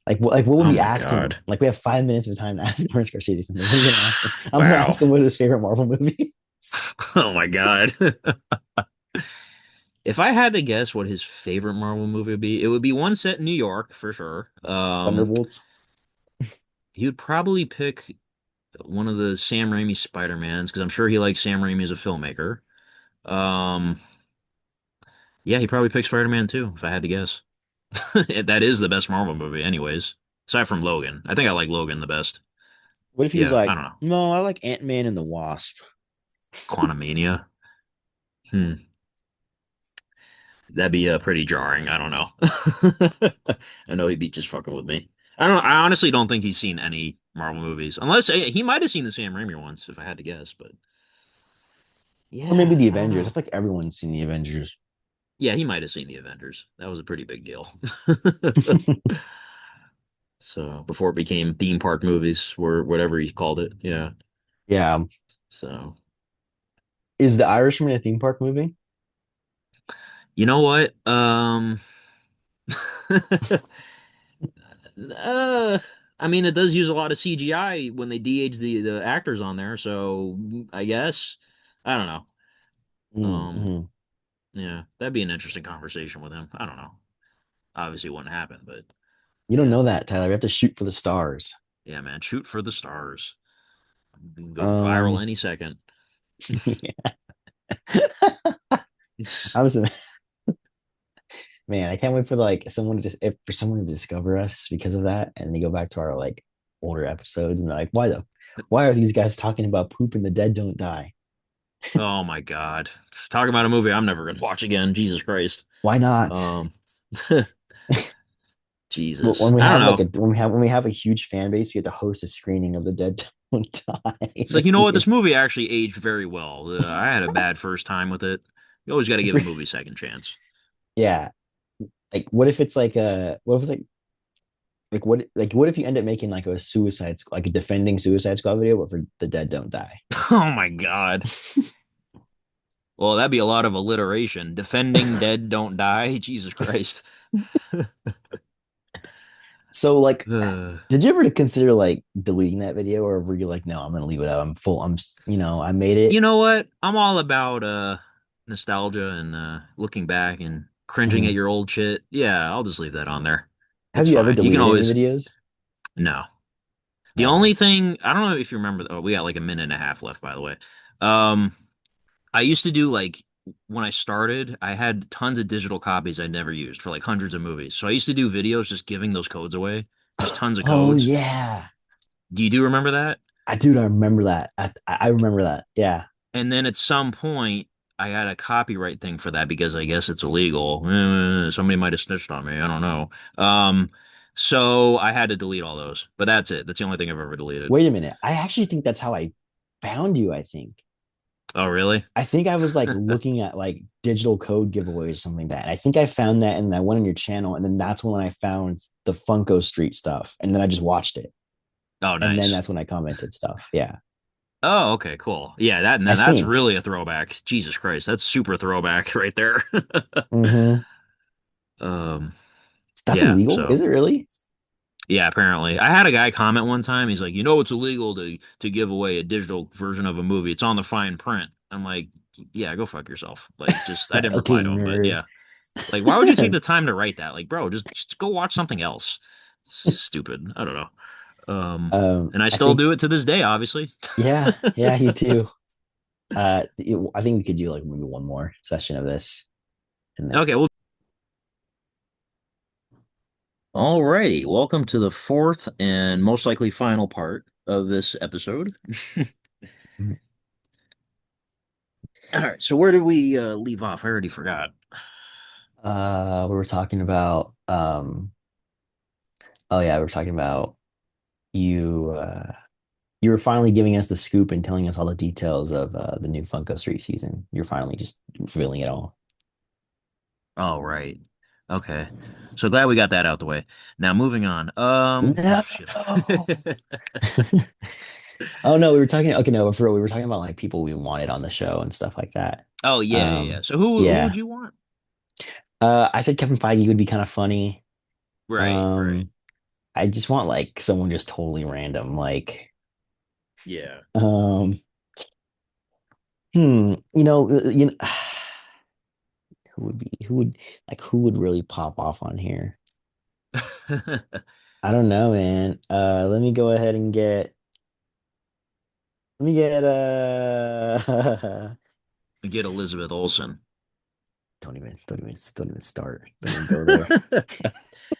Like what would Oh we my ask him? God. Like we have 5 minutes of time to ask Martin Scorsese something. What are we gonna ask him? I'm gonna Wow. ask him what his favorite Marvel movie is. Oh my God. If I had to guess what his favorite Marvel movie would be, it would be one set in New York for sure. Thunderbolts. He would probably pick one of the Sam Raimi Spider-Mans because I'm sure he likes Sam Raimi as a filmmaker. Um, yeah, he probably picked Spider-Man too, if I had to guess. That is the best Marvel movie, anyways. Aside from Logan. I think I like Logan the best. What if he was Yeah, I like, don't know. no, I like Ant-Man and the Wasp. Quantumania. Hmm. That'd be pretty jarring. I don't know. I know he'd be just fucking with me. I don't. I honestly don't think he's seen any Marvel movies, unless he might have seen the Sam Raimi ones, if I had to guess. But Or maybe yeah, the I don't Avengers. I know. feel like everyone's seen the Avengers. Yeah, he might have seen the Avengers. That was a pretty big deal. So before it became theme park movies or whatever he called it. Yeah. Yeah. So Is The Irishman a theme park movie? you know what? Uh, I mean, it does use a lot of CGI when they de-age the actors on there, so I guess I don't know. Um, Mm-hmm. yeah, that'd be an interesting conversation with him. I don't know. Obviously, it wouldn't happen, but You don't yeah, know that, Tyler. We have to shoot for the stars. yeah, man, shoot for the stars. Go viral Um, any second. yeah. I was man, I can't wait for like someone to just if, for someone to discover us because of that, and they go back to our like older episodes and they're like, why are these guys talking about poop and the dead don't die? Oh my God. Talk about a movie I'm never gonna watch again. Jesus Christ. Why not? Um, But Jesus. when we I don't have like know. a when we have a huge fan base, we have to host a screening of the dead don't die It's like, you know what? This again. movie actually aged very well. I had a bad first time with it. You always got to give a movie a second chance. Yeah, like what if it's like a what if it's like what if you end up making like a suicide like a defending Suicide Squad video, but for the dead don't die? Oh my God. Well, that'd be a lot of alliteration. Defending dead don't die. Jesus Christ. So like, Uh, did you ever consider like deleting that video, or were you like, no, I'm gonna leave it out. I'm full. I made it. you know what? I'm all about nostalgia and looking back and cringing at Mhm. your old shit. Yeah, I'll just leave that on there. Have It's you ever fine. You can deleted any always videos? no. The No. only thing I don't know if you remember. Oh, we got like a minute and a half left, by the way. Um, I used to do like when I started, I had tons of digital copies I never used for like hundreds of movies. So I used to do videos just giving those codes away, just tons of Oh codes. yeah, Do you remember that? I remember that. I remember that. Yeah. And then at some point, I got a copyright thing for that because I guess it's illegal. Somebody might have snitched on me. I don't know. So I had to delete all those. But that's it. That's the only thing I've ever deleted. Wait a minute. I actually think that's how I found you. Oh, really? I think I was like looking at like digital code giveaways or something like that. And I think I found that and I went on your channel, and then that's when I found the Funko Street stuff, and then I just watched it, Oh, and then nice. that's when I commented stuff. Yeah, Oh, okay, cool. Yeah, that I now that's think. really a throwback. Jesus Christ, that's super throwback right there. Mm-hmm. Um, That's yeah, illegal? so Is it really? yeah, apparently. I had a guy comment one time, he's like, you know it's illegal to give away a digital version of a movie. It's on the fine print. I'm like, yeah, go fuck yourself. Like just I didn't reply Okay, to him, but nerd. yeah. Like, why would you take the time to write that? Like, bro, just go watch something else. Stupid. I don't know. And I I still think, do it to this day, obviously. yeah, you too. I think we could do like maybe one more session of this, and then Okay, well, alrighty. Welcome to the fourth and most likely final part of this episode. All right, so where did we leave off? I already forgot. we were talking about oh yeah, we were talking about you you were finally giving us the scoop and telling us all the details of the new Funko Street season. You're finally just revealing it all. Oh, right. Okay. So glad we got that out the way. Now moving on. No. Shit. Oh no, we were talking. Okay, no, for real, we were talking about like people we wanted on the show and stuff like that. Oh, yeah, yeah, yeah. So who would Yeah. you want? I said Kevin Feige would be kind of funny. Right, right. Um, I just want like someone just totally random, like Yeah. um, you know, who would really pop off on here? I don't know, man. Let me get Get Elizabeth Olsen. don't even start. Don't even go there.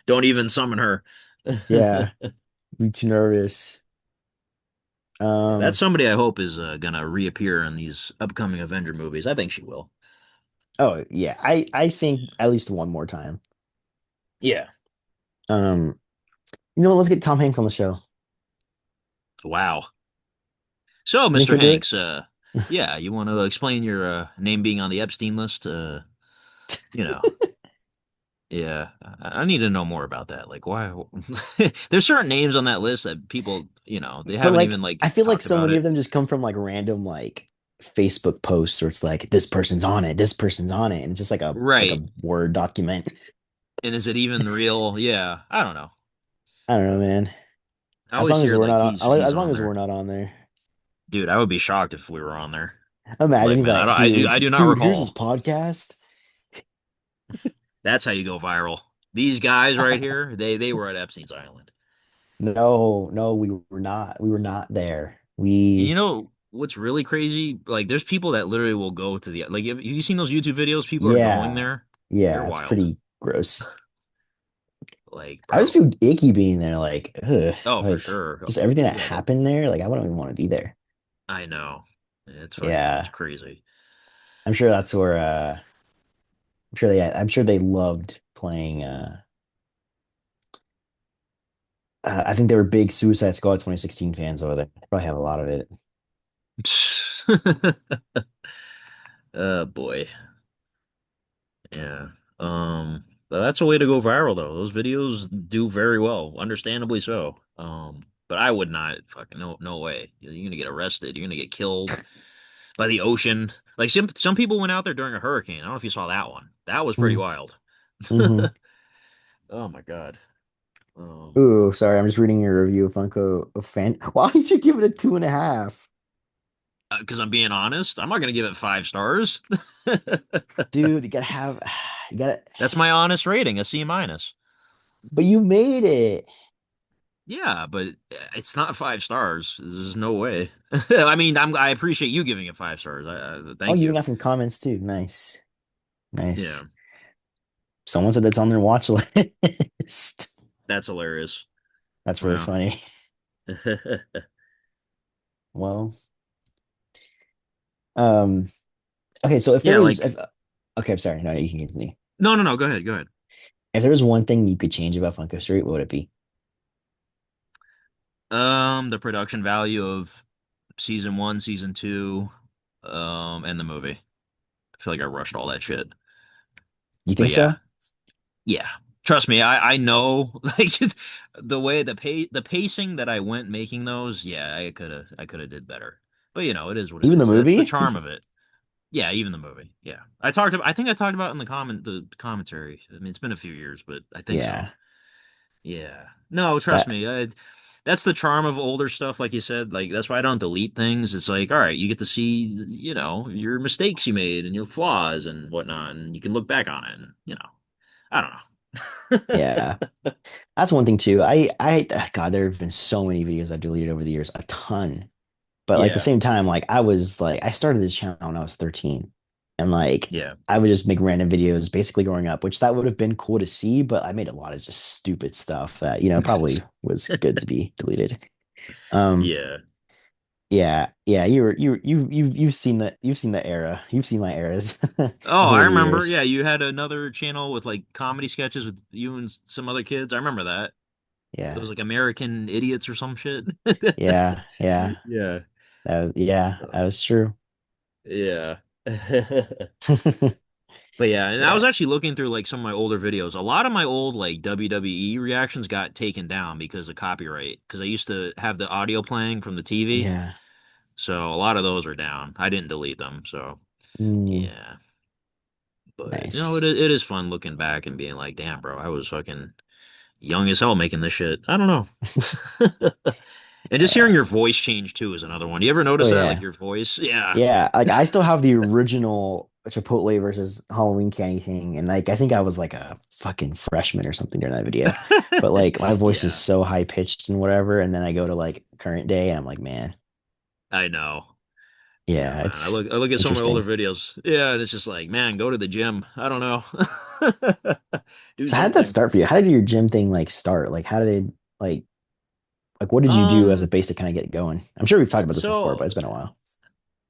Don't even summon her. Yeah, be too nervous. That's Um, somebody I hope is gonna reappear in these upcoming Avenger movies. I think she will. oh yeah, I think at least one more time. Yeah. Um, let's get Tom Hanks on the show. Wow. So, You think Mr. he'll do it? Hanks, yeah, you want to explain your name being on the Epstein list? You know, yeah, I need to know more about that. Like, why? There's certain names on that list that people, they But haven't like, even I like feel like talked so about many of it. them just come from like random like Facebook posts, where it's like this person's on it, this person's on it, and it's just like a Right. Word document. And is it even real? Yeah, I don't know. I don't know, man. I always hear like he's As long on as we're there. not on there. Dude, I would be shocked if we were on there. Imagine Like, he's man, like, I dude, do not dude, here's his recall. podcast. That's how you go viral. These guys right here, they were at Epstein's Island. No, no, we were not. We were not there. You We, know what's really crazy? Like, there's people that literally will go to the have you seen those YouTube videos? People are going yeah, there. They're yeah, it's wild. pretty gross. Like, I just bro. feel icky being there, like, ugh, Oh, for like sure. just everything that Yeah, happened there. Like, I wouldn't even want to be there. I know. It's Yeah, crazy. I'm sure that's where. I'm sure they loved playing. I think they were big Suicide Squad 2016 fans over there. They probably have a lot of it. Oh boy. Yeah. But that's a way to go viral though. Those videos do very well, understandably so. But I would not fucking no way. You're gonna get arrested. You're gonna get killed by the ocean. Like some people went out there during a hurricane. I don't know if you saw that one. That was pretty wild. Mm-hmm. Oh my God. Um, Ooh, sorry. I'm just reading your review of Funko of Fan. Why did you give it a 2.5? because I'm being honest, I'm not gonna give it 5 stars. Dude, you gotta have, you gotta, That's my honest rating, a C minus. but you made it. Yeah, but it's not 5 stars. There's no way. I mean, I appreciate you giving it 5 stars. Oh, Thank you even you. got some comments too. Nice. Yeah, Nice. Someone said that's on their watch list. that's hilarious. That's really Wow. funny. Well, um, okay, so if there Yeah, was, like okay, I'm sorry. No, you can continue. no, no, no. Go ahead, go ahead. If there was one thing you could change about Funko Street, what would it be? The production value of season one, season two, and the movie. I feel like I rushed all that shit. You But think yeah, so? yeah. Trust me, I know like the way the pacing that I went making those. Yeah, I could have did better. But it is what it Even the is. That's the movie? charm of it. Yeah, even the movie. Yeah. I think I talked about it in the commentary. I mean, it's been a few years, but I think so. Yeah. Yeah. No, trust That me. That's the charm of older stuff, like you said. Like that's why I don't delete things. It's like, all right, you get to see, your mistakes you made and your flaws and whatnot, and you can look back on it and, I don't know. yeah. That's one thing too. God, there have been so many videos I've deleted over the years, a ton. But like at the Yeah. same time, like I started this channel when I was 13. And like Yeah. I would just make random videos basically growing up, which that would have been cool to see, but I made a lot of just stupid stuff that, probably was good to be deleted. Um, Yeah. yeah, you've seen the era. You've seen my eras Oh, I over the remember. Yeah, years. you had another channel with like comedy sketches with you and some other kids. I remember that. It was Yeah. like American Idiots or some shit. Yeah, yeah. Yeah. That was true. Yeah. But yeah, and I was Yeah. actually looking through like some of my older videos. A lot of my old like WWE reactions got taken down because of copyright. Because I used to have the audio playing from the TV, Yeah. so a lot of those are down. I didn't delete them, so Mm, yeah. But nice. it is fun looking back and being like, damn, bro, I was fucking young as hell making this shit. I don't know. And just hearing Yeah. your voice change too is another one. You ever Oh notice that? Like yeah. your voice? Yeah. Yeah. Like I still have the original Chipotle versus Halloween candy thing. And like I think I was like a fucking freshman or something during that video. But like my voice is Yeah, so high pitched and whatever. And then I go to like current day and I'm like, man, I know. Yeah, yeah, man. I it's look I look at some of my older interesting. videos. Yeah, and it's just like, man, go to the gym. I don't know. Do So how did that something. start for you? How did your gym thing like start? Like how did it like what did you do as a Um, base to kind of get going? I'm sure we've talked about this before, but so it's been a while.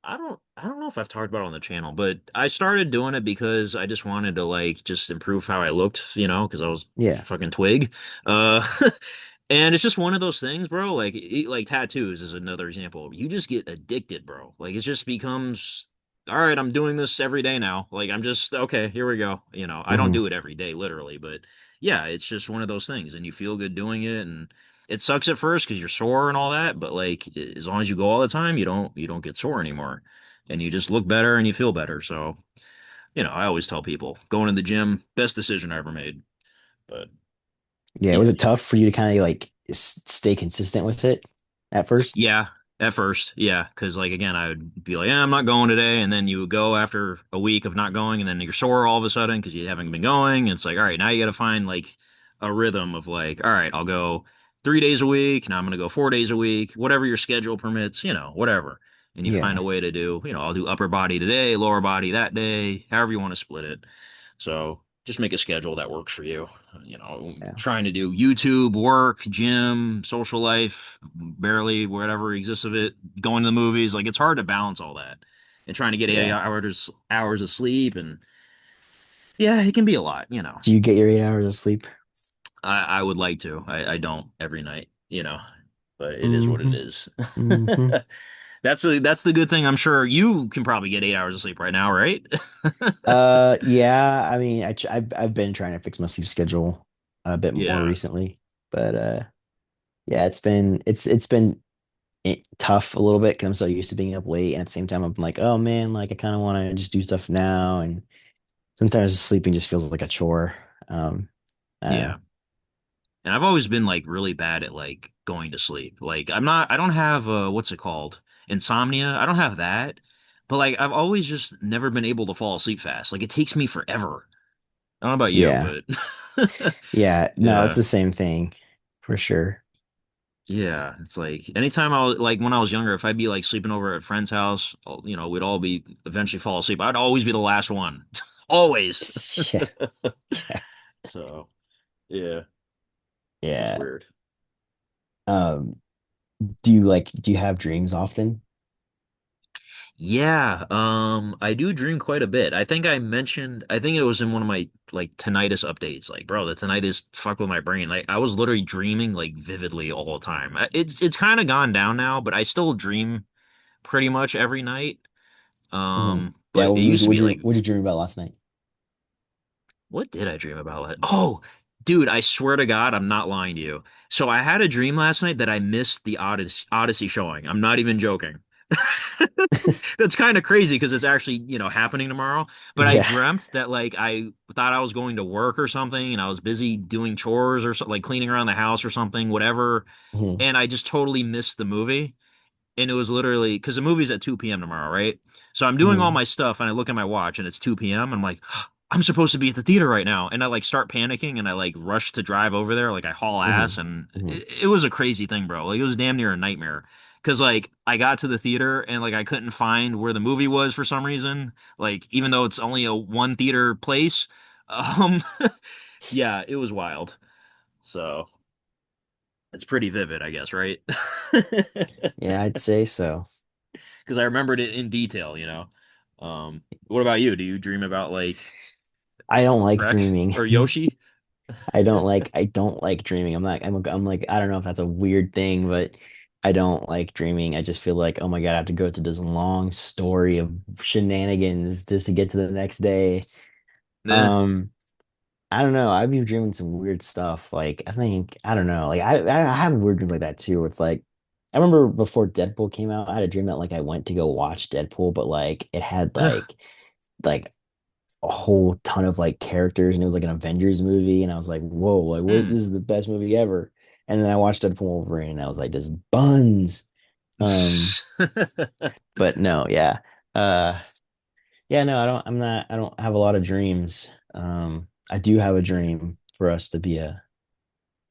I don't know if I've talked about it on the channel, but I started doing it because I just wanted to like just improve how I looked, because I was Yeah. fucking twig. Uh and it's just one of those things, bro. Like like tattoos is another example. You just get addicted, bro. Like it just becomes all right, I'm doing this every day now. Like I'm just okay, here we go. I don't Hmm. do it every day, literally, but yeah, it's just one of those things and you feel good doing it and it sucks at first because you're sore and all that, but like as long as you go all the time, you don't get sore anymore, and you just look better and you feel better. So I always tell people going to the gym, best decision I ever made. But Yeah. Was yeah, it tough for you to kind of like stay consistent with it at first? yeah, at first, yeah, because like again, I would be like, yeah, I'm not going today, and then you would go after a week of not going, and then you're sore all of a sudden because you haven't been going. And it's like, all right, now you got to find like a rhythm of like, all right, I'll go. 3 days a week. Now I'm going to go 4 days a week, whatever your schedule permits, whatever. And you find a Yeah. way to do, I'll do upper body today, lower body that day, however you want to split it. So just make a schedule that works for you. Yeah. Trying to do YouTube, work, gym, social life, barely whatever exists of it, going to the movies. Like it's hard to balance all that and trying to get eight Yeah. hours of sleep. And yeah, it can be a lot. Do you get your 8 hours of sleep? I would like to. I don't every night, but it is what it Mm-hmm. is. Mm-hmm. That's the good thing. I'm sure you can probably get 8 hours of sleep right now, right? Yeah, I mean, I've been trying to fix my sleep schedule a bit more Yeah. recently, but yeah, it's been tough a little bit because I'm so used to being up late, and at the same time, I'm like, oh man, like I kind of want to just do stuff now, and sometimes sleeping just feels like a chore. I don't know. Yeah. And I've always been like really bad at like going to sleep. Like I don't have what's it called? Insomnia. I don't have that. But like I've always just never been able to fall asleep fast. Like it takes me forever. I don't know about you, Yeah, but yeah, no, it's yeah. the same thing for sure. Yeah, it's like anytime I was like when I was younger, if I'd be like sleeping over at a friend's house, we'd all be eventually fall asleep. I'd always be the last one. Always. Yeah, yeah, So, yeah, it's yeah. weird. Um, do you have dreams often? Yeah, I do dream quite a bit. I think it was in one of my like tinnitus updates. Like, bro, the tinnitus fuck with my brain. Like, I was literally dreaming like vividly all the time. It's kind of gone down now, but I still dream pretty much every night. Hmm. Yeah, But it used to be like, what'd you dream about last night? what did I dream about? Oh, dude, I swear to God, I'm not lying to you. So I had a dream last night that I missed the Odyssey showing. I'm not even joking. That's kind of crazy because it's actually, happening tomorrow. But I Yeah. dreamt that like I thought I was going to work or something and I was busy doing chores or something, like cleaning around the house or something, whatever. Mhm. And I just totally missed the movie. And it was literally because the movie's at 2 p.m. tomorrow, right? So I'm doing all Mhm. my stuff and I look at my watch and it's 2 p.m. I'm like, I'm supposed to be at the theater right now. And I like start panicking and I like rush to drive over there. Like I haul ass Mhm. and Mhm. it was a crazy thing, bro. Like it was damn near a nightmare. Cause like I got to the theater and like I couldn't find where the movie was for some reason. Like even though it's only a one theater place. Um, yeah, it was wild. So it's pretty vivid, I guess, right? Yeah, I'd say so. Because I remembered it in detail. What about you? Do you dream about like I don't like Shrek dreaming. or Yoshi? I don't like dreaming. I'm like I don't know if that's a weird thing, but I don't like dreaming. I just feel like, oh my God, I have to go through this long story of shenanigans just to get to the next day. Yeah. Um, I don't know. I've been dreaming some weird stuff. Like I don't know. Like I have weird dreams like that too. Where it's like I remember before Deadpool came out, I had a dream that like I went to go watch Deadpool, but like it had like a whole ton of like characters, and it was like an Avengers movie, and I was like, whoa, like what? Hmm. This is the best movie ever. And then I watched Deadpool Wolverine, and I was like, this buns. Um, but no, yeah, uh, yeah, no, I don't have a lot of dreams. I do have a dream for us to be a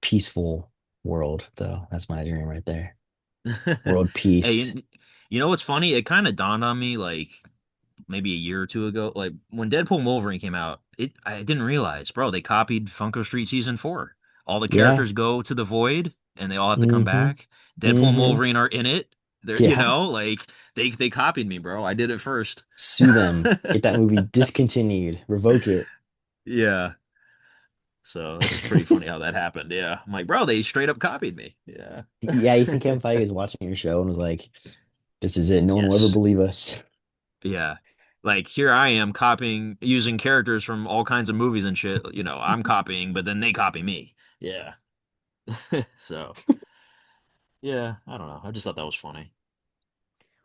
peaceful world, though. That's my dream right there. World Hey, peace. you know what's funny? It kind of dawned on me like maybe a year or two ago, like when Deadpool and Wolverine came out, I didn't realize, bro, they copied Funko Street Season 4. All the Yeah. characters go to the void and they all have to come Mm-hmm. back. Deadpool and Mm-hmm. Wolverine are in it. They're, Yeah. like they copied me, bro. I did it first. Sue them. Get that movie discontinued. Revoke it. Yeah. So that's pretty funny how that happened. Yeah. I'm like, bro, they straight up copied me. Yeah. Yeah, you think Kevin Feige was watching your show and was like, "This is it. No one will ever Yes. believe us." Yeah. Like here I am copying using characters from all kinds of movies and shit. I'm copying, but then they copy me. Yeah. So, yeah, I don't know. I just thought that was funny.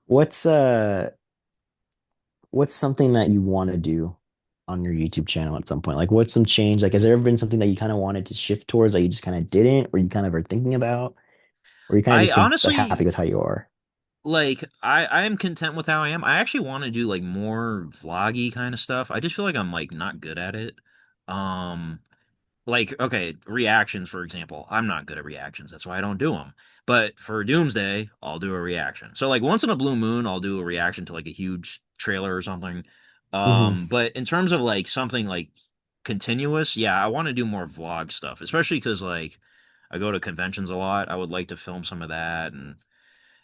What's uh, what's something that you want to do on your YouTube channel at some point? Like, what's some change? Like, has there ever been something that you kind of wanted to shift towards that you just kind of didn't, or you kind of are thinking about, or you kind of I just been like honestly happy with how you are? like I am content with how I am. I actually want to do like more vloggy kind of stuff. I just feel like I'm like not good at it. Um like, okay, reactions, for example. I'm not good at reactions. That's why I don't do them. But for Doomsday, I'll do a reaction. So like once in a blue moon, I'll do a reaction to like a huge trailer or something. Hmm. But in terms of like something like continuous, yeah, I want to do more vlog stuff, especially because like I go to conventions a lot. I would like to film some of that and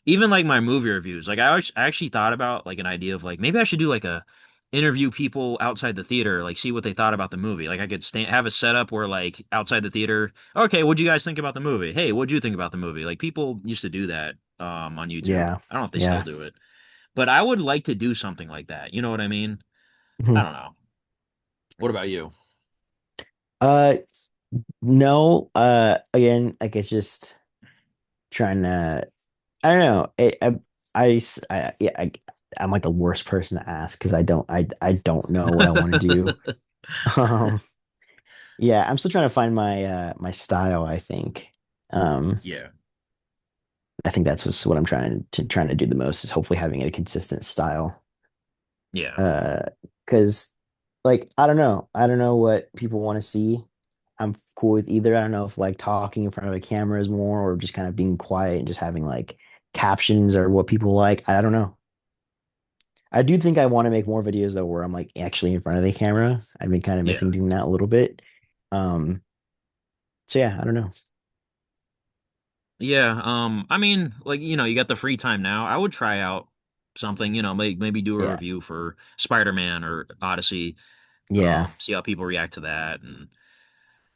even like my movie reviews. Like I actually thought about like an idea of like maybe I should do like a interview people outside the theater, like see what they thought about the movie. Like I could have a setup where like outside the theater, okay, what'd you guys think about the movie? Hey, what'd you think about the movie? Like people used to do that on YouTube. Yeah. I don't know if they still Yeah. do it, but I would like to do something like that. You know what I mean? I Mhm. don't know. What about you? Uh, no. Again, like it's just trying to. I don't know. Yeah. I'm like the worst person to ask because I don't know what I want to do. Um, yeah, I'm still trying to find my style, I think. Um, Yeah. I think that's just what I'm trying to do the most is hopefully having a consistent style. Yeah. Uh, because like I don't know what people want to see. I'm cool with either. I don't know if like talking in front of a camera is more or just kind of being quiet and just having like captions or what people like. I don't know. I do think I want to make more videos though where I'm like actually in front of the camera. I've been kind of Yeah. missing doing that a little bit. Um, so yeah, I don't know. Yeah, I mean, like, you got the free time now. I would try out something, maybe do a Yeah. review for Spider-Man or Odyssey, Yeah. see how people react to that. And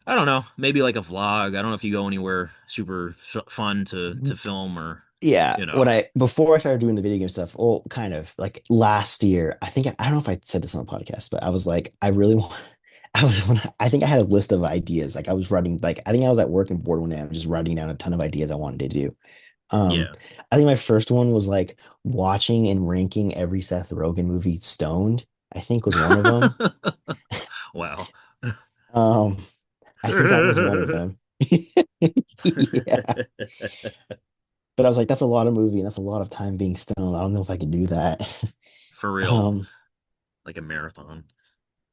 I don't know, maybe like a vlog. I don't know if you go anywhere super fun to film or, Yeah, you what know. I before I started doing the video game stuff, well, kind of like last year, I don't know if I said this on the podcast, but I was like, I really want, I think I had a list of ideas. Like I was writing, like I think I was at work and bored one day. I'm just writing down a ton of ideas I wanted to do. Um, Yeah. I think my first one was like watching and ranking every Seth Rogen movie stoned, I think was one of them. Wow. Um, I think that was one of them. Yeah. But I was like, that's a lot of movie and that's a lot of time being stoned. I don't know if I can do that. For real, Um, like a marathon.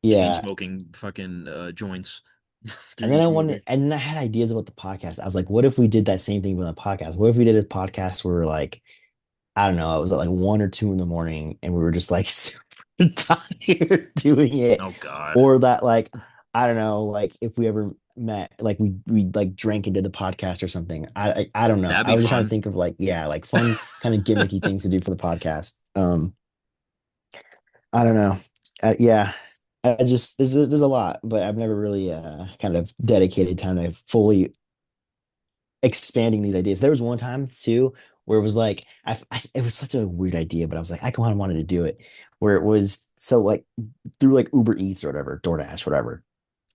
Chain yeah. smoking fucking joints through And then I each wanted, movie. and then I had ideas about the podcast. I was like, what if we did that same thing with a podcast? What if we did a podcast where like, I don't know, it was at like 1 or 2 in the morning and we were just like super tired doing it. Oh God. Or that like, I don't know, like if we ever met, like we like drank into the podcast or something. I don't know. That'd I be was just trying to fun. think of like, yeah, like fun kind of gimmicky things to do for the podcast. I don't know. Yeah, I just there's a lot, but I've never really kind of dedicated time to fully expanding these ideas. There was one time too where it was like it was such a weird idea, but I was like I kind of wanted to do it. Where it was so like through like Uber Eats or whatever, DoorDash, whatever.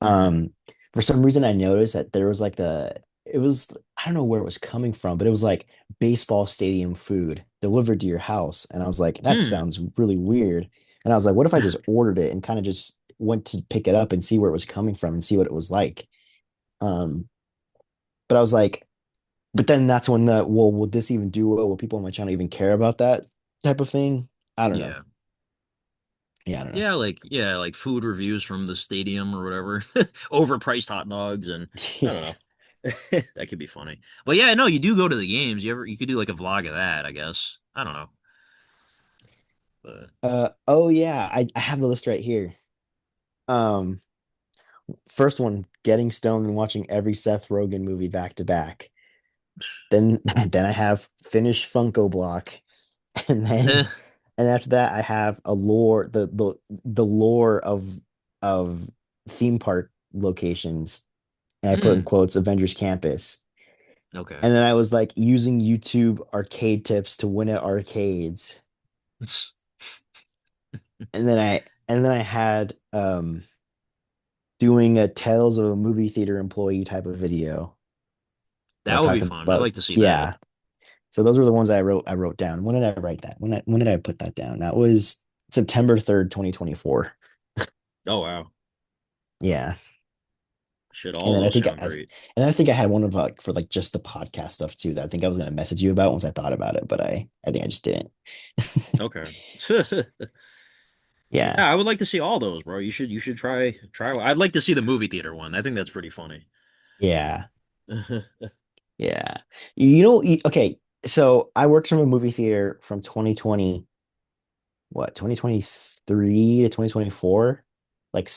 Hmm. Um, for some reason I noticed that there was like it was I don't know where it was coming from, but it was like baseball stadium food delivered to your house, and I was like that Hmm. sounds really weird. And I was like, what if I just ordered it and kind of just went to pick it up and see where it was coming from and see what it was like. Um, but I was like, but then that's when well, will this even do well? Will people on my channel even care about that type of thing? I don't know. Yeah. Yeah, I don't know. Yeah, like food reviews from the stadium or whatever. Overpriced hot dogs and I don't know. That could be funny. But yeah, no, you do go to the games. You could do like a vlog of that, I guess. I don't know. But Oh yeah, I have the list right here. Um, first one, getting stoned and watching every Seth Rogen movie back to back. Then then I have finish Funko Block, and eh, then and after that I have a lore the lore of theme park locations, and I put in hmm, quotes Avengers Campus. okay. And then I was like using YouTube arcade tips to win at arcades. And then I had doing a Tales of a Movie Theater Employee type of video where I That would talk be fun. I'd about like to see that. yeah. So those were the ones I wrote down. When did I write that? When did I put that down? That was September 3rd, 2024. Oh wow. Yeah. Shit, And all then those sound and great. then I think I had one of like for like just the podcast stuff too that I think I was gonna message you about once I thought about it, but I think I just didn't. Okay. Yeah, Yeah. I would like to see all those, bro. You should try. I'd like to see the movie theater one. I think that's pretty funny. Yeah. Yeah. Okay. So I worked from a movie theater from 2020, what, 2023 to 2024? Like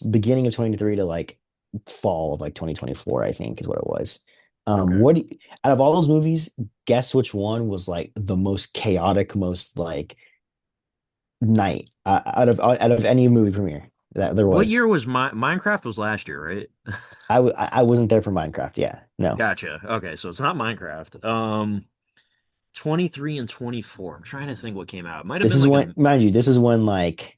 beginning of 23 to like fall of like 2024, I think is what it was. Okay. What out of all those movies, guess which one was like the most chaotic, most like night out of any movie premiere that there What was. year was Minecraft was last year, right? I wasn't there for Minecraft. Yeah, no. Gotcha. Okay, so it's not Minecraft. 23 and 24. I'm trying to think what came out. It might have This been is like when, a mind you, this is when like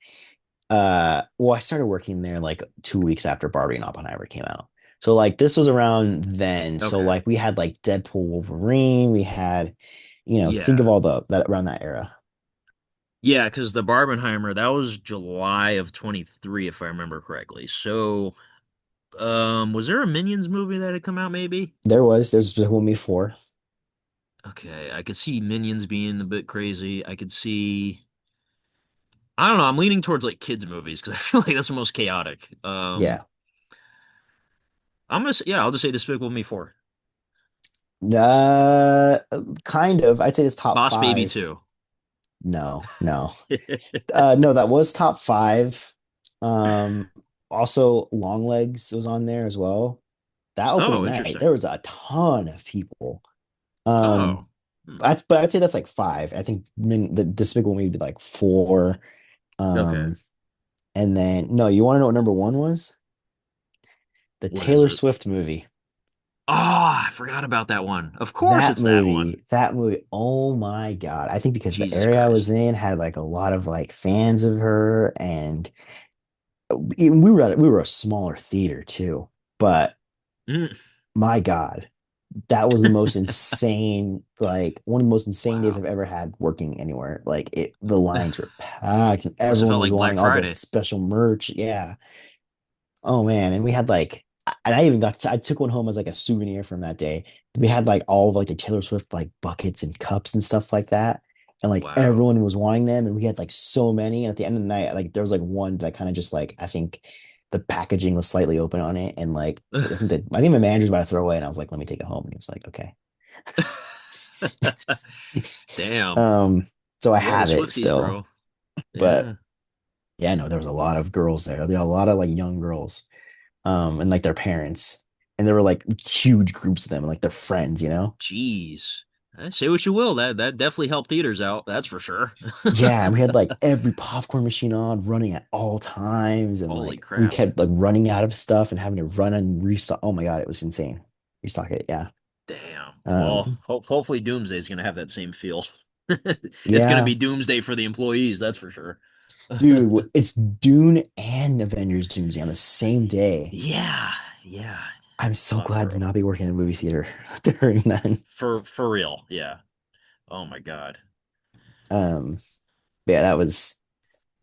well, I started working there like 2 weeks after Barbie and Oppenheimer came out. So like this was around then. So okay. like we had like Deadpool, Wolverine, we had, think of Yeah. all the that around that era. Yeah, because the Barbenheimer, that was July of 23, if I remember correctly. So, was there a Minions movie that had come out maybe? There's one before. Okay, I could see Minions being a bit crazy. I could see I don't know, I'm leaning towards like kids movies because I feel like that's the most chaotic. Yeah. Yeah, I'll just say Despicable Me 4. Uh kind of. I'd say it's top Boss Baby five. 2. No, no. No, that was top five. Um, Also Longlegs was on there as well. That opening Oh, night, there interesting. was a ton of people. Um, Oh. Hmm. but I'd say that's like five. I think the Despicable Me would be like four. Okay. Um, and then no, you want to know what number one was? The What is Taylor it? Swift movie. Oh, I forgot about that one. Of course it's that one. That movie. Oh my God. I think because the Jesus area I was Christ. in had like a lot of like fans of her, and we were a smaller theater too. But Mm. my God, that was the most insane, like one of the most insane days I've Wow. ever had working anywhere. The lines were packed and Must have everyone felt was like Black wanting all the Friday. special merch. Yeah. Oh man. And we had like, and I even I took one home as like a souvenir from that day. We had like all of like the Taylor Swift like buckets and cups and stuff like that. And like Wow. everyone was wanting them. And we had like so many. And at the end of the night, like there was like one that kind of just like, I think the packaging was slightly open on it. And like, I think my manager was about to throw away. And I was like, let me take it home. And he was like, okay. Damn. Um, so I Yeah, the have it Swifties, still, bro. but Yeah. yeah, no, there was a lot of girls there. There were a lot of like young girls, and like their parents, and there were like huge groups of them, and like their friends. Jeez. Say what you will. That definitely helped theaters out. That's for sure. Yeah, and we had like every popcorn machine on running at all times, and Holy like we crap. kept like running out of stuff and having to run and restock. Oh my God, it was insane. Restock it, yeah. Damn. Well, Um, hopefully Doomsday is gonna have that same feel. It's gonna yeah, be Doomsday for the employees, that's for sure. dude, it's Dune and Avengers Doomsday on the same day. Yeah, yeah. I'm so Tough, glad to bro. not be working in a movie theater during that. For real. Yeah. Oh my God. Um, yeah, that was.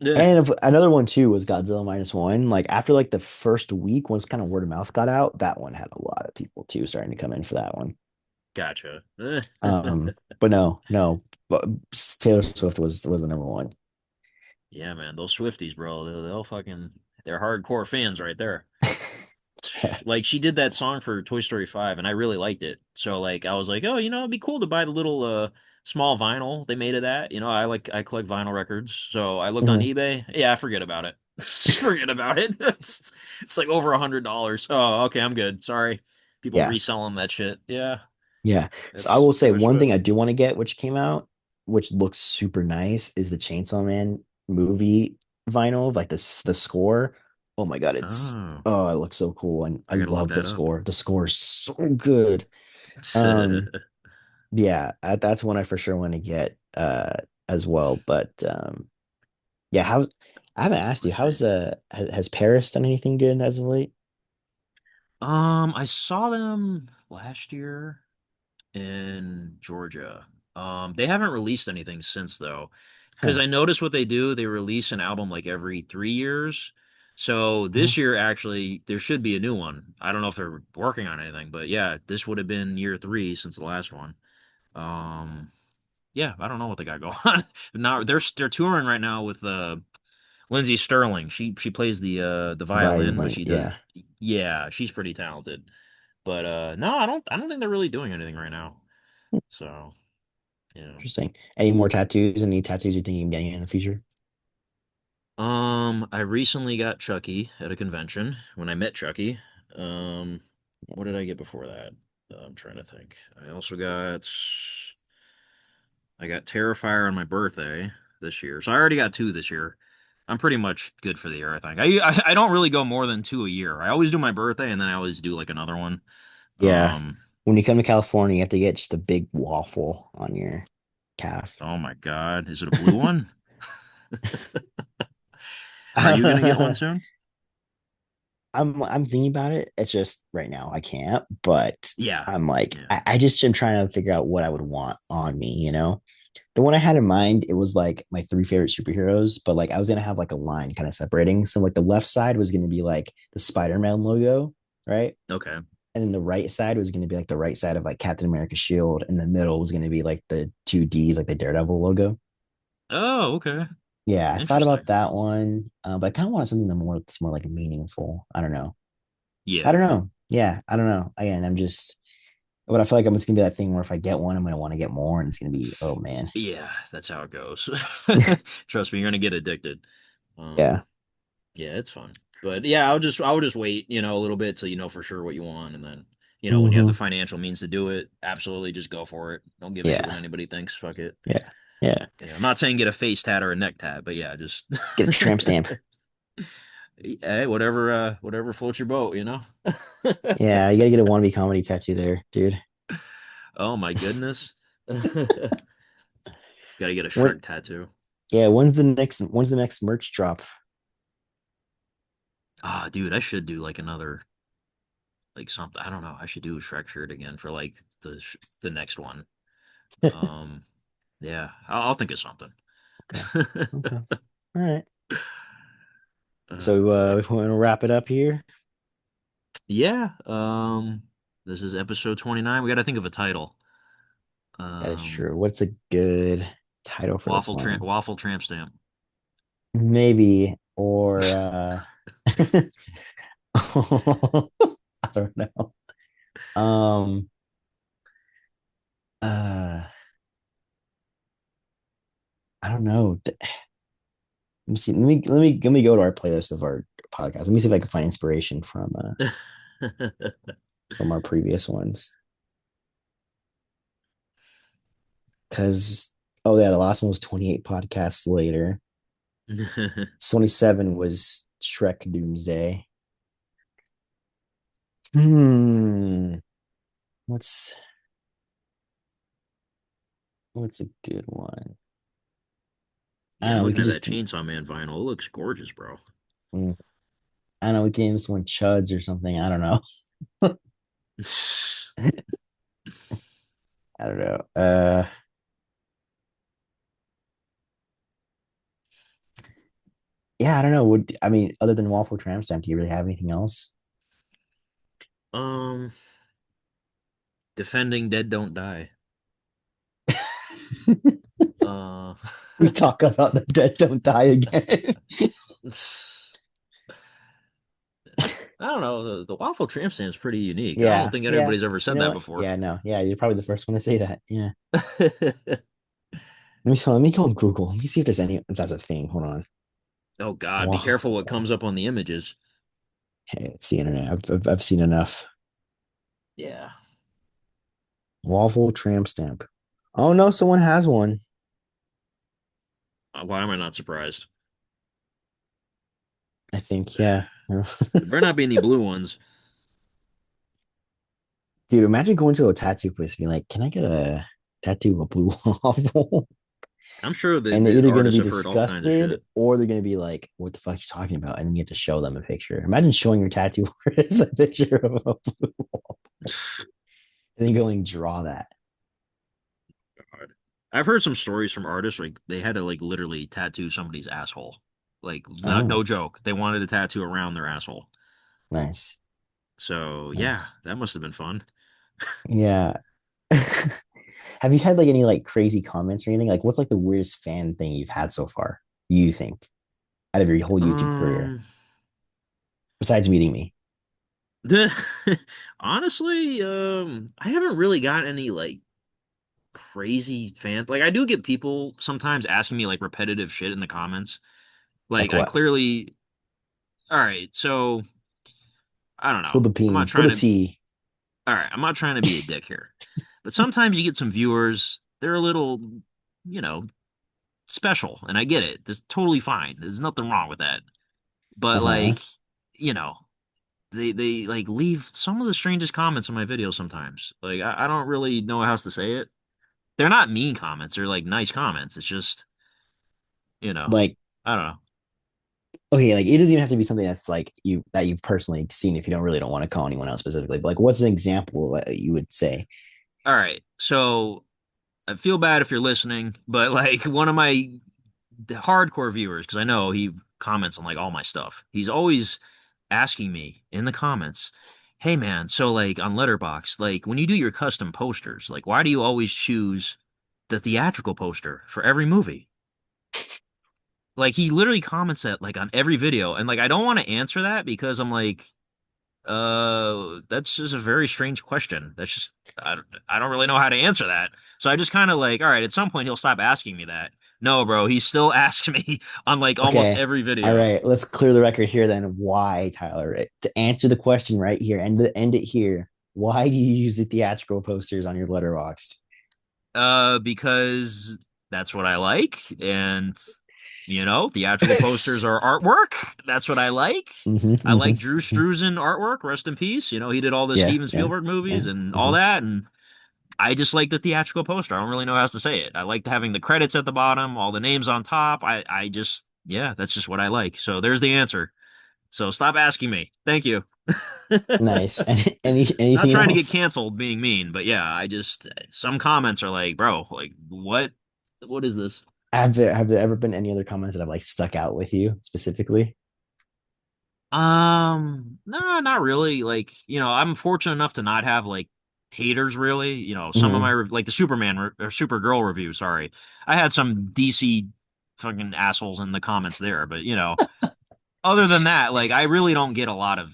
Yeah. And another one too was Godzilla minus one. Like after like the first week, once kind of word of mouth got out, that one had a lot of people too starting to come in for that one. Gotcha. But no, no, but Taylor Swift was the number one. Yeah, man. Those Swifties, bro. They'll fucking they're hardcore fans right there. Yeah. Like she did that song for Toy Story 5 and I really liked it. So like I was like, "Oh, it'd be cool to buy the little small vinyl they made of that." I collect vinyl records. So I looked on Mhm. eBay. Yeah, forget about it. Forget about it. It's like over $100. Oh, okay, I'm good. Sorry. People Yeah. reselling that shit. Yeah, Yeah. So I that's will say Taylor one thing I Swift. do want to get, which came out, which looks super nice, is the Chainsaw Man movie vinyl, like the score. Oh my God, Oh, it looks so cool. And I I gotta look love the that up. score. The score is so good. Um, yeah, that's one I for sure want to get as well. But yeah, I haven't asked you, Let's see. has Paris done anything good as of late? I saw them last year in Georgia. They haven't released anything since though, because Huh. I noticed what they do. They release an album like every 3 years. So Uh-huh. this year, actually, there should be a new one. I don't know if they're working on anything, but yeah, this would have been year three since the last one. Um, yeah, I don't know what they got going on. Now they're touring right now with Lindsay Sterling. She plays the violin, but Violent, she does. yeah. Yeah, she's pretty talented. But no, I don't think they're really doing anything right now. So yeah. Interesting. Any more tattoos? Any tattoos you're thinking of getting in the future? I recently got Chucky at a convention when I met Chucky. Um, what did I get before that? I'm trying to think. I got Terrifier on my birthday this year. So I already got two this year. I'm pretty much good for the year, I think. I don't really go more than two a year. I always do my birthday and then I always do like another one. Yeah. Um, When you come to California, you have to get just a big waffle on your calf. oh my God, is it a blue one? Are you gonna get one soon? I'm thinking about it. It's just right now I can't, but Yeah. I'm like Yeah. I just am trying to figure out what I would want on me, you know? The one I had in mind, it was like my three favorite superheroes, but like I was gonna have like a line kind of separating. So like the left side was gonna be like the Spider-Man logo, right? Okay. And then the right side was gonna be like the right side of like Captain America's shield, and the middle was gonna be like the two D's, like the Daredevil logo. Oh, okay. Yeah, I thought about Interesting. that one, but I kind of want something that's more like meaningful. I don't know. I Yeah. don't know. Yeah, I don't know. Again, but I feel like I'm just gonna be that thing where if I get one, I'm gonna want to get more, and it's gonna be, oh man. Yeah, that's how it goes. Trust me, you're gonna get addicted. Yeah. Um, yeah, it's fun. But yeah, I would just wait, a little bit till you know for sure what you want, and then, when you have the Hmm. financial means to do it, absolutely just go for it. Don't give a shit what Yeah. anybody thinks. Fuck it. Yeah. Yeah. I'm not saying get a face tat or a neck tat, but yeah, just Get a tramp stamp. hey, whatever floats your boat. Yeah, you gotta get a wannabe comedy tattoo there, dude. Oh my goodness. Gotta get a What? Shrek tattoo. Yeah. When's the next merch drop? Ah, dude, I should do like another like something. I don't know. I should do a Shrek shirt again for like the next one. Um, yeah, I'll think of something. Okay. Okay. All right. So Oh man. we want to wrap it up here. Yeah. This is episode 29. We got to think of a title. That is Um, true. What's a good title for this one? Waffle Tramp Stamp. Maybe or I don't know. Um uh I don't know. Let me see. Let me go to our playlist of our podcast. Let me see if I can find inspiration from our previous ones. Cause oh yeah, the last one was 28 podcasts later. 27 was Shrek Doomsday. Hmm. What's what's a good one? I Yeah, don't I'm know. We looking could at that just Chainsaw Man vinyl. It looks gorgeous, bro. mm, I don't know. We can name this one Chuds or something. I don't know. I don't know. Yeah, I don't know. Would I mean other than Waffle Tramp Stamp, do you really have anything else? Um, Defending Dead Don't Die. Uh, We talk about the dead don't die again. I don't know. The waffle tramp stamp is pretty unique. I don't Yeah, think yeah. anybody's ever You said know that what? before. Yeah, no, yeah. You're probably the first one to say that. Yeah. Let me go on Google. Let me see if there's any. If that's a thing. Hold on. Oh God, be careful what Waffle. comes up on the images. Hey, it's the internet. I've seen enough. Yeah. Waffle tramp stamp. Oh no, someone has one. Why am I not surprised? I think. Yeah. There better not be any blue ones. Dude, imagine going to a tattoo place and being like, "Can I get a tattoo of a blue waffle?" I'm sure And they're the either going to artists be have heard all kinds of disgusted shit. or they're going to be like, "What the fuck are you talking about?" And then you have to show them a picture. Imagine showing your tattoo artist a picture of a blue waffle and then going draw that. God. I've heard some stories from artists like they had to like literally tattoo somebody's asshole. Like not Oh, no joke. They wanted a tattoo around their asshole. nice, So yeah, nice. that must have been fun. Yeah. Have you had like any like crazy comments or anything? Like, what's like the weirdest fan thing you've had so far? You think? out of your whole YouTube career Um, besides meeting me? the, honestly, I haven't really got any like crazy fans. Like I do get people sometimes asking me like repetitive shit in the comments. Like Like I what? clearly, all right, so I don't Spill know. the I'm not beans, spill trying the to, tea. all right, I'm not trying to be a dick here. But sometimes you get some viewers, they're a little, you know, special, and I get it. That's totally fine. There's nothing wrong with that. But Uh-huh. like, you know, they like leave some of the strangest comments on my videos sometimes. Like I don't really know how else to say it. They're not mean comments, they're like nice comments. It's just, you know, Like, I don't know. okay, like it doesn't even have to be something that's like you that you've personally seen if you don't want to call anyone out specifically. But like what's an example that you would say? All right. So I feel bad if you're listening, but like one of my hardcore viewers, because I know he comments on like all my stuff. He's always asking me in the comments, "Hey man, so like on Letterboxd, like when you do your custom posters, like why do you always choose the theatrical poster for every movie?" Like he literally comments that like on every video, and like I don't want to answer that because I'm like, that's just a very strange question. That's just I don't really know how to answer that. So I just kind of like, all right, at some point he'll stop asking me that. No, bro, he still asks me on like almost Okay. every All video. right, let's clear the record here then. Why, Tyler? To answer the question right here and end it here. Why do you use the theatrical posters on your letterbox? Because that's what I like, and theatrical posters are artwork. That's what I like. Mm-hmm, I mm-hmm, like Drew mm-hmm. Struzan artwork. Rest in peace. He did all the Yeah, Steven yeah, Spielberg yeah. movies and all Mm-hmm. that, and I just like the theatrical poster. I don't really know how else to say it. I like having the credits at the bottom, all the names on top. I just, yeah, that's just what I like. So there's the answer. So stop asking me. Thank you. Nice. Not Anything trying to get else? canceled being mean, but yeah, I just some comments are like, bro, like what? What is this? Have there ever been any other comments that have like stuck out with you specifically? No, not really. Like, I'm fortunate enough to not have like haters really. Some of Mm-hmm. my like the Superman or Supergirl review, sorry. I had some DC fucking assholes in the comments there, but other than that, like I really don't get a lot of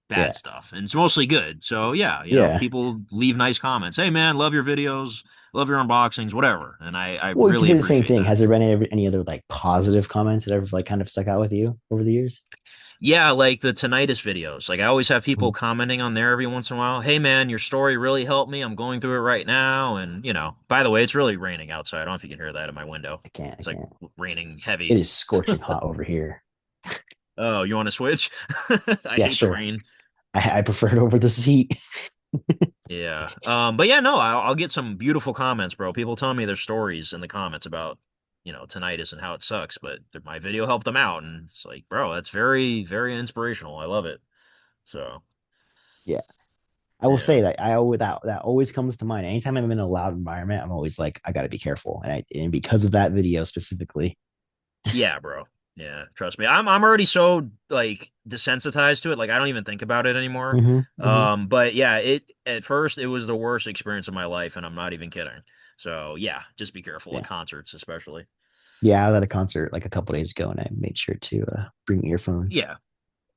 bad Yeah, stuff. And it's mostly good. So yeah, yeah. people leave nice comments. Hey man, love your videos, love your unboxings, whatever. And I Well, you can really say the same appreciate thing. that. Has there been any other like positive comments that ever like kind of stuck out with you over the years? Yeah, like the tinnitus videos. Like I always have people Mhm. commenting on there every once in a while. Hey man, your story really helped me. I'm going through it right now. And by the way, it's really raining outside. I don't know if you can hear that in my window. I can't. I It's like can't. raining It heavy. is scorching hot over here. Oh, you want to switch? I Yeah, hate the sure. rain. I prefer it over the seat. Yeah. But yeah, no, I'll get some beautiful comments, bro. People telling me their stories in the comments about, tinnitus and how it sucks, but my video helped them out. And it's like, bro, that's very, very inspirational. I love it. So, Yeah. I will yeah. say that I always that always comes to mind. Anytime I'm in a loud environment, I'm always like, I gotta be careful. And because of that video specifically. Yeah, bro. Yeah, trust me. I'm already so like desensitized to it. Like I don't even think about it anymore. Hmm, hmm. But yeah, it at first it was the worst experience of my life, and I'm not even kidding. So yeah, just be careful at Yeah. concerts, especially. Yeah, I was at a concert like a couple days ago and I made sure to bring earphones. Yeah.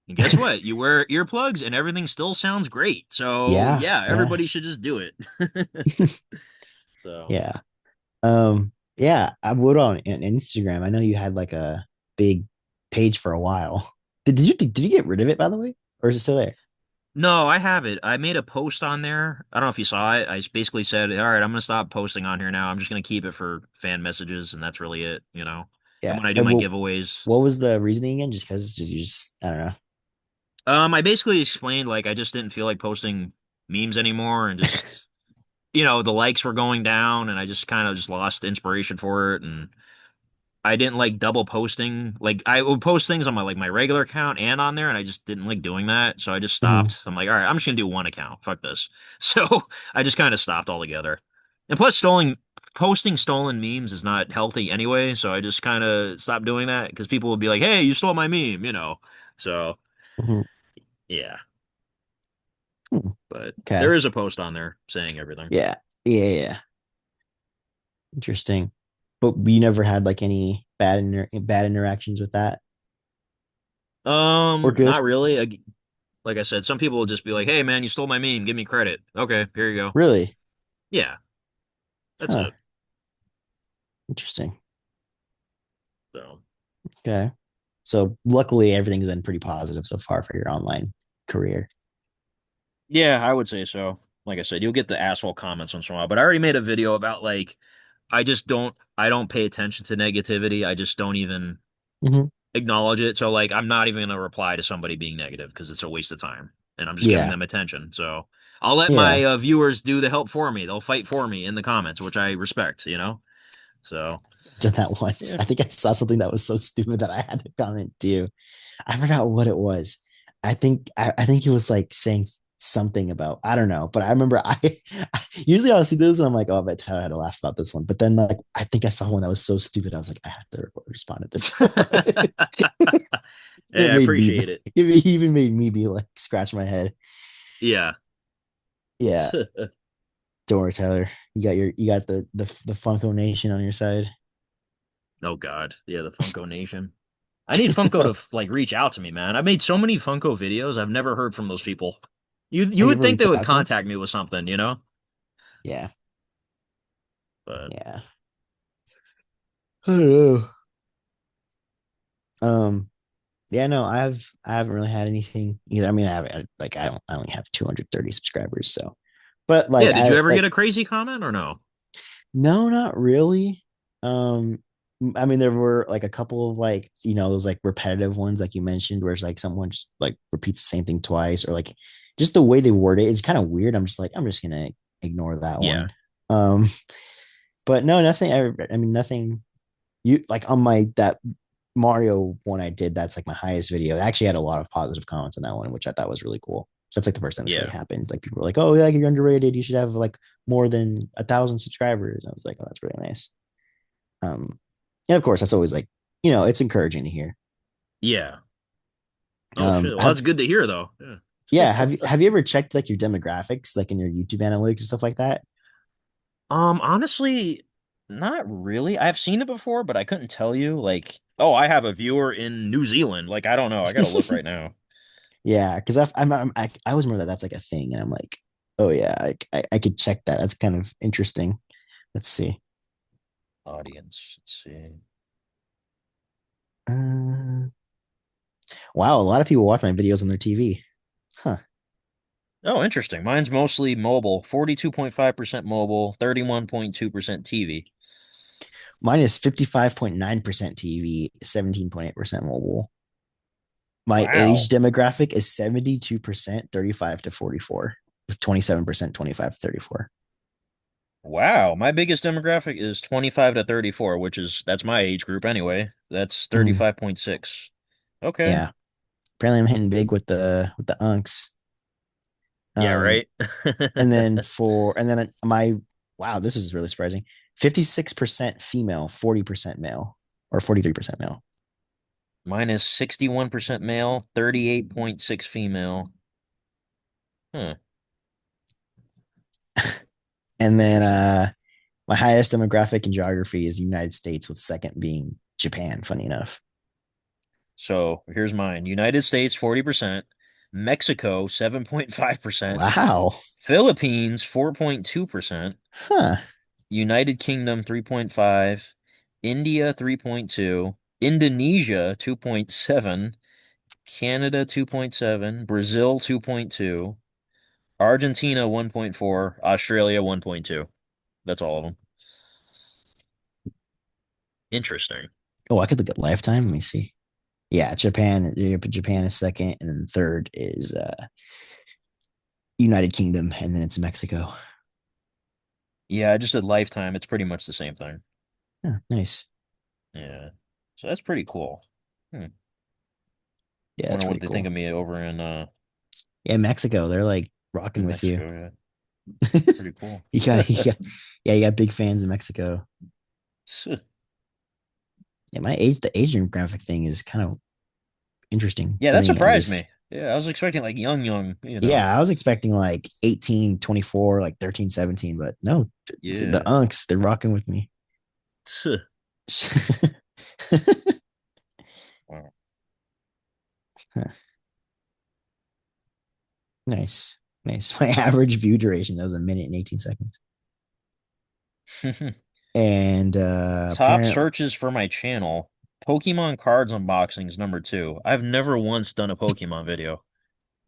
And guess what? You wear earplugs and everything still sounds great. So Yeah, yeah, yeah, everybody should just do it. So yeah. Yeah, I would on Instagram. I know you had like a big page for a while. Did you get rid of it by the way? Or is it still there? no, I have it. I made a post on there. I don't know if you saw it. I basically said, all right, I'm gonna stop posting on here now. I'm just gonna keep it for fan messages, and that's really it. And Yeah. when I do And my giveaways, what was the reasoning again? Just because just you just I don't know. I basically explained like I just didn't feel like posting memes anymore, and just the likes were going down, and I just kind of just lost inspiration for it, and I didn't like double posting. Like I would post things on my regular account and on there, and I just didn't like doing that. So I just Hmm, stopped. I'm like, all right, I'm just gonna do one account. Fuck this. So I just kind of stopped altogether. And plus, posting stolen memes is not healthy anyway. So I just kind of stopped doing that because people would be like, hey, you stole my meme. So hmm, yeah, hmm. but there Okay. is a post on there saying everything. Yeah. Yeah. Yeah. Interesting. But you never had like any bad interactions with that? Or good? Not really. Like I said, some people will just be like, "Hey, man, you stole my meme. Give me credit." Okay, here you go. Really? Yeah, that's Huh. it. Interesting. So, Okay. So luckily everything's been pretty positive so far for your online career. yeah, I would say so. Like I said, you'll get the asshole comments once in a while, but I already made a video about like I don't pay attention to negativity. I just don't even Hmm. acknowledge it. So like I'm not even gonna reply to somebody being negative because it's a waste of time and I'm just giving Yeah. them attention. So I'll let Yeah. my viewers do the help for me. They'll fight for me in the comments, which I respect, you know? So Done that once. yeah. I think I saw something that was so stupid that I had to comment too. I forgot what it was. I think he was like saying something about I don't know, but I remember usually I'll see those and I'm like, oh, I bet Tyler had to laugh about this one. But then like I think I saw one that was so stupid. I was like, I have to respond to this. Hey, It I made me appreciate it. it even made me be like scratch my head. Yeah. Yeah. Don't worry, Tyler. You got the Funko Nation on your side. Oh God. Yeah, the Funko Nation. I need Funko to like reach out to me, man. I've made so many Funko videos. I've never heard from those people. You Have you would ever think they reached would out to him? contact me with something, you know? Yeah. But Yeah. I don't know. Yeah, no, I haven't really had anything either. I mean, I only have 230 subscribers, so but like yeah, did you I ever get like a crazy comment or no? no, not really. Um, I mean, there were like a couple of like, those like repetitive ones, like you mentioned, where it's like someone just like repeats the same thing twice, or like just the way they word it is kind of weird. I'm just like, I'm just gonna ignore that Yeah. one. Um, but no, nothing. I mean, nothing. You like on my that Mario one I did, that's like my highest video. It actually had a lot of positive comments on that one, which I thought was really cool. So that's like the first time this really Yeah. happened. Like people were like, "Oh, yeah, you're underrated. You should have like more than 1,000 subscribers." I was like, "Oh, that's really nice." Um, and of course, that's always like, it's encouraging to hear. Yeah. Oh Um, shit. Well, have that's good to hear though. Yeah. yeah, have you ever checked like your demographics, like in your YouTube analytics and stuff like that? Honestly, not really. I've seen it before, but I couldn't tell you. Like, oh, I have a viewer in New Zealand. Like, I don't know. I gotta look right now. Yeah, because I always remember that that's like a thing, and I'm like, oh yeah, I could check that. That's kind of interesting. Let's see. Audience. Let's see. Uh, wow, a lot of people watch my videos on their TV. Huh. Oh, interesting. Mine's mostly mobile. 42.5% mobile, 31.2% TV. Mine is 55.9% TV, 17.8% mobile. My age Wow. demographic is 72% 35 to 44, with 27% 25 to 34. Wow. My biggest demographic is 25 to 34, that's my age group anyway. That's Mhm. 35.6. Okay. Yeah. Apparently I'm hitting big with the unks. Yeah, Um, right. and then my wow, this is really surprising. 56% female, 40% male, or 43% male. Mine is 61% male, 38.6 female. Huh. And then Interesting. my highest demographic in geography is the United States, with second being Japan, funny enough. So here's mine. United States, 40%. Mexico, 7.5%. Wow. Philippines, 4.2%. Huh. United Kingdom 3.5, India 3.2, Indonesia 2.7, Canada 2.7, Brazil 2.2, Argentina 1.4, Australia 1.2. That's all of them. Interesting. Oh, I could look at lifetime. Let me see. Yeah, Japan. Yeah, Japan is second, and then third is United Kingdom, and then it's Mexico. Yeah, I just did Lifetime. It's pretty much the same thing. Yeah, nice. Yeah. So that's pretty cool. Hmm. Yeah, that's Wonder what pretty they think cool. of me over Yeah, Mexico. They're like rocking in with you. Mexico. Yeah. Pretty cool. Yeah, you got big fans in Mexico. Yeah, the age demographic thing is kind of interesting Yeah, for that me, at surprised least. me. Yeah, I was expecting like young. Yeah, I was expecting like 18, 24, like 13, 17, but no, the Yeah. unks, they're rocking with me. Wow. Huh. Nice. Nice. My average view duration, that was a minute and 18 seconds. And Top apparently searches for my channel. Pokemon cards unboxing is number two. I've never once done a Pokemon video.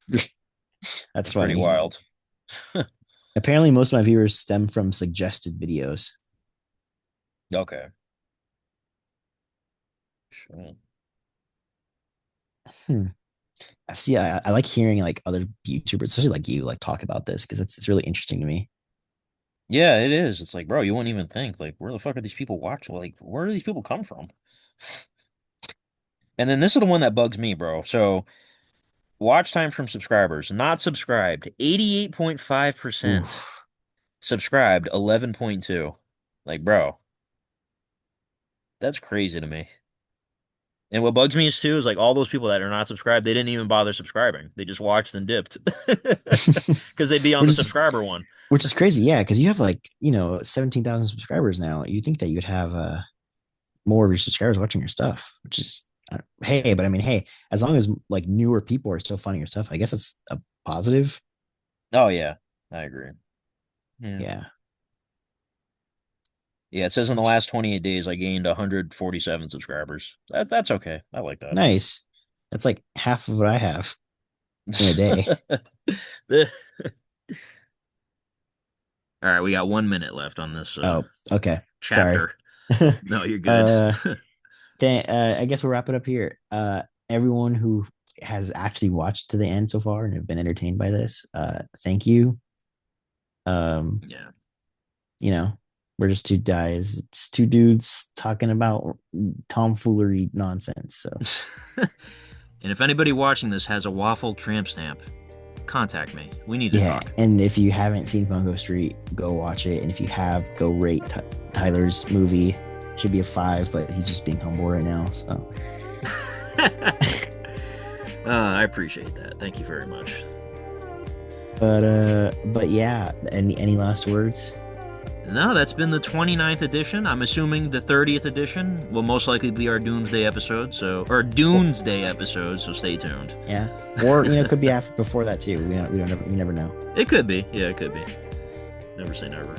that's That's pretty funny. wild. Apparently most of my viewers stem from suggested videos. Okay. Sure. Hmm. I see. I like hearing like other YouTubers, especially like you, like talk about this because it's really interesting to me. Yeah, it is. It's like, bro, you wouldn't even think, like, where the fuck are these people watching? Like, where do these people come from? And then this is the one that bugs me, bro. So, watch time from subscribers, not subscribed, 88.5%. Oof. Subscribed, 11.2. Like, bro, that's crazy to me. And what bugs me is too is like all those people that are not subscribed, they didn't even bother subscribing. They just watched and dipped because they'd be on which the is subscriber one. which is crazy, yeah, because you have like 17,000 subscribers now. You think that you'd have more of your subscribers watching your stuff, which is hey, but I mean, hey, as long as like newer people are still finding your stuff, I guess it's a positive. Oh yeah, I agree. Yeah. Yeah, Yeah, it says in the last 28 days I gained 147 subscribers. That's okay. I like that. nice. That's like half of what I have in a day. All right, we got 1 minute left on this Oh, okay. Sorry. chapter. No, you're good. uh I guess we'll wrap it up here. Everyone who has actually watched to the end so far and have been entertained by this, thank you. Um, Yeah. you know, we're just two guys, just two dudes talking about tomfoolery nonsense. So And if anybody watching this has a Waffle tramp stamp, contact me. We need to yeah, talk. and if you haven't seen Fungo Street, go watch it. And if you have, go rate Tyler's movie. Should be a 5, but he's just being humble right now. So I appreciate that. Thank you very much. but yeah, any last words? No, that's been the 29th edition. I'm assuming the 30th edition will most likely be our Doomsday episode, or Or, Doomsday episode, so stay tuned. yeah, or it could be after before that too. We never know. It could be. Yeah, it could be. Never say never.